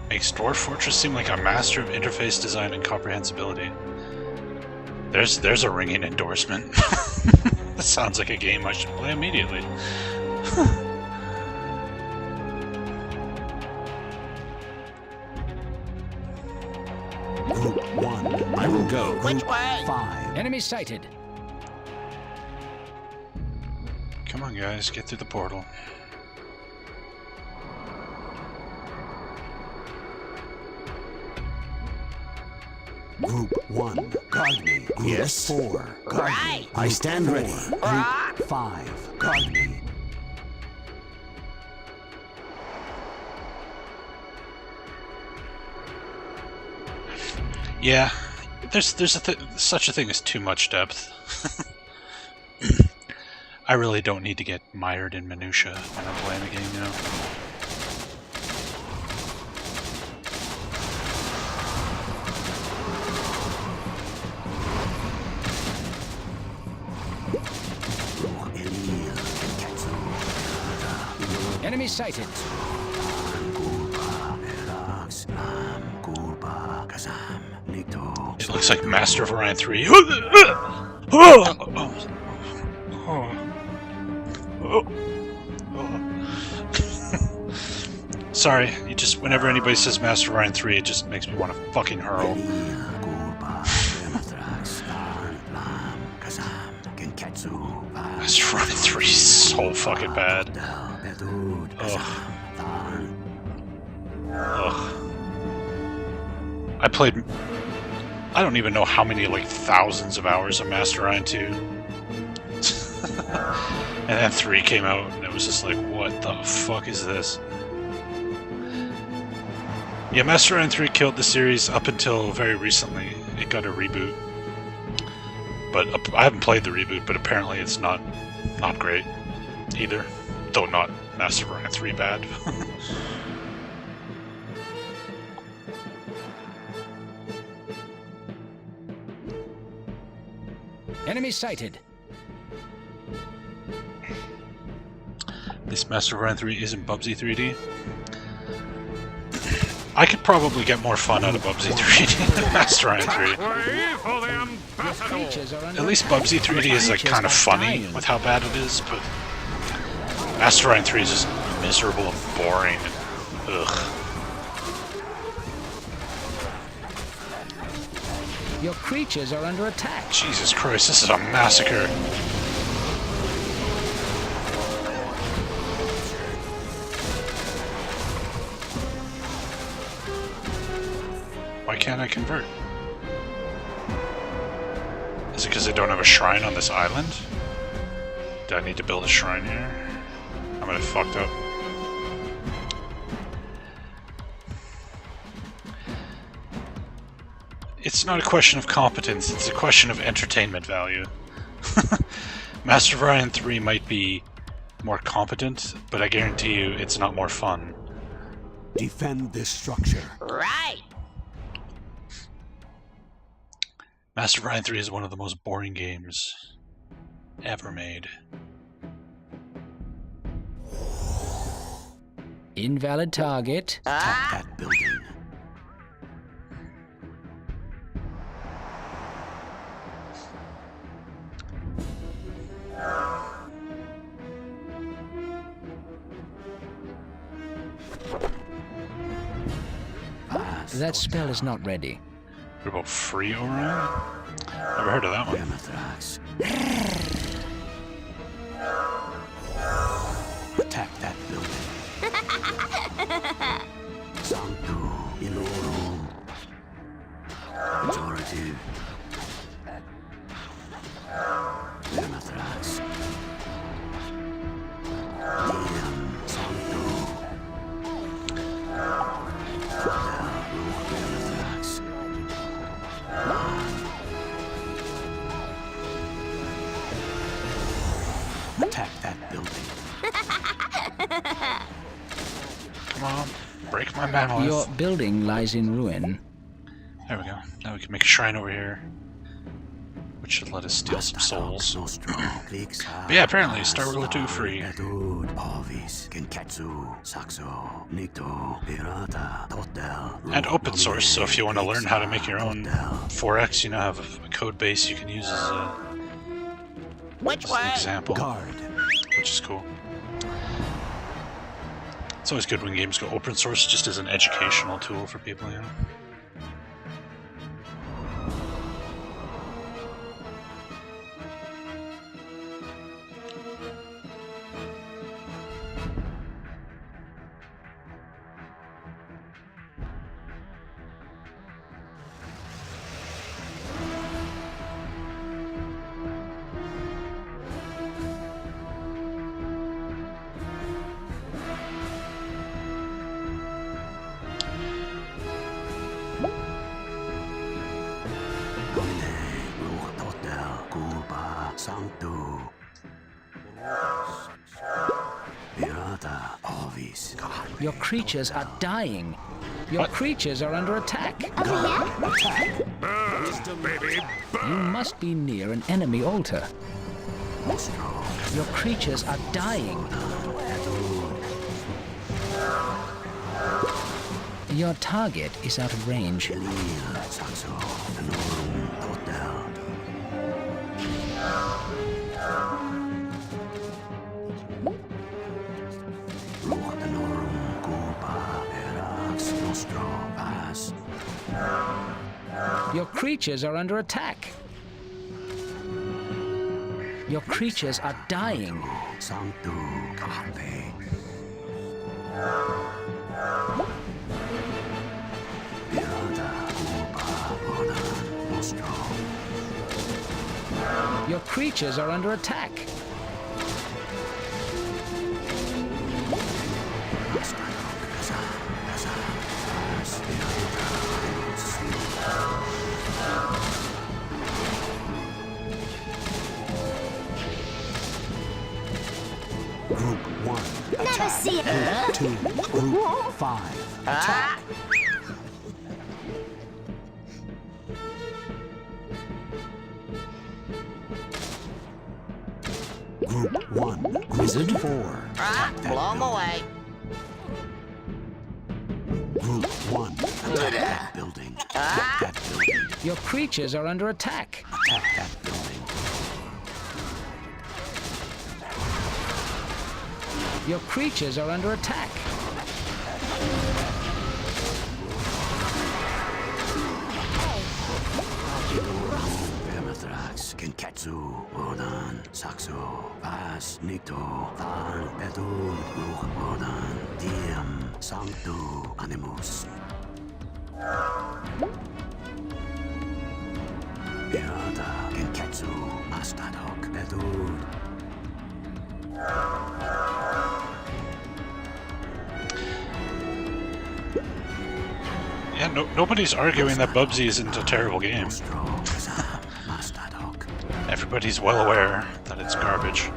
Makes Dwarf Fortress seem like a master of interface design and comprehensibility. There's a ringing endorsement. This sounds like a game I should play immediately. Group 1, I will go. Which way? 5. Enemy sighted. Come on, guys, get through the portal. Group 1, guard me. Group Yes. 4, guard Right. me. I stand Group ready. 4, Group 5, guard me. Yeah, there's such a thing as too much depth. I really don't need to get mired in minutia when I'm playing a game, you know. Enemy sighted. It looks like Master of Orion 3. Oh. Sorry, you just whenever anybody says Master of Orion 3, it just makes me want to fucking hurl. Master of Orion 3 is so fucking bad. Ugh. Ugh. I played, I don't even know how many, like, thousands of hours of Master Orion 2. And then 3 came out, and it was just like, what the fuck is this? Yeah, Master Orion 3 killed the series up until very recently. It got a reboot. But I haven't played the reboot, but apparently it's not great either. Though not Master of Orion 3 bad. Enemy sighted. This Master of Orion 3 isn't Bubsy 3D. I could probably get more fun out of Bubsy 3D than Master Orion 3. At least Bubsy 3D is like kind of funny with how bad it is, but Master Orion 3 is just miserable and boring and ugh. Your creatures are under attack. Jesus Christ, this is a massacre. Why can't I convert? Is it because I don't have a shrine on this island? Do I need to build a shrine here? I'm gonna fucked up. It's not a question of competence, it's a question of entertainment value. Master of Orion 3 might be more competent, but I guarantee you it's not more fun. Defend this structure. Right. Master of Orion 3 is one of the most boring games ever made. Invalid target. Attack that building. That spell is not ready. What about free Orion? Never heard of that one. Attack that building. Sancto Illorum. Pejorative. Vermathrax. Diem Sancto. Vermathrax. Attack that building. Come on, break my mammoth. Your building lies in ruin. There we go. Now we can make a shrine over here, which should let us steal some souls. But yeah, apparently Star Wars 2 free. And open source, so if you want to learn how to make your own 4X, you now have a code base you can use as an example, which is cool. It's always good when games go open source just as an educational tool for people, you know? Your creatures are dying. Your creatures are under attack. You must be near an enemy altar. Your creatures are dying. Your target is out of range. Your creatures are under attack. Your creatures are dying. Your creatures are under attack. Group 1, attack. Group 2, Group 5, attack. Group 1, Wizard 4, attack that Blow 'em building. away. Group 1, attack that building. Attack that building. Your creatures are under attack. Attack that building. Your creatures are under attack. Vermathrax, Genketsu, Rodan, Saxo, Vas, Nito, Val, Bedud, Ruch, Rodan, Diem, Sancto, Animus. Pirata, Genketsu, Mastadok, Bedud. Yeah, nobody's arguing that Bubsy isn't a terrible game. Everybody's well aware that it's garbage.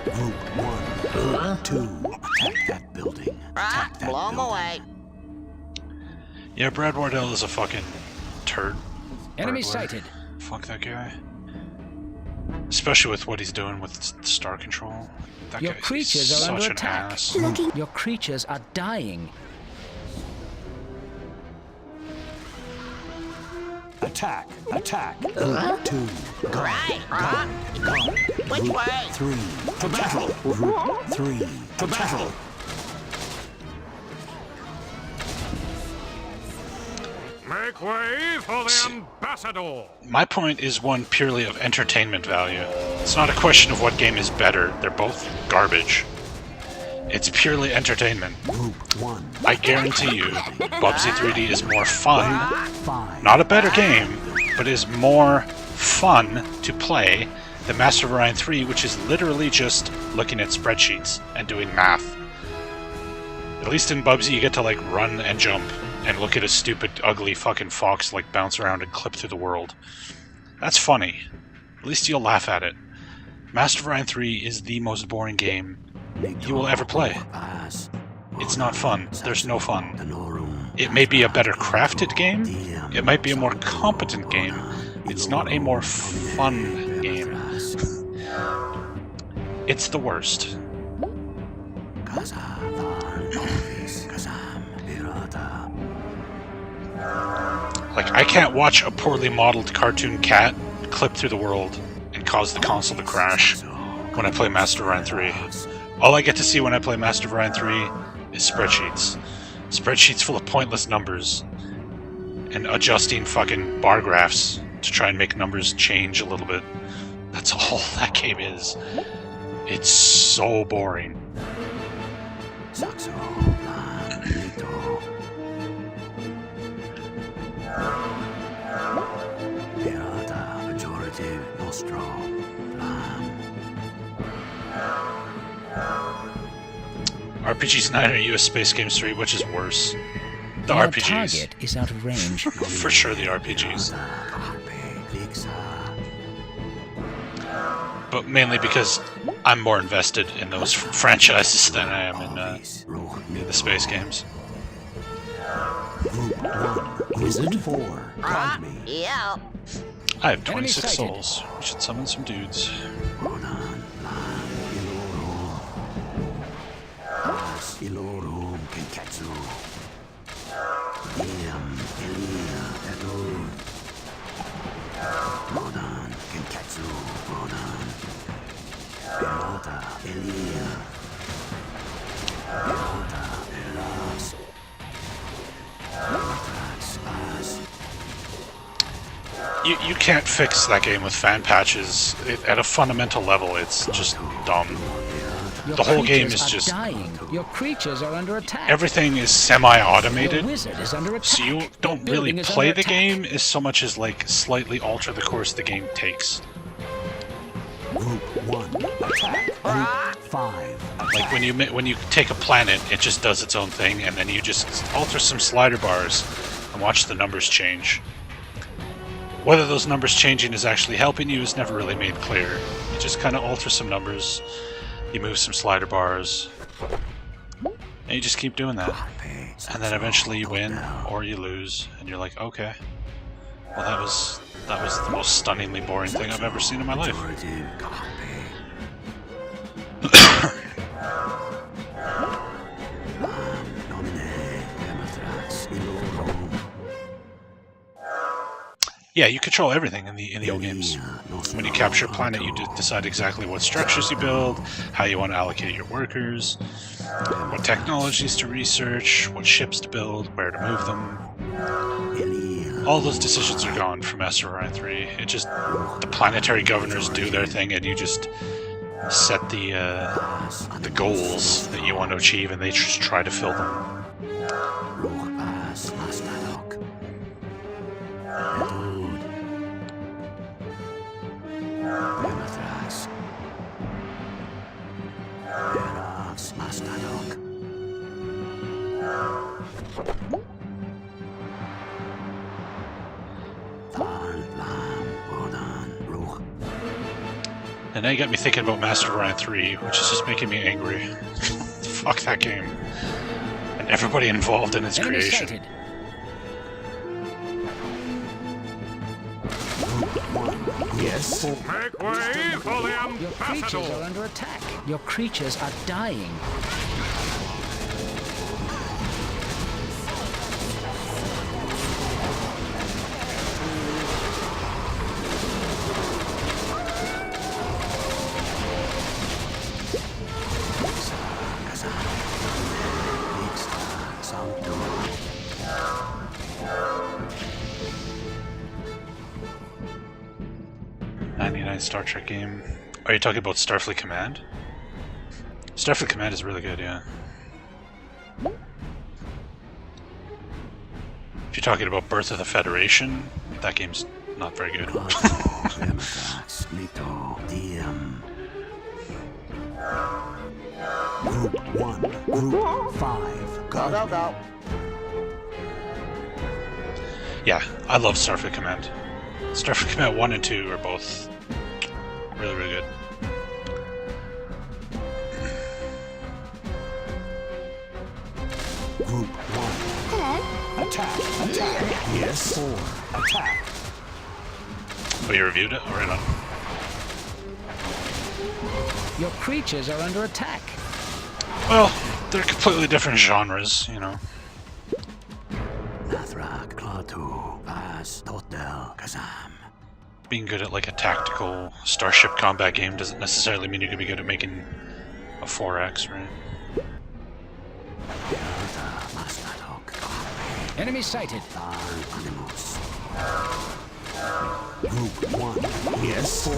Group 1, Group 2, attack that building. Attack that Blow 'em building. away. Yeah, Brad Wardell is a fucking turd. Enemy Burglar. sighted. Fuck that guy. Especially with what he's doing with Star Control. That Your guy's creatures are such under an attack. ass. Your creatures are dying. Attack! Attack! 2. Right, right. Which way? 3. To battle! 3. To battle! Make way for the ambassador! My point is one purely of entertainment value. It's not a question of what game is better. They're both garbage. It's purely entertainment. Group 1. I guarantee you, Bubsy 3D is more fun. Not a better game, but is more fun to play than Master of Orion 3, which is literally just looking at spreadsheets and doing math. At least in Bubsy, you get to like run and jump and look at a stupid, ugly fucking fox like bounce around and clip through the world. That's funny. At least you'll laugh at it. Master of Orion 3 is the most boring game you will ever play. It's not fun. There's no fun. It may be a better crafted game. It might be a more competent game. It's not a more fun game. It's the worst. Like, I can't watch a poorly modeled cartoon cat clip through the world and cause the console to crash when I play Master of Orion 3. All I get to see when I play Master of Orion 3 is spreadsheets. Spreadsheets full of pointless numbers. And adjusting fucking bar graphs to try and make numbers change a little bit. That's all that game is. It's so boring. RPGs 9 or US Space Games 3, which is worse? The Your RPGs. target is out of range. For sure the RPGs. But mainly because I'm more invested in those franchises than I am in the Space Games. Wizard 4. Guide me. Yeah. I have 26 souls. We should summon some dudes. Ilorum Kenketsu. Iam Elia Edu. Rodan Kenketsu. Rodan. Pirata Elia. Pirata Elas. You can't fix that game with fan patches. At a fundamental level, it's just dumb. The whole game is just... dying. Your creatures are under attack. Everything is semi-automated, Your wizard is under attack. so you don't really play the game as so much as like slightly alter the course the game takes. Group 1. Attack. Group 5. Like when you take a planet, it just does its own thing, and then you just alter some slider bars and watch the numbers change. Whether those numbers changing is actually helping you is never really made clear. You just kind of alter some numbers, you move some slider bars, and you just keep doing that. And then eventually you win, or you lose, and you're like, okay. Well, that was the most stunningly boring thing I've ever seen in my life. Yeah, you control everything in the old games. When you capture a planet, you decide exactly what structures you build, how you want to allocate your workers, what technologies to research, what ships to build, where to move them. All those decisions are gone from Master of Orion 3. It just the planetary governors do their thing, and you just set the goals that you want to achieve, and they just try to fill them. And now you got me thinking about Master of Orion 3, which is just making me angry. Fuck that game. And everybody involved in its creation. Yes. Make way for the Your creatures are ambassador! under attack. Your creatures are dying. Star Trek game. Are you talking about Starfleet Command? Starfleet Command is really good, yeah. If you're talking about Birth of the Federation, that game's not very good. Group 1, Group 5, Go. Yeah, I love Starfleet Command. Starfleet Command 1 and 2 are both really, really good. Group 1. Attack. Yes. 4. Attack. Oh, you reviewed it? Oh, right on. Your creatures are under attack. Well, they're completely different genres, you know. Being good at like a tactical starship combat game doesn't necessarily mean you can be good at making a 4X, right? Enemy sighted. Group 1. Yes. 4.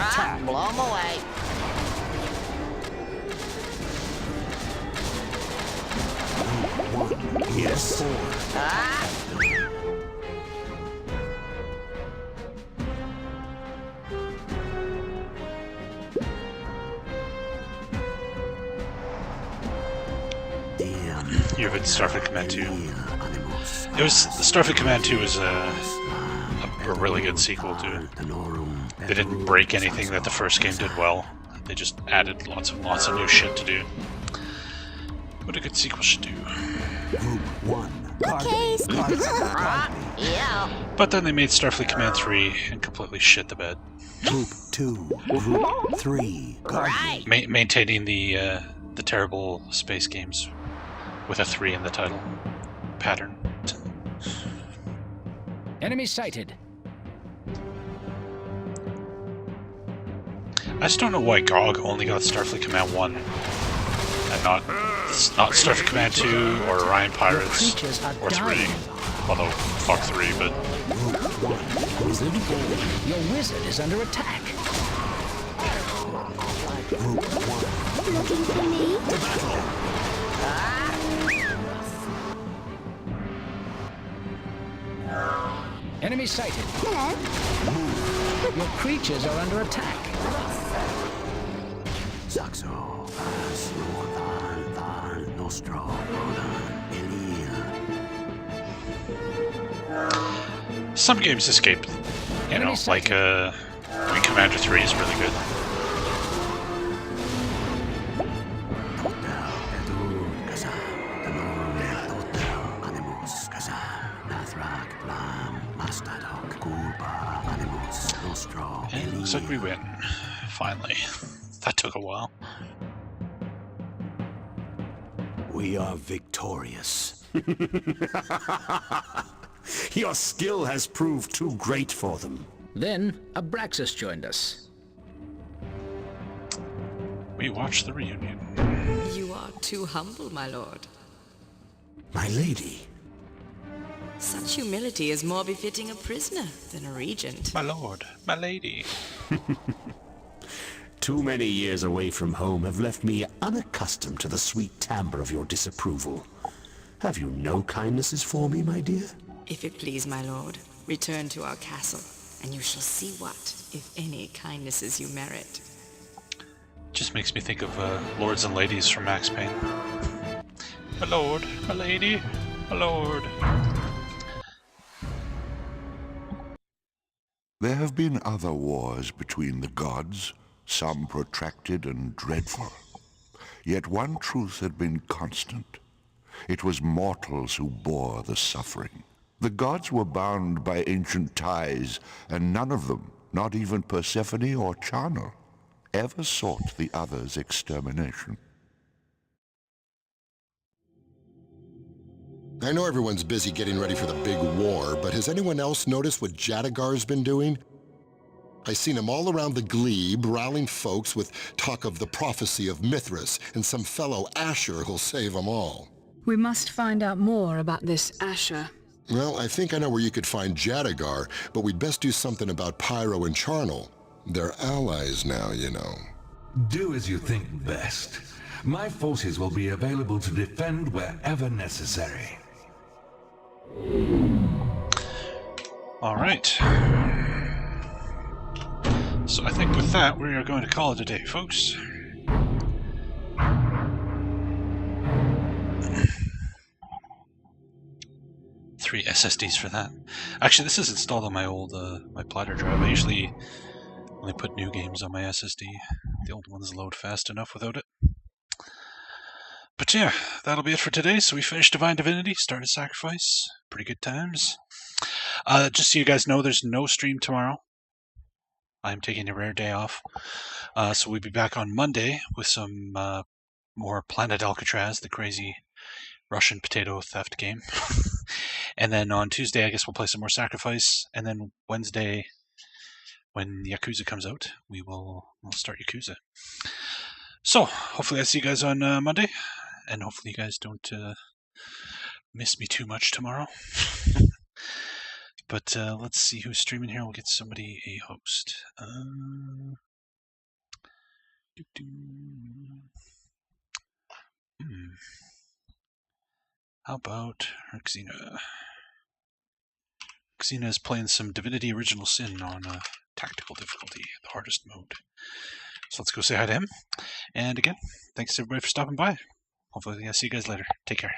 Attack. Blow 'em away. Group 1. Yes. 4. You've been Starfleet Command 2. It was Starfleet Command 2 was a really good sequel to it. They didn't break anything that the first game did well. They just added lots of new shit to do. What a good sequel should do. Group 1. Okay. Yeah. But then they made Starfleet Command 3 and completely shit the bed. Group 2. Group 3. Right. Maintaining the terrible space games with a 3 in the title pattern. Enemy sighted. I just don't know why GOG only got Starfleet Command 1 and not Starfleet Command 2 or Orion Pirates or 3. Although, fuck 3, but... Your wizard is under attack. Looking for me? Enemy sighted. Hello? Your creatures are under attack. Saxo, Vas, Northal, Val, Nostro, Rodan, Elil. Some games escape. You know, like Wing Commander 3 is really good. And it looks like we win. Finally. That took a while. We are victorious. Your skill has proved too great for them. Then, Abraxas joined us. We watched the reunion. You are too humble, my lord. My lady. Such humility is more befitting a prisoner than a regent. My lord, my lady. Too many years away from home have left me unaccustomed to the sweet timbre of your disapproval. Have you no kindnesses for me, my dear? If it please, my lord, return to our castle, and you shall see what, if any, kindnesses you merit. Just makes me think of lords and ladies from Max Payne. My lord, my lady, my lord. There have been other wars between the gods, some protracted and dreadful. Yet one truth had been constant. It was mortals who bore the suffering. The gods were bound by ancient ties, and none of them, Not even Persephone or Charnel ever sought the other's extermination. I know everyone's busy getting ready for the big war, but has anyone else noticed what Jadagar's been doing? I seen him all around the glebe, rallying folks with talk of the prophecy of Mithras and some fellow Asher who'll save them all. We must find out more about this Asher. Well, I think I know where you could find Jadagar, but we'd best do something about Pyro and Charnel. They're allies now, you know. Do as you think best. My forces will be available to defend wherever necessary. All right. So I think with that, we are going to call it a day, folks. Three SSDs for that. Actually, this is installed on my old my platter drive. I usually only put new games on my SSD. The old ones load fast enough without it. But yeah, that'll be it for today. So we finished Divine Divinity, started Sacrifice. Pretty good times. Just so you guys know, there's no stream tomorrow. I'm taking a rare day off. So we'll be back on Monday with some more Planet Alcatraz, the crazy Russian potato theft game. And then on Tuesday, I guess we'll play some more Sacrifice. And then Wednesday, when Yakuza comes out, we'll start Yakuza. So hopefully I see you guys on Monday. And hopefully you guys don't miss me too much tomorrow. But let's see who's streaming here. We'll get somebody a host. How about Xena? Xena is playing some Divinity Original Sin on tactical difficulty, the hardest mode. So let's go say hi to him. And again, thanks everybody for stopping by. Hopefully I'll see you guys later. Take care.